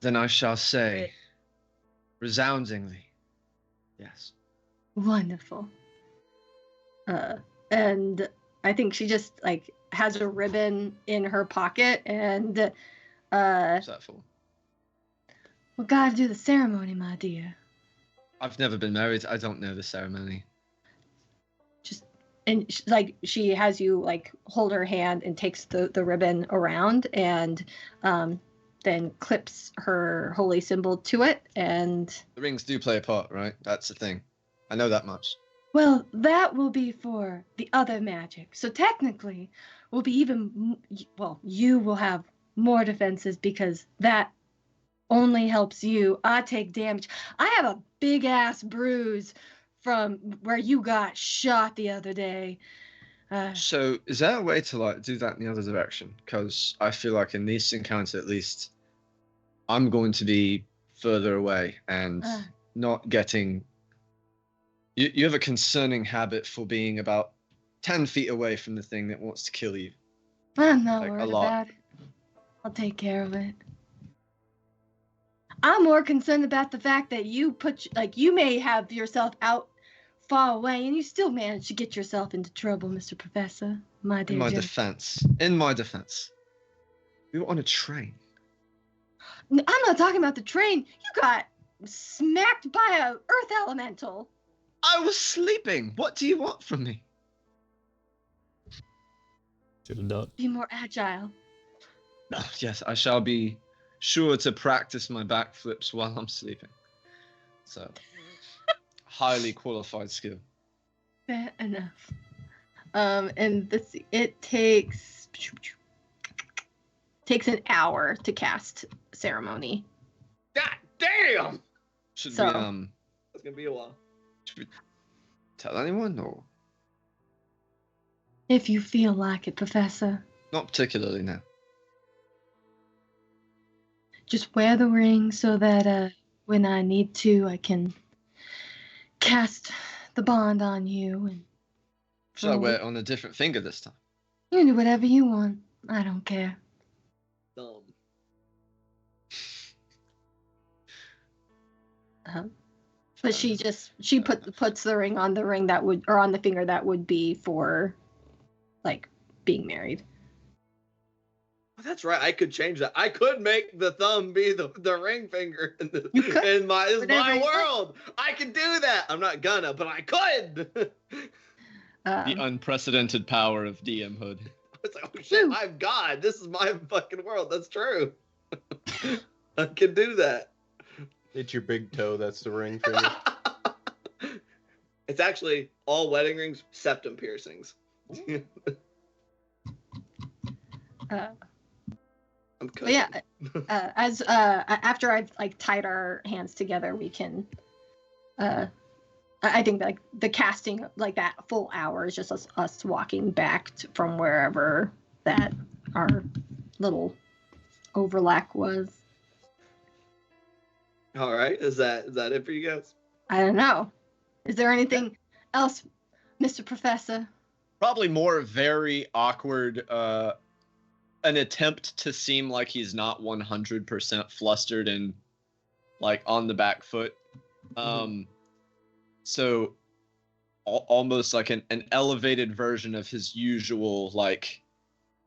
Then I shall say, resoundingly, yes. Wonderful. And I think she just like has a ribbon in her pocket and What's that for? we gotta do the ceremony, my dear. I've never been married. I don't know the ceremony. And like she has you like hold her hand and takes the ribbon around and then clips her holy symbol to it. And The rings do play a part, right? That's the thing. I know that much. well, that will be for the other magic. So technically, will be you will have more defenses because that only helps you. I take damage. I have a big ass bruise from where you got shot the other day. So is there a way to like do that in the other direction? Because I feel like in this encounter at least, I'm going to be further away and not getting. You have a concerning habit for being about 10 feet away from the thing that wants to kill you. I'm not Like, a worried lot. about it. I'll take care of it. I'm more concerned about the fact that you you may have yourself out far away and you still manage to get yourself into trouble, Mr. Professor. My dear In my Joe. defense, we were on a train. I'm not talking about the train. You got smacked by a earth elemental. I was sleeping. What do you want from me? Should have done. Be more agile. Yes, I shall be sure to practice my backflips while I'm sleeping. So, highly qualified skill. Fair enough. And it takes an hour to cast ceremony. God damn! Should So- we It's gonna be a while. tell anyone or If you feel like it, Professor. not particularly now? Just wear the ring so that when I need to, I can cast the bond on you. And Should I wear it on a different finger this time? you can do whatever you want. I don't care. Dumb. But she puts the ring on the ring that would, or on the finger that would be for, like, being married. That's right. I could change that. I could make the thumb be the ring finger in, You could. in my this is Whatever my you want. world. I could do that. I'm not gonna, but I could. The unprecedented power of DM Hood. It's like, oh shit, Woo. I'm God. This is my fucking world. That's true. I can do that. It's your big toe. That's the ring finger. It's actually all wedding rings, septum piercings. I'm But cutting. yeah, as after I've like tied our hands together, we can. I think like the casting, like that full hour is just us walking back from wherever that our little overlap was. All right. Is that it for you guys? I don't know. Is there anything else, Mr. Professor? Probably more very awkward, an attempt to seem like he's not 100% flustered and like on the back foot. So almost like an elevated version of his usual like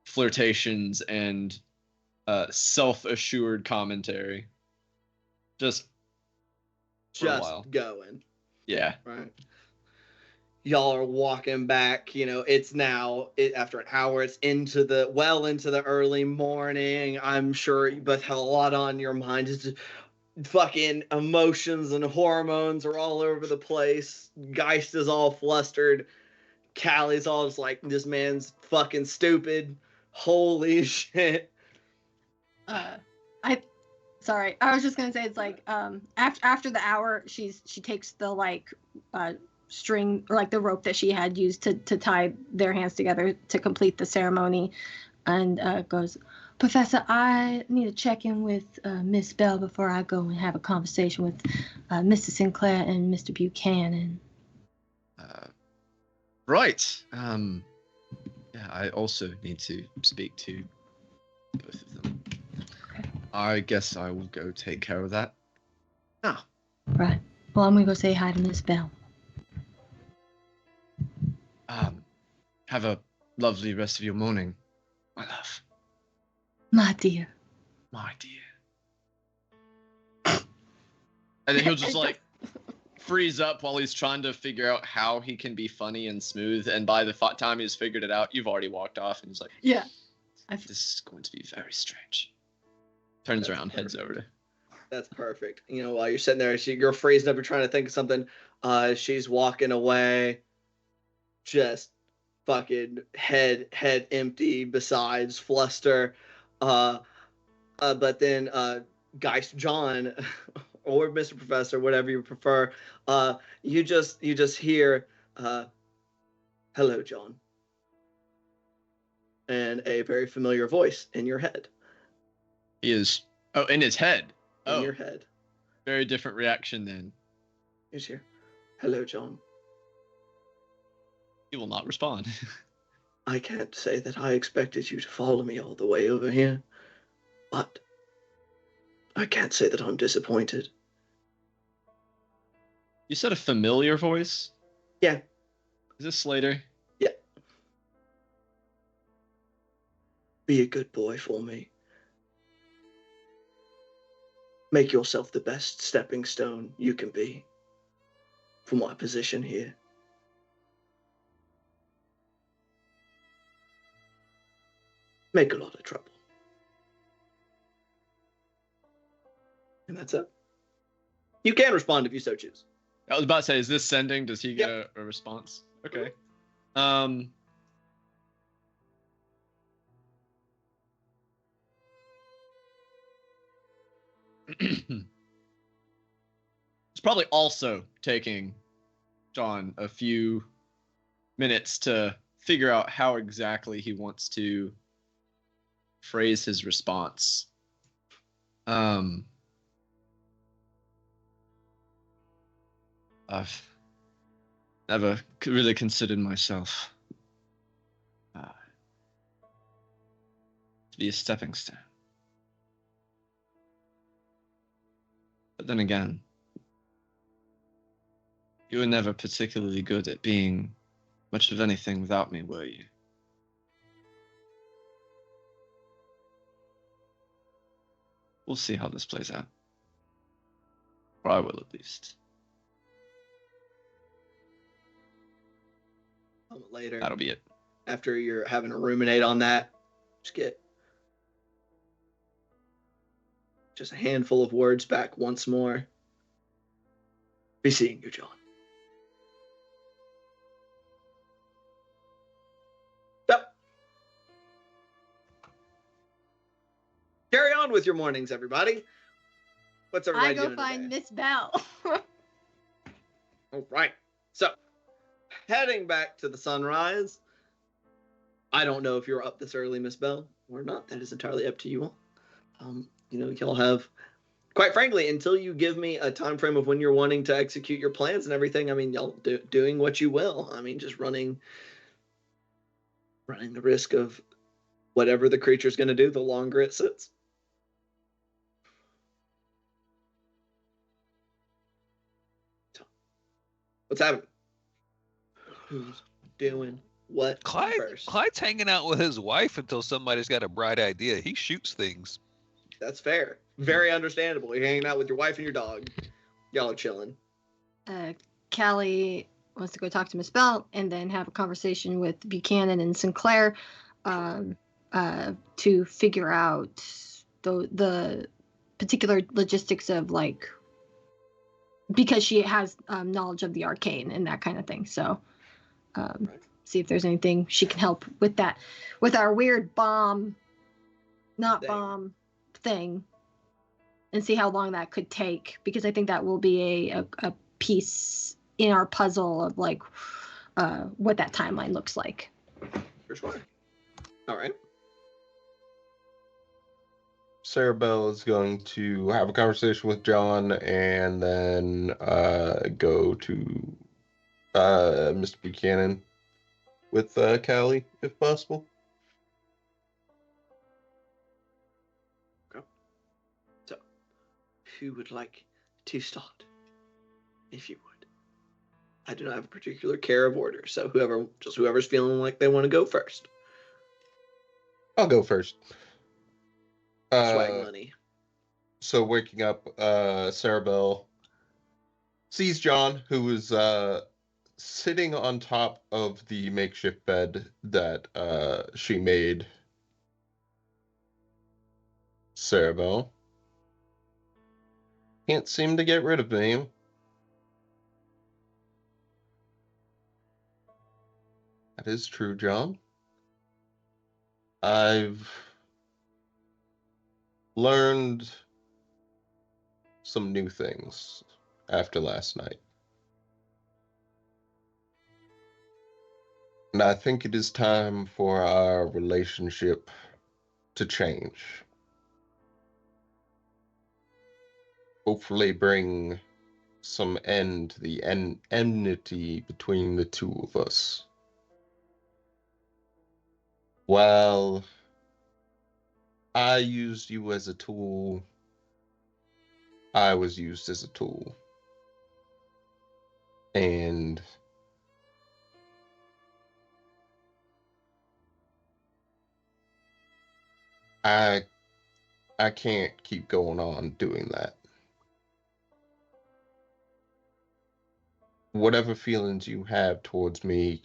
flirtations and self-assured commentary. Just for a while. Just going. Yeah. Right. Y'all are walking back, it's now after an hour, it's into the early morning. I'm sure you both have a lot on your mind. It's just fucking emotions and hormones are all over the place. Geist is all flustered. Callie's all just like, this man's fucking stupid. Holy shit. Sorry, I was just gonna say it's like after the hour, she takes the like string or like the rope that she had used to tie their hands together to complete the ceremony, and goes, Professor, I need to check in with Miss Bell before I go and have a conversation with Mr. Sinclair and Mr. Buchanan. Right. Yeah, I also need to speak to both of them. Okay. I guess I will go take care of that. Ah, Right. Well, I'm gonna go say hi to Miss Bell. have a lovely rest of your morning, my love, My dear. my dear. And then he'll just like freeze up while he's trying to figure out how he can be funny and smooth. And by the time he's figured it out, you've already walked off, and he's like, Yeah. "This is going to be very strange." Turns around, heads over to. That's perfect. While you're sitting there, you're freezing up, you're trying to think of something. She's walking away, just fucking head empty, besides fluster. But then Geist John or Mr. Professor, whatever you prefer, you just hear, "Hello, John," and a very familiar voice in your head. He is. Oh, in his head. In Oh, your head. very different reaction then. He's here. "Hello, John. He will not respond. I can't say that I expected you to follow me all the way over here, but I can't say that I'm disappointed." You said a familiar voice? Yeah. Is this Slater? Yeah. "Be a good boy for me. Make yourself the best stepping stone you can be for my position here. Make a lot of trouble." And that's it. You can respond if you so choose. I was about to say, is this sending? Does he get a response? Okay. It's probably also taking John a few minutes to figure out how exactly he wants to phrase his response. I've never really considered myself to be a stepping stone. But then again, you were never particularly good at being much of anything without me, were you? We'll see how this plays out. Or I will, at least. A moment later, That'll be it. after you're having to ruminate on that, just get just a handful of words back once more. Be seeing you, John. Yep. Carry on with your mornings, everybody. What's everybody I go doing find today? Miss Bell. All right. So, heading back to the sunrise. I don't know if you're up this early, Miss Bell, or not. That is entirely up to you all. Y'all have, quite frankly, until you give me a time frame of when you're wanting to execute your plans and everything. I mean, y'all doing what you will. I mean, just running the risk of whatever the creature's going to do the longer it sits. So, what's happening? Who's doing what first? Clyde's hanging out with his wife until somebody's got a bright idea. He shoots things. That's fair. Very understandable. You're hanging out with your wife and your dog. Y'all are chilling. Callie wants to go talk to Miss Bell and then have a conversation with Buchanan and Sinclair to figure out the particular logistics of, like, because she has knowledge of the arcane and that kind of thing. So see if there's anything she can help with that, with our weird bomb thing, and see how long that could take, because I think that will be a piece in our puzzle of, like, what that timeline looks like. For sure. All right. Sarah Bell is going to have a conversation with John and then go to Mr. Buchanan with Callie, if possible. Okay. So, who would like to start? If you would. I do not have a particular care of order, so whoever's feeling like they want to go first. I'll go first. Swag money. So waking up, Sarah Bell sees John, who is sitting on top of the makeshift bed that she made. Sarah Bell can't seem to get rid of me. That is true, John. I've learned some new things after last night. And I think it is time for our relationship to change. Hopefully bring some end to the enmity between the two of us. Well, I used you as a tool. I was used as a tool. And I can't keep going on doing that. Whatever feelings you have towards me,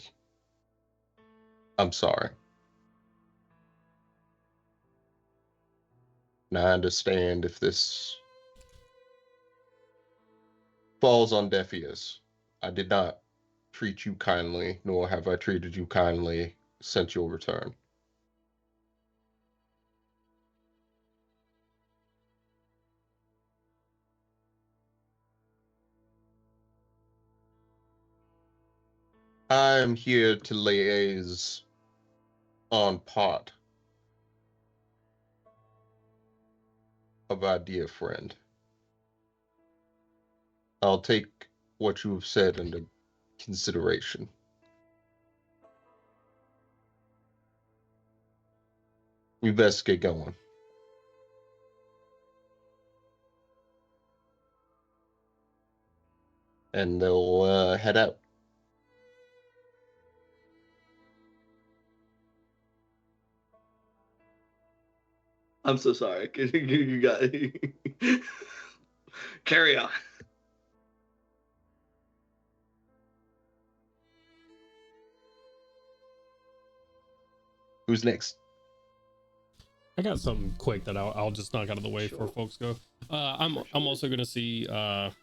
I'm sorry. And I understand if this falls on deaf ears. I did not treat you kindly, nor have I treated you kindly since your return. I'm here to liaise on part of our dear friend. I'll take what you have said into consideration. We best get going. And they'll head out. I'm so sorry. You got carry on. Who's next? I got something quick that I'll just knock out of the way before Sure. folks go. I'm also gonna see Mayor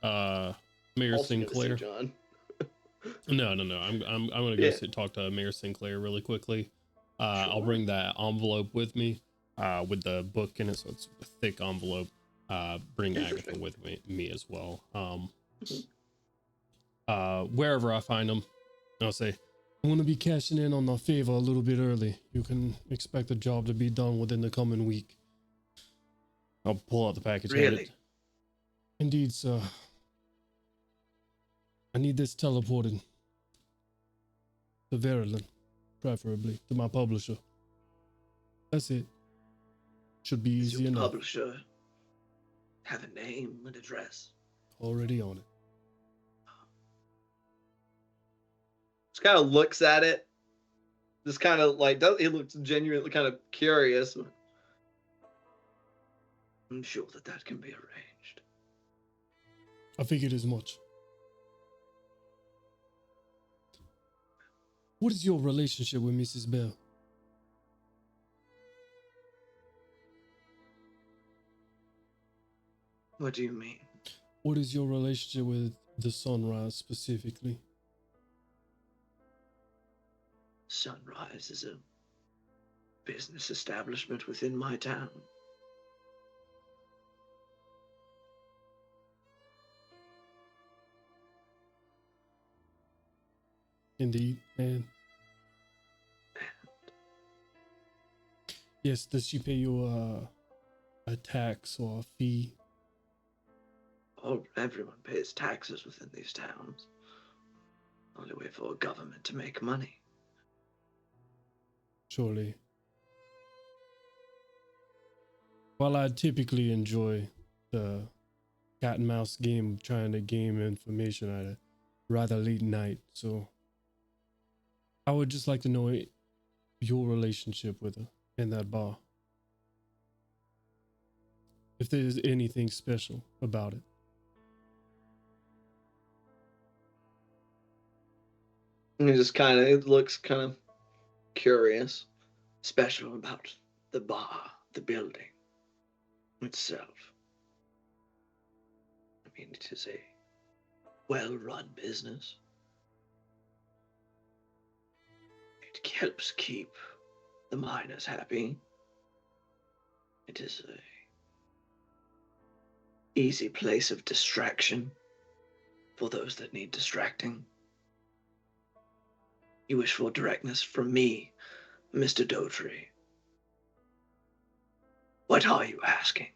Also gonna see Sinclair. John. No. I'm gonna go Yeah. talk to Mayor Sinclair really quickly. I'll Sure. bring that envelope with me, with the book in it, so it's a thick envelope. Bring Agatha Interesting. with me as well. Wherever I find them, I'll say, I'm gonna be cashing in on the favor a little bit early. You can expect the job to be done within the coming week. I'll pull out the package. hand Really? it. Indeed, sir. I need this teleported to Verilyn, preferably to my publisher. That's it. Should be Does easy your enough. publisher have a name and address? Already on it. Just kind of looks at it. Just kind of like he looks genuinely kind of curious. I'm sure that can be arranged. I figured as much. What is your relationship with Mrs. Bell? What do you mean? What is your relationship with the Sunrise specifically? Sunrise is a business establishment within my town. Indeed, and yes, does she pay you a tax or a fee? Oh, everyone pays taxes within these towns. Only way for a government to make money. Surely. While I typically enjoy the cat and mouse game of trying to gain information at a rather late night, so I would just like to know your relationship with her in that bar. If there's anything special about it. And it looks kind of curious. Special about the bar, the building itself. I mean, it is a well-run business. It helps keep the miners happy. It is a easy place of distraction for those that need distracting. You wish for directness from me, Mr. Dotry. What are you asking?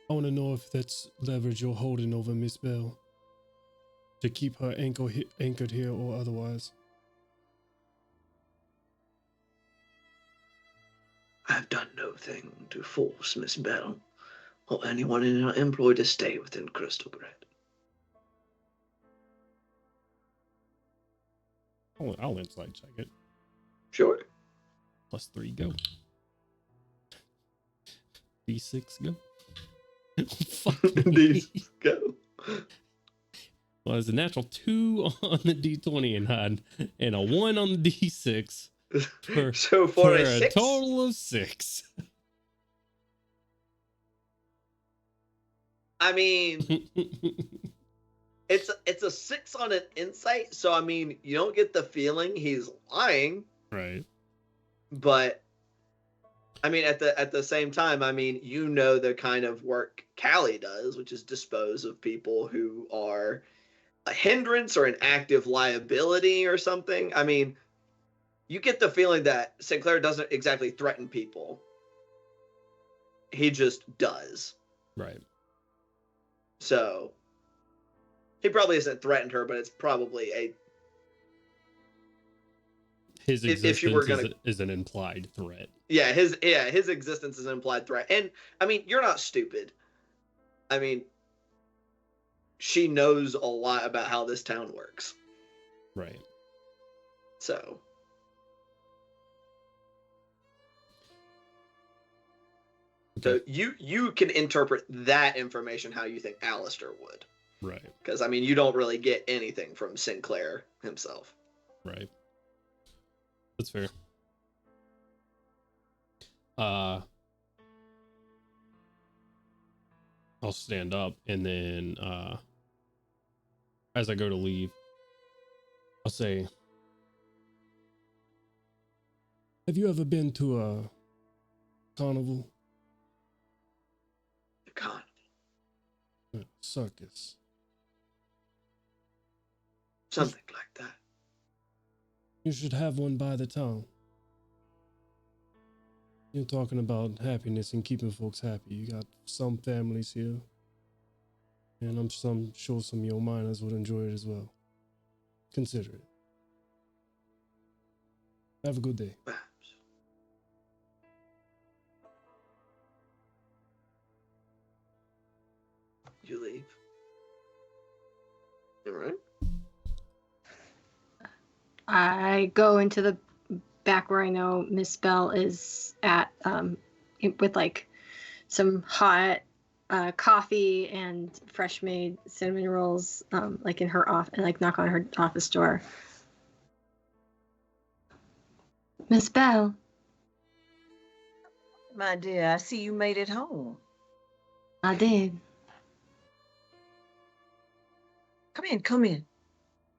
I want to know if that's leverage you're holding over Miss Bell to keep her anchored here or otherwise. I have done no thing to force Miss Bell or anyone in her employ to stay within Crystal Grid. I'll insight check it. Sure. +3 go. D6 go. Fuck me. These go. Well, there's a natural 2 on the D20 and a 1 on the D6 for, So for for a a 6, total of 6. I mean, it's a 6 on an insight, so I mean, you don't get the feeling he's lying, Right. but I mean, at the same time, I mean, you know the kind of work Callie does, which is dispose of people who are a hindrance or an active liability or something. I mean, you get the feeling that Sinclair doesn't exactly threaten people. He just does. Right. So he probably hasn't threatened her, but it's probably a His if she were existence gonna is an implied threat. his existence is an implied threat. And I mean, you're not stupid. I mean, she knows a lot about how this town works. Right. So Okay. you can interpret that information how you think Alistair would. Right. Because I mean, you don't really get anything from Sinclair himself. Right. That's fair. I'll stand up, and then as I go to leave, I'll say, have you ever been to a carnival? The con. Circus? Something like that. You should have one by the town. You're talking about happiness and keeping folks happy. You got some families here, and I'm sure some of your miners would enjoy it as well. Consider it. Have a good day. Perhaps. You leave. All right. I go into the back where I know Miss Bell is at, with like some hot coffee and fresh made cinnamon rolls, like in her off, and like knock on her office door. Miss Bell. My dear, I see you made it home. I did. Come in, come in.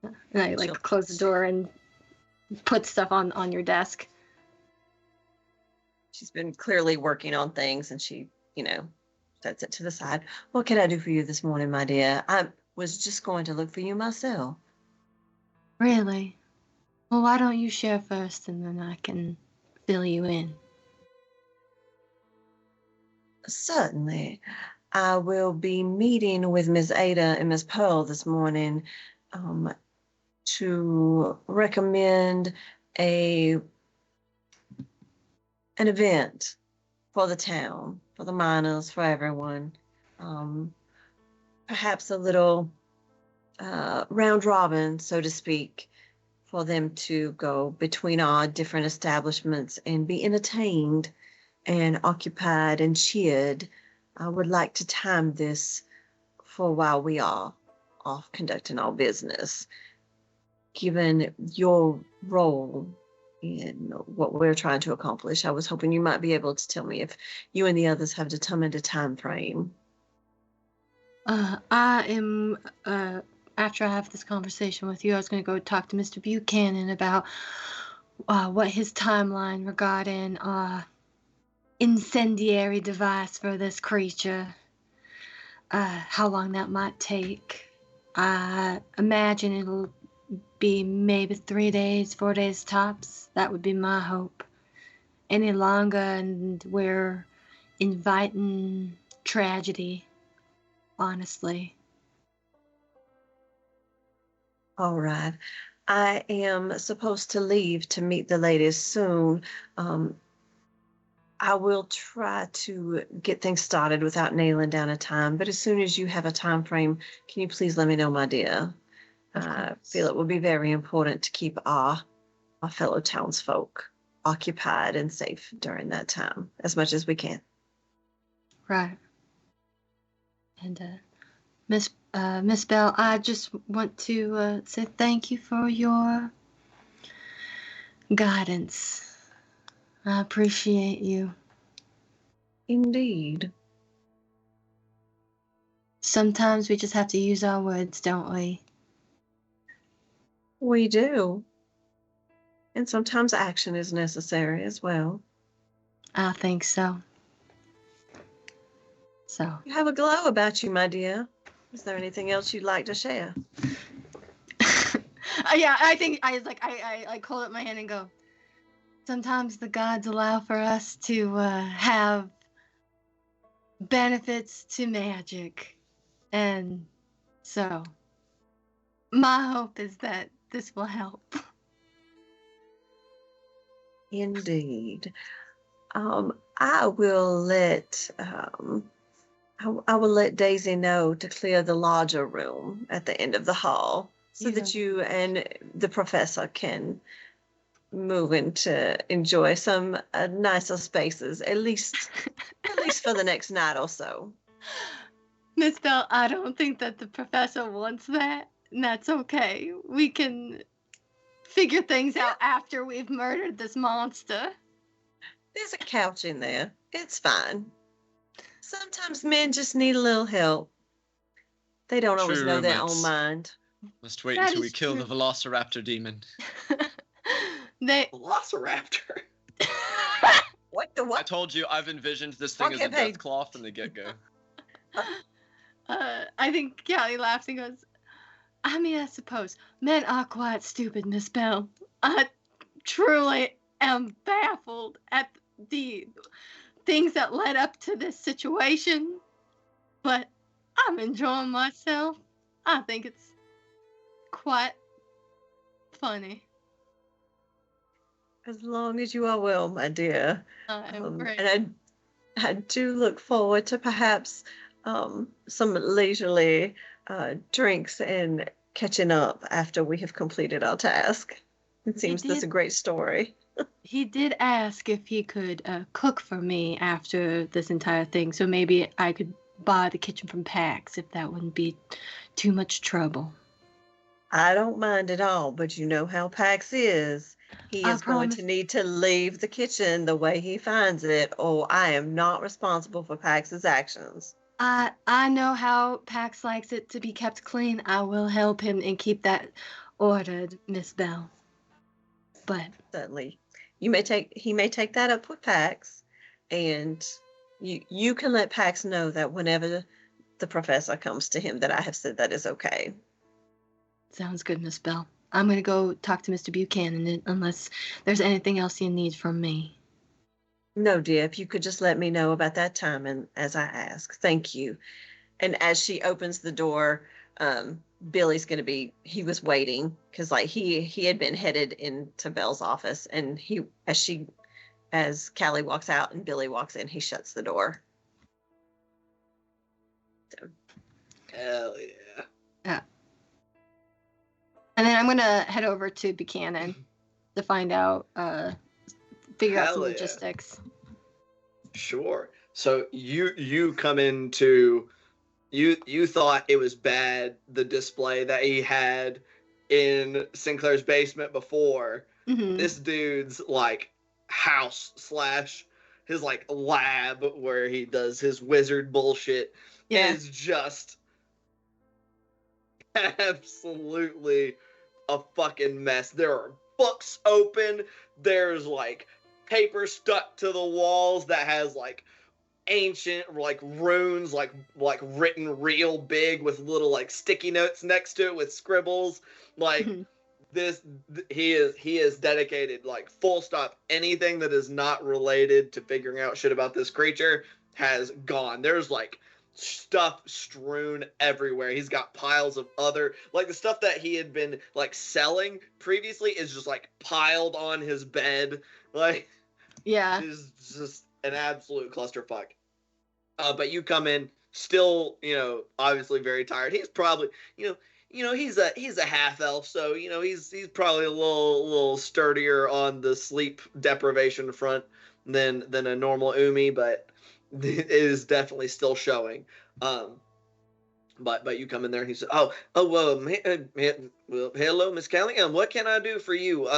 And I like She'll- close the door and put stuff on your desk. She's been clearly working on things, and she, sets it to the side. What can I do for you this morning, my dear? I was just going to look for you myself. Really? Well, why don't you share first, and then I can fill you in. Certainly. I will be meeting with Miss Ada and Miss Pearl this morning to recommend an event for the town, for the miners, for everyone. Perhaps a little round robin, so to speak, for them to go between our different establishments and be entertained and occupied and cheered. I would like to time this for while we are off conducting our business. Given your role in what we're trying to accomplish, I was hoping you might be able to tell me if you and the others have determined a time frame. I am, after I have this conversation with you, I was going to go talk to Mr. Buchanan about what his timeline regarding incendiary device for this creature, how long that might take. I imagine it'll be maybe 3 days, 4 days tops. That would be my hope. Any longer, and we're inviting tragedy, honestly. All right. I am supposed to leave to meet the ladies soon. I will try to get things started without nailing down a time, but as soon as you have a time frame, can you please let me know, my dear? I feel it will be very important to keep our fellow townsfolk occupied and safe during that time as much as we can. Right. And Miss Bell, I just want to say thank you for your guidance. I appreciate you. Indeed. Sometimes we just have to use our words, don't we? We do. And sometimes action is necessary as well. I think so. So, You have a glow about you, my dear. Is there anything else you'd like to share? yeah, I think I like hold up my hand and go. Sometimes the gods allow for us to have benefits to magic, and so my hope is that this will help. Indeed. I will let I will let Daisy know to clear the lodger room at the end of the hall so that you and the professor can move in to enjoy some nicer spaces, at least for the next night or so. Miss Bell, I don't think that the professor wants that, and that's okay. We can figure things out after we've murdered this monster. There's a couch in there. It's fine. Sometimes men just need a little help. They don't always True know their roommates. own mind. Must wait That until we is kill true. the Velociraptor demon. They Velociraptor. What the I what? told you I've envisioned this thing as a Okay, babe. death claw from the get-go. I think Callie laughs and goes, I mean, I suppose men are quite stupid, Miss Bell. I truly am baffled at the things that led up to this situation, but I'm enjoying myself. I think it's quite funny. As long as you are well, my dear. I'm great. And I do look forward to perhaps some leisurely drinks and catching up after we have completed our task. It seems this is a great story. He did ask if he could cook for me after this entire thing, so maybe I could buy the kitchen from Pax if that wouldn't be too much trouble. I don't mind at all, but you know how Pax is. He I is going promise. to need to leave the kitchen the way he finds it, or I am not responsible for Pax's actions. I know how Pax likes it to be kept clean. I will help him and keep that ordered, Miss Bell. But Certainly. He may take that up with Pax, and you can let Pax know that whenever the professor comes to him that I have said that is okay. sounds good, Miss Bell. I'm gonna go talk to Mr. Buchanan unless there's anything else you need from me. No, dear, if you could just let me know about that time and as I ask. Thank you. And as she opens the door, Billy's he was waiting because like he had been headed into Belle's office, and as Callie walks out and Billy walks in, he shuts the door. So, Hell yeah. Yeah. And then I'm gonna head over to Buchanan to find out, figure out some Hell yeah. logistics. Sure. So you come into you thought it was bad, the display that he had in Sinclair's basement before. Mm-hmm. This dude's like house / his like lab where he does his wizard bullshit is just absolutely a fucking mess. There are books open. There's like paper stuck to the walls that has like ancient like runes like written real big with little like sticky notes next to it with scribbles. Like he is dedicated, like full stop. Anything that is not related to figuring out shit about this creature has gone. There's like stuff strewn everywhere. He's got piles of other, like the stuff that he had been like selling previously is just like piled on his bed. Like, Yeah. is just an absolute clusterfuck. But you come in still, obviously very tired. He's probably, he's a half elf, so he's probably a little sturdier on the sleep deprivation front than a normal Umi, but it is definitely still showing. But you come in there and he said, well, hello, Miss Callie. What can I do for you?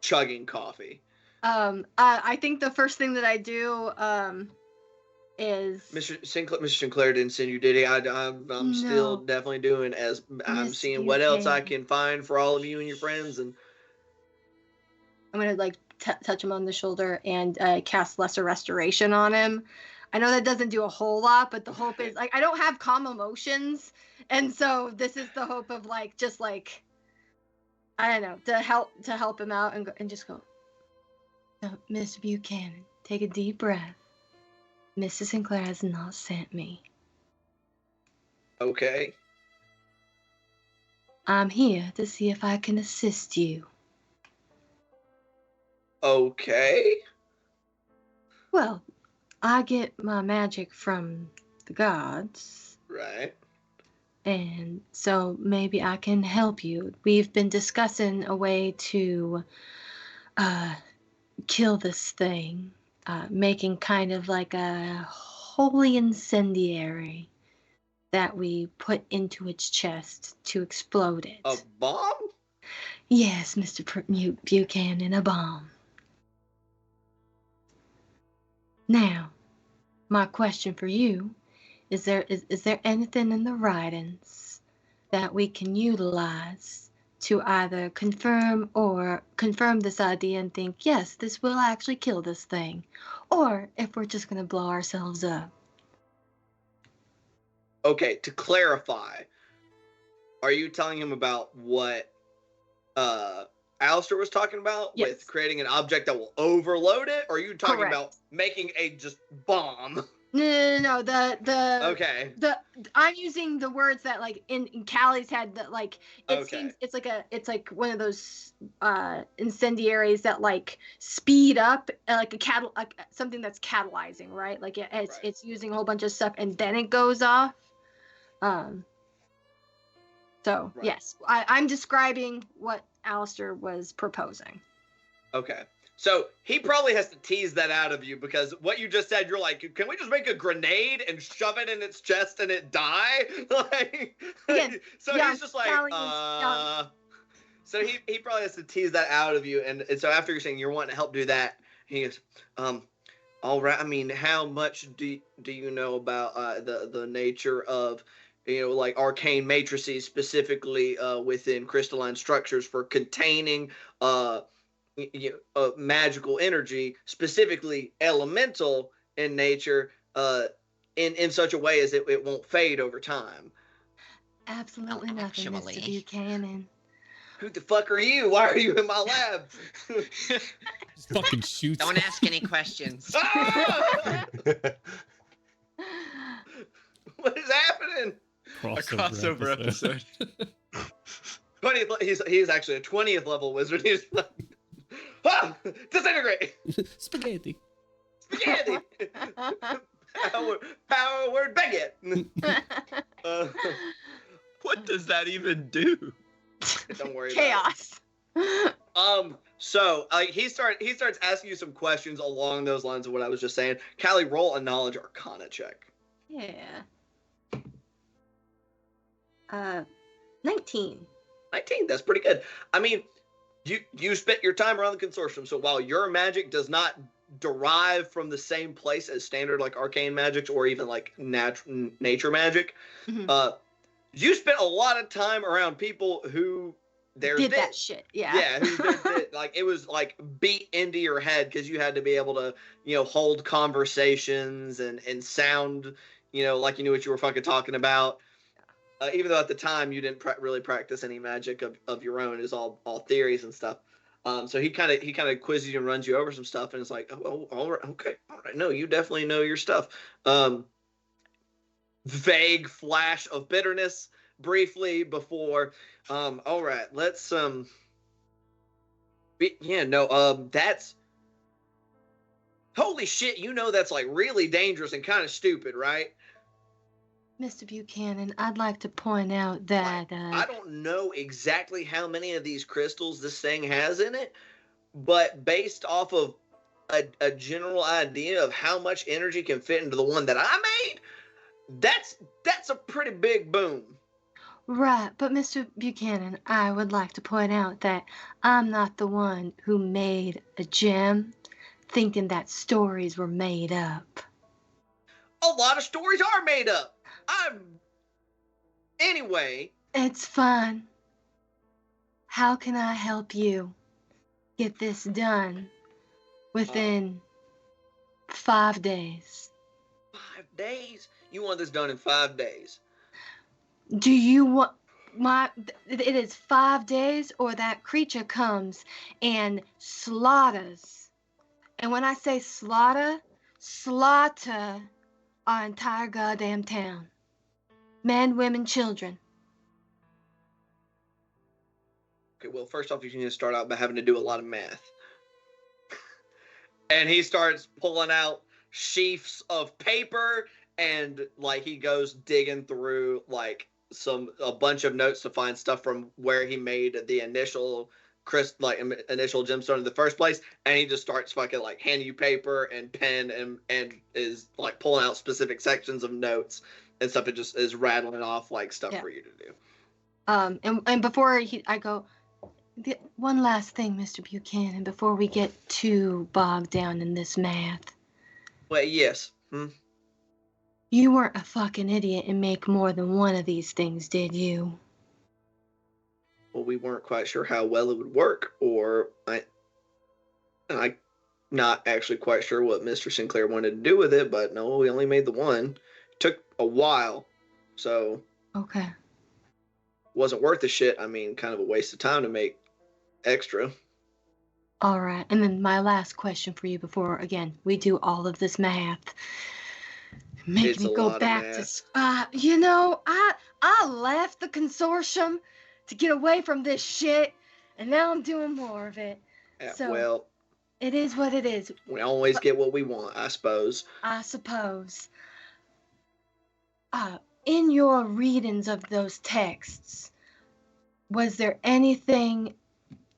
Chugging coffee. I think the first thing that I do is Mr. Sinclair didn't send you, did he? I'm still definitely doing as I'm Miss seeing what else I Buchanan. can find for all of you and your friends. And I'm gonna like touch him on the shoulder and cast Lesser Restoration on him. I know that doesn't do a whole lot, but the hope is like I don't have calm emotions, and so this is the hope of like just like I don't know to help him out and just go. No, Mr. Buchanan, take a deep breath. Mrs. Sinclair has not sent me. Okay. I'm here to see if I can assist you. Okay. Well, I get my magic from the gods. Right. And so maybe I can help you. We've been discussing a way to kill this thing, making kind of like a holy incendiary that we put into its chest to explode it. A bomb? Yes, Mr. Buchanan, a bomb. Now, my question for you is there anything in the writings that we can utilize to either confirm this idea and think, yes, this will actually kill this thing, or if we're just going to blow ourselves up? Okay, to clarify, are you telling him about what Alistair was talking about Yes. with creating an object that will overload it? Or are you talking Correct. about making a just bomb? No. The Okay. I'm using the words that like in Callie's head that like it Okay. seems it's like one of those incendiaries that like speed up like something that's catalyzing, right? Like it's using a whole bunch of stuff and then it goes off. So Right. yes, I'm describing what Alistair was proposing. Okay. So he probably has to tease that out of you because what you just said, you're like, can we just make a grenade and shove it in its chest and it die? Again, so yeah, he's just like, Callie was- So he probably has to tease that out of you. And so after you're saying you're wanting to help do that, he goes, all right. I mean, how much do you know about the nature of, like arcane matrices, specifically within crystalline structures for containing magical energy, specifically elemental in nature, in such a way as it won't fade over time? Absolutely Well, nothing, actually- Mr. Buchanan. Who the fuck are you? Why are you in my lab? Just fucking shoots. Don't ask any questions. Ah! What is happening? A crossover episode. 20th, he's actually a 20th level wizard. He's like, disintegrate! Spaghetti. Spaghetti! Power word baguette! What does that even do? Don't worry Chaos. about it. So he starts asking you some questions along those lines of what I was just saying. Callie, roll a knowledge arcana check. Yeah. 19. 19, that's pretty good. I mean, you spent your time around the consortium, so while your magic does not derive from the same place as standard like arcane magics or even like nature magic, Mhm. You spent a lot of time around people who Did that shit. Yeah. Yeah, who did like it was like beat into your head because you had to be able to, hold conversations and sound, like you knew what you were fucking talking about. Even though at the time you didn't really practice any magic of your own, it's all theories and stuff. So he kind of quizzes you and runs you over some stuff, and it's like, oh, all right, okay, all right, no, you definitely know your stuff. Vague flash of bitterness briefly before, all right, let's that's holy shit, that's like really dangerous and kind of stupid, right? Mr. Buchanan, I'd like to point out that I don't know exactly how many of these crystals this thing has in it, but based off of a general idea of how much energy can fit into the one that I made, that's a pretty big boom. Right, but Mr. Buchanan, I would like to point out that I'm not the one who made a gem thinking that stories were made up. A lot of stories are made up. Anyway. It's fun. How can I help you? get this done within 5 days. 5 days? You want this done in 5 days? Do you want it is 5 days or that creature comes and slaughters. And when I say slaughter our entire goddamn town. Men, women, children. Okay, well, first off, you need to start out by having to do a lot of math. And he starts pulling out sheafs of paper, and like he goes digging through like a bunch of notes to find stuff from where he made the initial initial gemstone in the first place, and he just starts fucking like handing you paper and pen and is like pulling out specific sections of notes and stuff. It just is rattling off like stuff for you to do. And before I go, one last thing, Mr. Buchanan, before we get too bogged down in this math. Well, yes. You weren't a fucking idiot and make more than one of these things, did you? Well, we weren't quite sure how well it would work, or I'm not actually quite sure what Mr. Sinclair wanted to do with it, but no, we only made the one. It took a while, so okay. Wasn't worth the shit. I mean, kind of a waste of time to make extra. All right, and then my last question for you before, again, we do all of this math. Make me go back to, you know, I left the consortium to get away from this shit, and now I'm doing more of it. Yeah, so, well, it is what it is. We always get what we want, I suppose. I suppose. In your readings of those texts, was there anything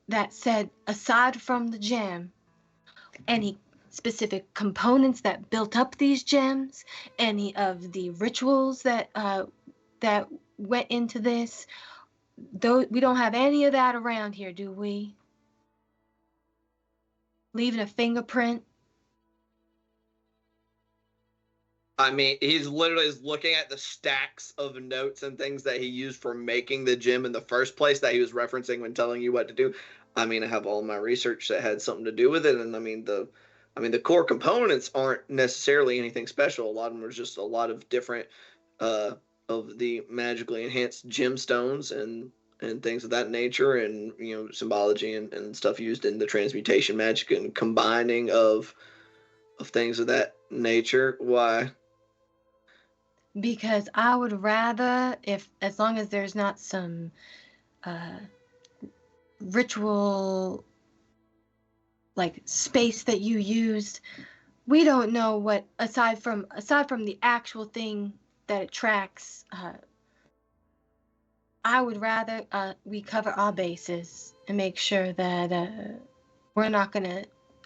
that said, aside from the gem, any specific components that built up these gems, any of the rituals that went into this? Though we don't have any of that around here, do we? Leaving a fingerprint? I mean, he's literally looking at the stacks of notes and things that he used for making the gem in the first place that he was referencing when telling you what to do. I mean, I have all my research that had something to do with it, and I mean the core components aren't necessarily anything special. A lot of them are just a lot of different of the magically enhanced gemstones and things of that nature, and you know, symbology and stuff used in the transmutation magic and combining of things of that nature. Why? Because I would rather, as long as there's not some ritual like space that you used, we don't know what, aside from the actual thing that attracts, I would rather we cover our bases and make sure that we're not gonna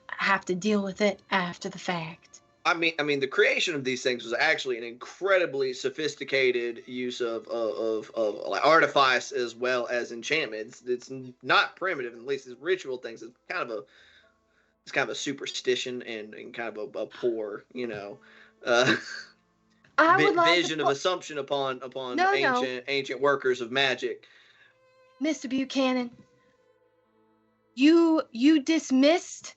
have to deal with it after the fact. I mean, the creation of these things was actually an incredibly sophisticated use of like artifice as well as enchantment. It's not primitive, at least as ritual things. It's kind of a superstition and kind of a poor, you know, vision of assumption upon ancient workers of magic. Mr. Buchanan, you dismissed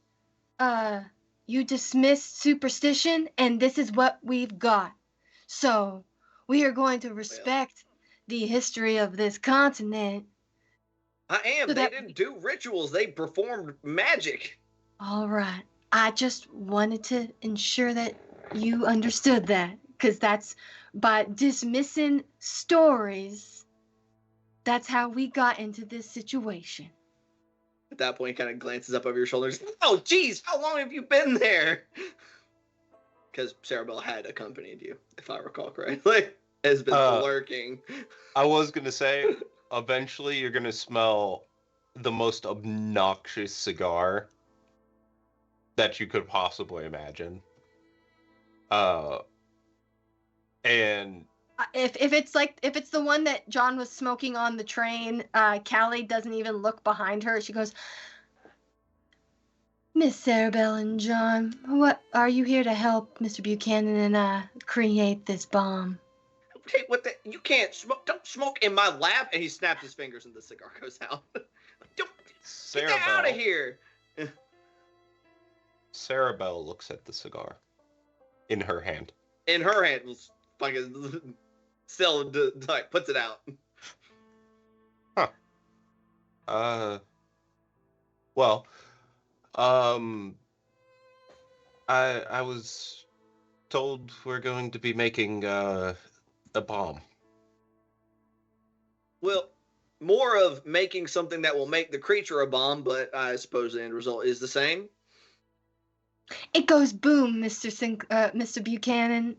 superstition, and this is what we've got. So we are going to respect the history of this continent. I am. They didn't do rituals. They performed magic. All right. I just wanted to ensure that you understood that, because that's by dismissing stories, that's how we got into this situation. At that point, he kind of glances up over your shoulders. Oh, geez, how long have you been there? Because Sarabelle had accompanied you, if I recall correctly. Has been lurking. I was going to say, eventually you're going to smell the most obnoxious cigar that you could possibly imagine. And if it's the one that John was smoking on the train, Callie doesn't even look behind her. She goes, Miss Sarabelle and John, what are you here to help Mr. Buchanan and I create this bomb? Hey, you can't smoke. Don't smoke in my lab. And he snaps his fingers and the cigar goes out. Get out of here. Sarah Bell looks at the cigar in her hand. In her hand, fucking still like puts it out. Well, I was told we're going to be making a bomb. Well, more of making something that will make the creature a bomb, but I suppose the end result is the same. It goes boom, Mr. Buchanan.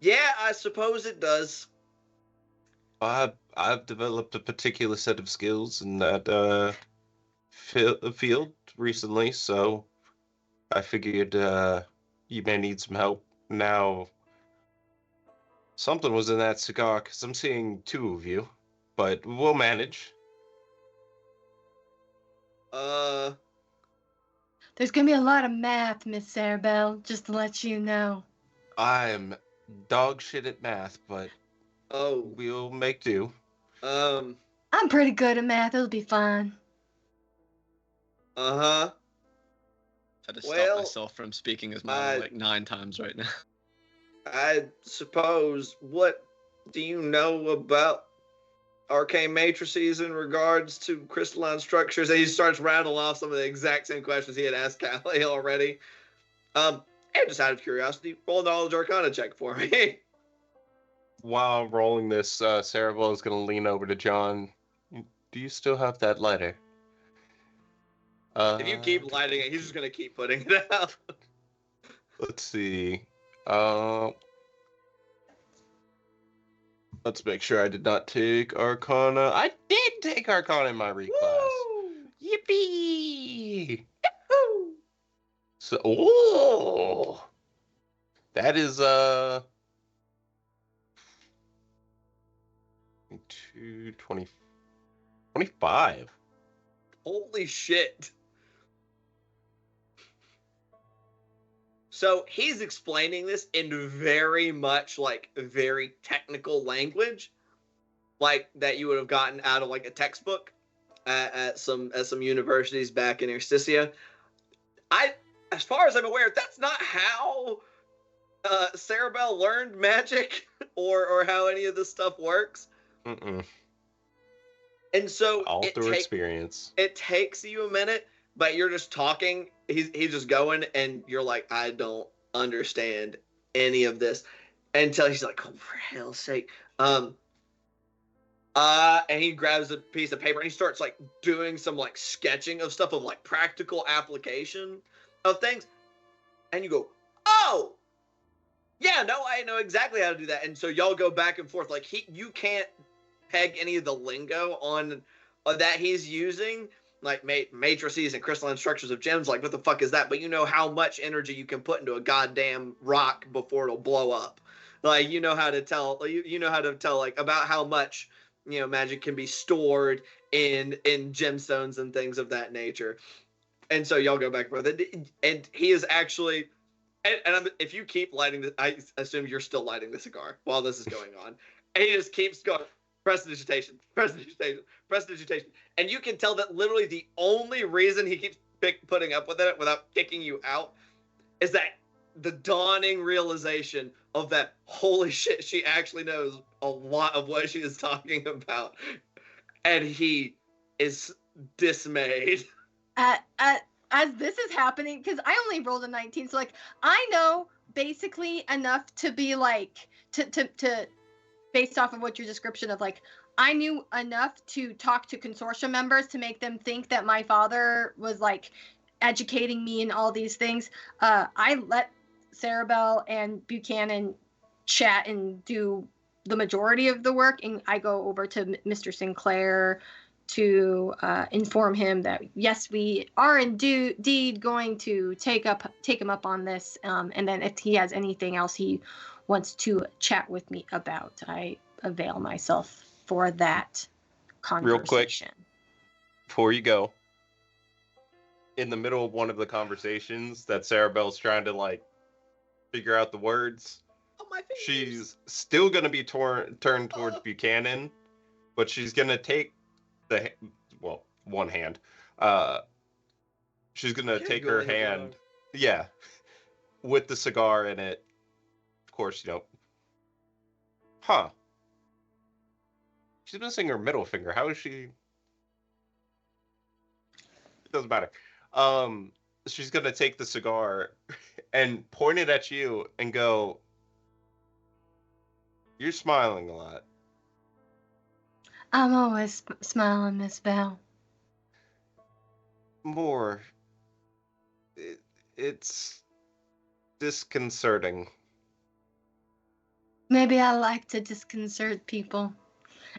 Yeah, I suppose it does. I've developed a particular set of skills in that field recently, so I figured you may need some help. Now, something was in that cigar, because I'm seeing two of you, but we'll manage. There's gonna be a lot of math, Miss Sarabelle, just to let you know. I'm dog shit at math, but Oh, we'll make do. I'm pretty good at math. It'll be fine. uh-huh. I had to stop Well, myself from speaking as mine like 9 times right now. I suppose, what do you know about arcane matrices in regards to crystalline structures? And he starts rattling off some of the exact same questions he had asked Callie already. And just out of curiosity, roll a knowledge arcana check for me. While I'm rolling this, Sarah Bell is going to lean over to John. Do you still have that letter? If you keep lighting it, he's just going to keep putting it out. Let's see. Let's make sure I did not take Arcana. I did take Arcana in my reclass. Woo! Yippee! Yahoo! So, oh, that is 25. Holy shit. So he's explaining this in very much like very technical language, like that you would have gotten out of like a textbook at some universities back in Ersticia. As far as I'm aware, that's not how Sarah Bell learned magic or how any of this stuff works. Mm-mm. And so All through experience. It takes you a minute, but you're just talking. He's just going, and you're like, I don't understand any of this, until he's like, oh, for hell's sake. And he grabs a piece of paper and he starts like doing some like sketching of stuff of like practical application of things. And you go, oh, yeah, no, I know exactly how to do that. And so y'all go back and forth. Like you can't peg any of the lingo on that he's using, like matrices and crystalline structures of gems. Like, what the fuck is that? But you know how much energy you can put into a goddamn rock before it'll blow up. Like, you know how to tell. You know how to tell like about how much magic can be stored in gemstones and things of that nature. And so y'all go back and forth, and he is actually. And if you keep lighting this, I assume you're still lighting the cigar while this is going on. And he just keeps going. Prestidigitation. And you can tell that literally the only reason he keeps putting up with it without kicking you out is that the dawning realization of that, holy shit, she actually knows a lot of what she is talking about. And he is dismayed. As this is happening, because I only rolled a 19, so like I know basically enough to be like to based off of what your description of like I knew enough to talk to consortium members to make them think that my father was like educating me in all these things. I let Sarabelle and Buchanan chat and do the majority of the work, and I go over to Mr. Sinclair to inform him that yes, we are indeed going to take him up on this, and then if he has anything else he wants to chat with me about, I avail myself for that conversation. Real quick, before you go, in the middle of one of the conversations that Sarabelle's trying to like figure out the words, she's still going to be turned towards Buchanan, but she's going to take well, one hand. She's gonna Can't take go her in the hand, yeah, with the cigar in it. Of course, huh? She's missing her middle finger. How is she? It doesn't matter. Um, she's gonna take the cigar and point it at you and go, "You're smiling a lot." I'm always smiling, Miss Val. More. It's disconcerting. Maybe I like to disconcert people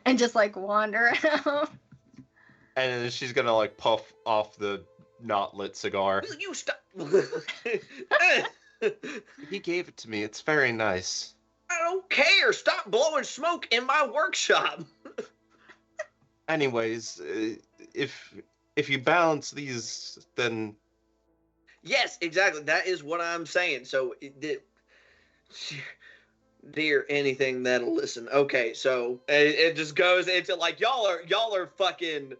and just like wander out. And then she's gonna like puff off the not lit cigar. Will you stop? He gave it to me. It's very nice. I don't care. Stop blowing smoke in my workshop. Anyways, if you balance these, then Yes, exactly. That is what I'm saying. So, dear anything that'll listen. Okay, so it just goes into like y'all are fucking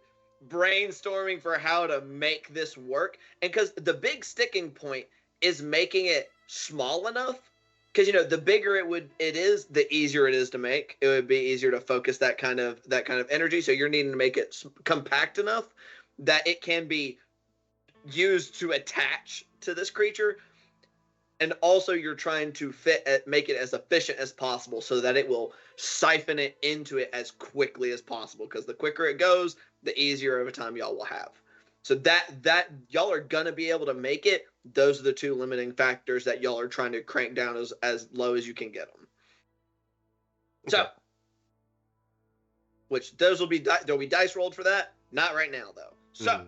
brainstorming for how to make this work, and because the big sticking point is making it small enough. Because the bigger it is, the easier it is to make. It would be easier to focus that kind of energy. So you're needing to make it compact enough that it can be used to attach to this creature, and also you're trying to make it as efficient as possible so that it will siphon it into it as quickly as possible, because the quicker it goes, the easier of a time y'all will have. So that y'all are gonna be able to make it. Those are the two limiting factors that y'all are trying to crank down as low as you can get them. So, which those will be there'll be dice rolled for that. Not right now though. So,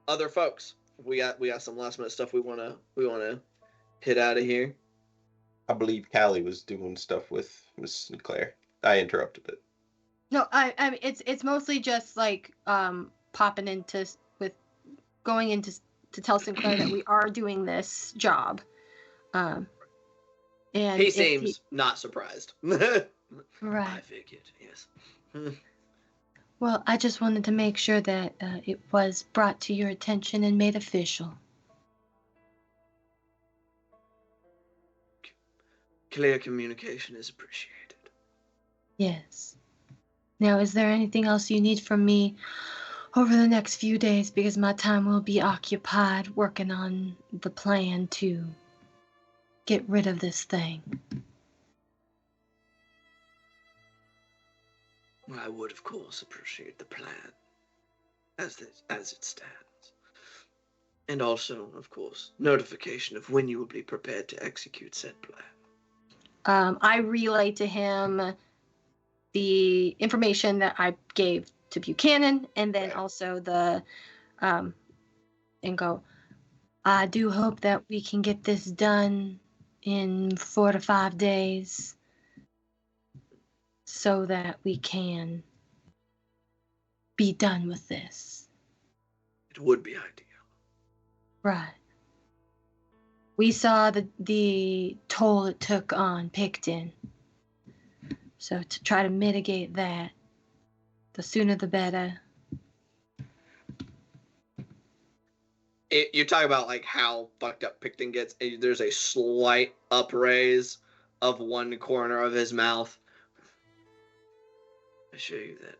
other folks, we got some last minute stuff we wanna hit out of here. I believe Callie was doing stuff with Miss Sinclair. I interrupted it. No, I mean it's mostly just like popping into going into to tell Sinclair that we are doing this job. And he seems not surprised. right. I figured, yes. Well, I just wanted to make sure that it was brought to your attention and made official. Clear communication is appreciated. Yes. Now, is there anything else you need from me over the next few days? Because my time will be occupied working on the plan to get rid of this thing. Well, I would, of course, appreciate the plan as it stands. And also, of course, notification of when you will be prepared to execute said plan. I relay to him the information that I gave to Buchanan, and then also the and go, I do hope that we can get this done in 4 to 5 days so that we can be done with this. It would be ideal. Right. We saw the toll it took on Picton. So to try to mitigate that, the sooner the better. You talk about like how fucked up Picton gets. There's a slight upraise of one corner of his mouth. I assure you that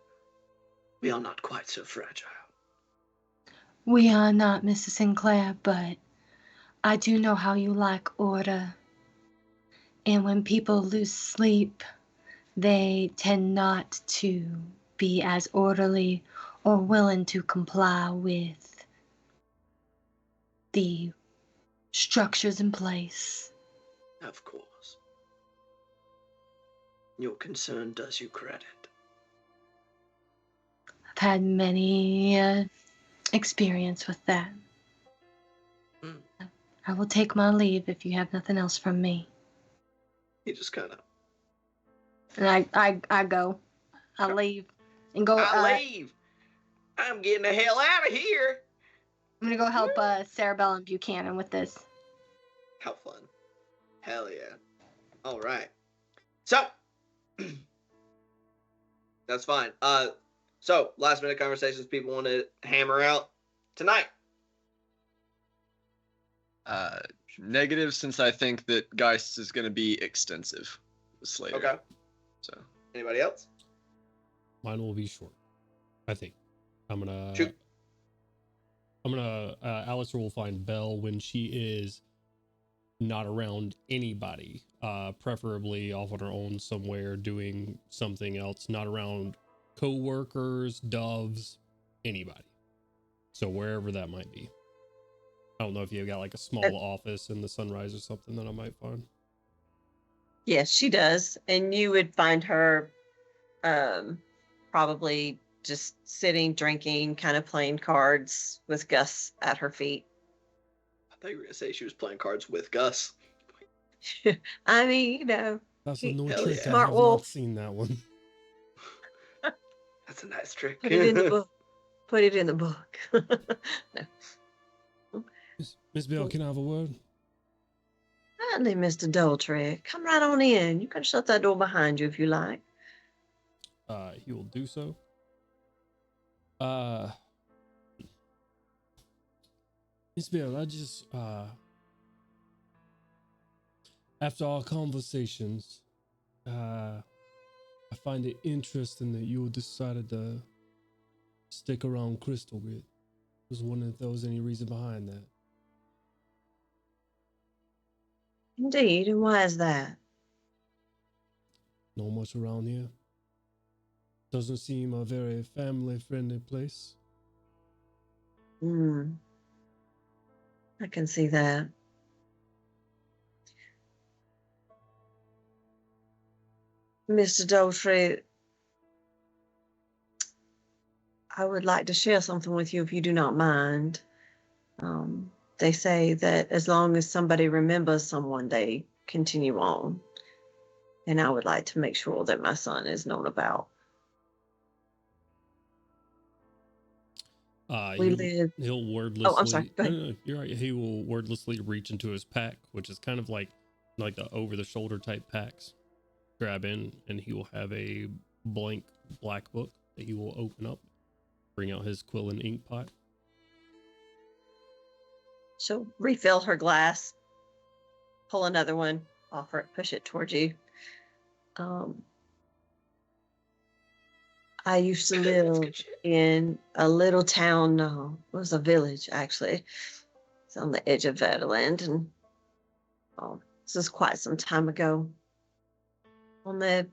we are not quite so fragile. We are not, Mrs. Sinclair, but I do know how you like order. And when people lose sleep, they tend not to be as orderly or willing to comply with the structures in place. Of course. Your concern does you credit. I've had many experience with that. I will take my leave if you have nothing else from me. He just kind of... And I go. I leave. And go. I leave! I'm getting the hell out of here! I'm going to go help Sarabelle and Buchanan with this. How fun. Hell yeah. Alright. So, that's fine. So, last minute conversations people want to hammer out tonight. Negative, since I think that Geist is going to be extensive with Slater. Okay. So Anybody else? Mine will be short, I think. I'm gonna Shoot. Alistair will find Belle when she is not around anybody, preferably off on her own somewhere doing something else, not around co-workers, doves, anybody. So wherever that might be. I don't know if you've got like a small office in the Sunrise or something that I might find. Yes, she does. And you would find her probably just sitting, drinking, kind of playing cards with Gus at her feet. I thought you were going to say she was playing cards with Gus. I mean, you know, That's a new Hell trick. yeah. I Smart have wolf. not seen that one. That's a nice trick. put it in the book. Put it in the book. No. Miss Bell, can I have a word? Certainly, Mr. Daltrey. Come right on in. You can shut that door behind you if you like. He will do so. Miss Bell, I just after our conversations, I find it interesting that you decided to stick around Crystal Grid. Was wondering if there was any reason behind that. Indeed, and why is that? Not much around here. Doesn't seem a very family-friendly place. I can see that. Mr. Daltrey, I would like to share something with you if you do not mind. They say that as long as somebody remembers someone, they continue on. And I would like to make sure that my son is known about. He'll wordlessly. Oh, I'm sorry. Go ahead. No, you're right. He will wordlessly reach into his pack, which is kind of like the over-the-shoulder type packs. Grab in, and he will have a blank black book that he will open up. Bring out his quill and ink pot. She'll refill her glass, pull another one, offer it, push it towards you. I used to live in a little town. It was a village, actually. It's on the edge of Verdaland, and this is quite some time ago. We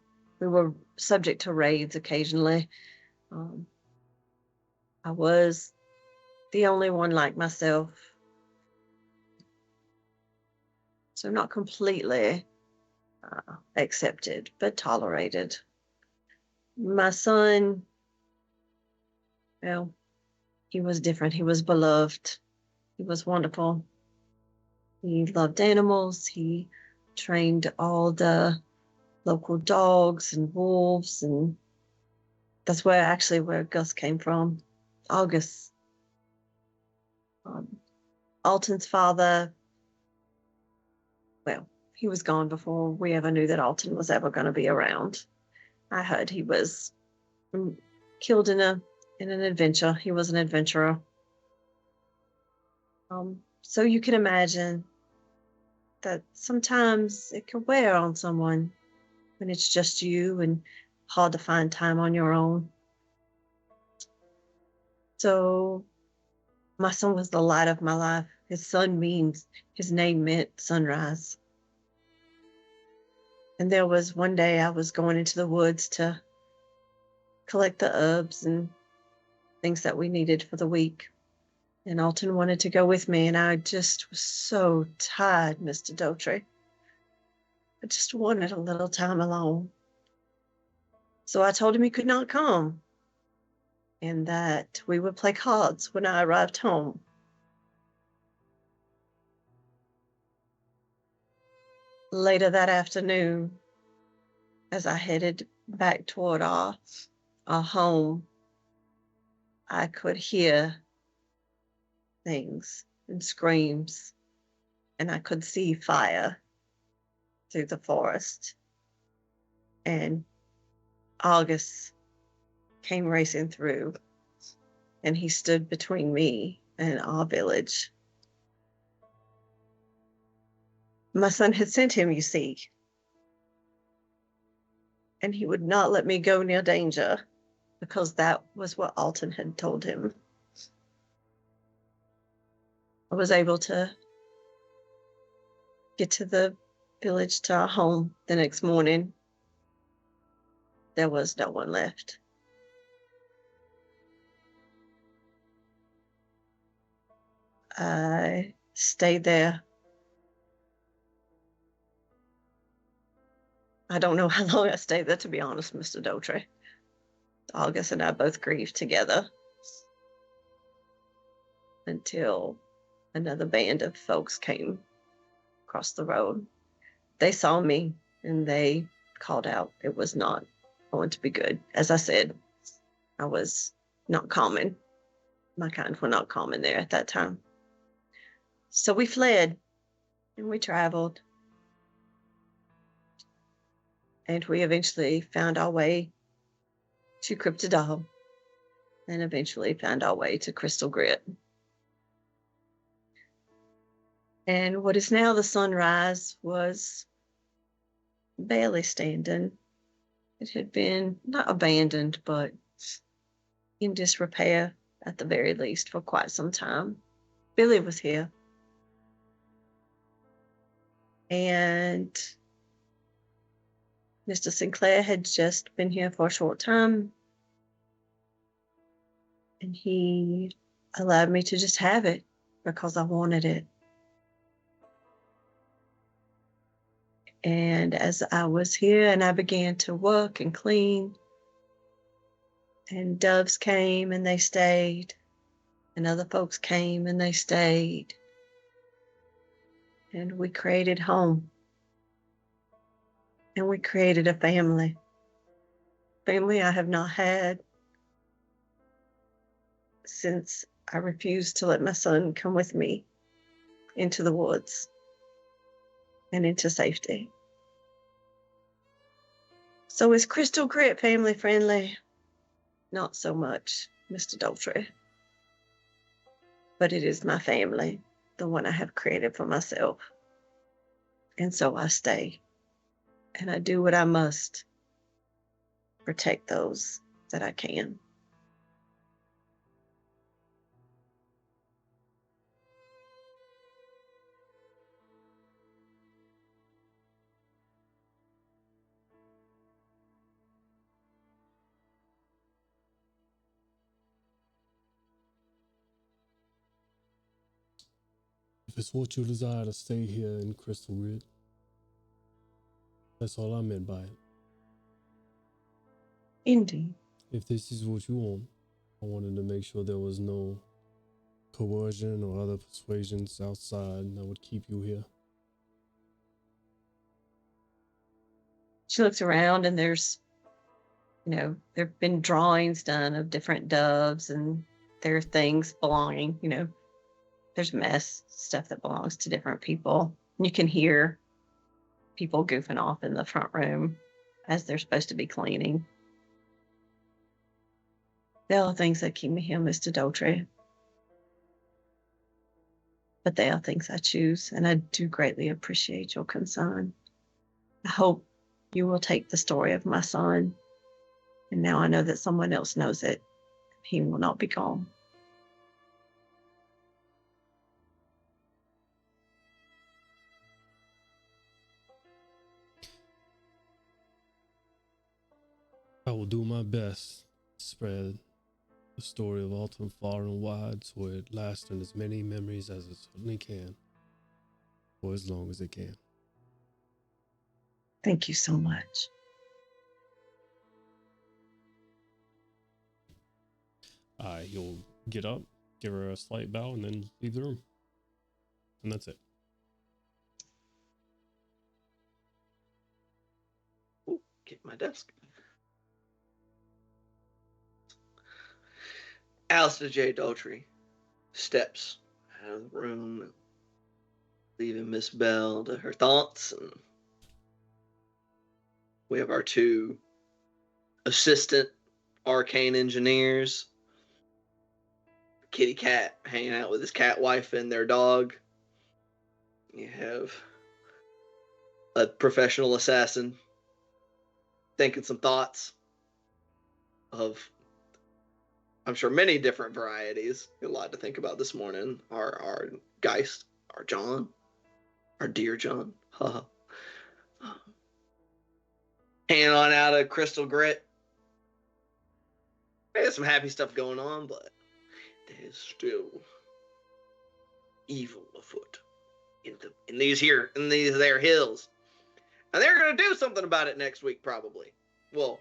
were subject to raids occasionally. I was the only one like myself. So not completely accepted, but tolerated. My son, well, he was different. He was beloved. He was wonderful. He loved animals. He trained all the local dogs and wolves, and that's where Gus came from. August. Alton's father, well, he was gone before we ever knew that Alton was ever going to be around. I heard he was killed in an adventure. He was an adventurer. So you can imagine that sometimes it can wear on someone when it's just you and hard to find time on your own. So my son was the light of my life. His name meant sunrise. And there was one day I was going into the woods to collect the herbs and things that we needed for the week. And Alton wanted to go with me, and I just was so tired, Mr. Daltrey. I just wanted a little time alone. So I told him he could not come, and that we would play cards when I arrived home. Later that afternoon, as I headed back toward our home, I could hear things and screams, and I could see fire through the forest. And August came racing through, and he stood between me and our village. My son had sent him, you see, and he would not let me go near danger because that was what Alton had told him. I was able to get to the village, to our home the next morning. There was no one left. I stayed there. I don't know how long I stayed there, to be honest, Mr. Daughtry. August and I both grieved together until another band of folks came across the road. They saw me and they called out. It was not going to be good. As I said, I was not common. My kind were not common there at that time. So we fled and we traveled. And we eventually found our way to Cryptidal and eventually found our way to Crystal Grit. And what is now the Sunrise was barely standing. It had been not abandoned, but in disrepair at the very least for quite some time. Billy was here. And Mr. Sinclair had just been here for a short time. And he allowed me to just have it because I wanted it. And as I was here and I began to work and clean, and doves came and they stayed, and other folks came and they stayed, and we created home. And we created a family. Family I have not had since I refused to let my son come with me into the woods and into safety. So is Crystal Grit family friendly? Not so much, Mr. Daughtry. But it is my family, the one I have created for myself. And so I stay. And I do what I must. Protect those that I can. If it's what you desire to stay here in Crystal Grit, that's all I meant by it. Indeed. If this is what you want, I wanted to make sure there was no coercion or other persuasions outside that would keep you here. She looks around and there's, there have been drawings done of different doves and there are things belonging, there's mess, stuff that belongs to different people. You can hear people goofing off in the front room as they're supposed to be cleaning. There are things that keep me here, Mr. Daughtry. But they are things I choose, and I do greatly appreciate your concern. I hope you will take the story of my son, and now I know that someone else knows it. He will not be gone. I will do my best to spread the story of Alton far and wide so it lasts in as many memories as it certainly can, for as long as it can. Thank you so much. You'll get up, give her a slight bow, and then leave the room. And that's it. Ooh, get my desk. Alistair J. Daughtry steps out of the room, leaving Miss Bell to her thoughts. And we have our two assistant arcane engineers, kitty cat hanging out with his cat wife and their dog. You have a professional assassin thinking some thoughts of, I'm sure, many different varieties. A lot to think about this morning. Our Geist, our John, our dear John. Hanging on out of Crystal Grit. There's some happy stuff going on, but there's still evil afoot in these there hills. And they're gonna do something about it next week, probably. Well,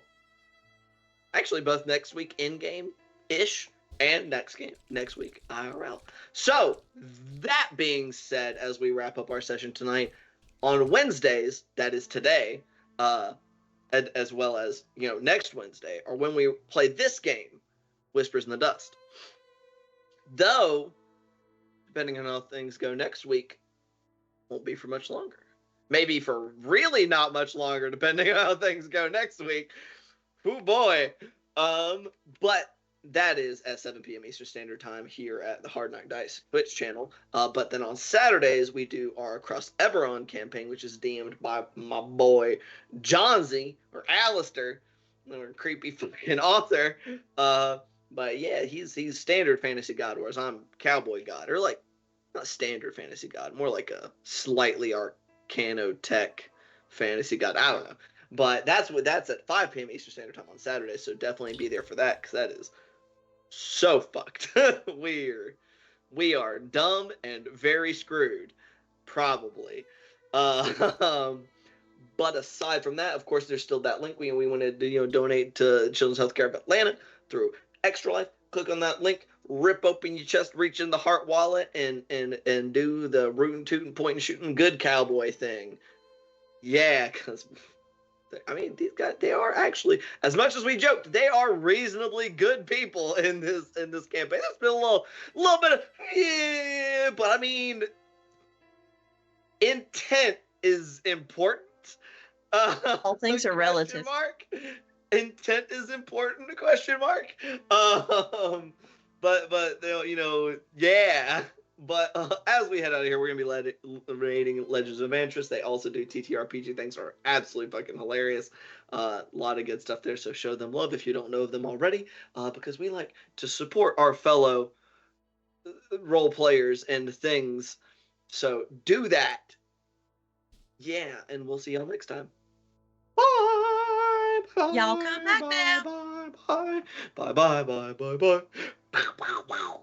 actually both next week in-game-ish and next week IRL. So, that being said, as we wrap up our session tonight, on Wednesdays, that is today, as well as, next Wednesday, or when we play this game, Whispers in the Dust. Though, depending on how things go next week, won't be for much longer. Maybe for really not much longer, depending on how things go next week. Oh boy. But that is at 7 p.m. Eastern Standard Time here at the Hard Knock Dice Twitch channel. But then on Saturdays, we do our Across Eberron campaign, which is DM'd by my boy Johnsy, or Alistair, or creepy fucking author. But yeah, he's standard fantasy god, whereas I'm cowboy god. Or like, not standard fantasy god, more like a slightly arcanotech fantasy god. I don't know. But that's at 5 p.m. Eastern Standard Time on Saturday, so definitely be there for that, because that is so fucked. We are dumb and very screwed, probably. But aside from that, of course, there's still that link. We wanted to donate to Children's Healthcare of Atlanta through Extra Life. Click on that link, rip open your chest, reach in the heart wallet, and do the rootin' tootin' point and shooting good cowboy thing. Yeah, because I mean, these guys, they are actually, as much as we joked, they are reasonably good people in this campaign. There's been a little bit of, yeah, but I mean, intent is important. All things are relative. Mark. Intent is important, question mark. But yeah. But as we head out of here, we're going to be rating Legends of Vantress. They also do TTRPG things, are absolutely fucking hilarious. A lot of good stuff there, so show them love if you don't know of them already, because we like to support our fellow role players and things. So do that. Yeah, and we'll see y'all next time. Bye! Bye! Y'all come back bye, now. Bye! Bye! Bye! Bye! Bye! Bye! Bye! Bye!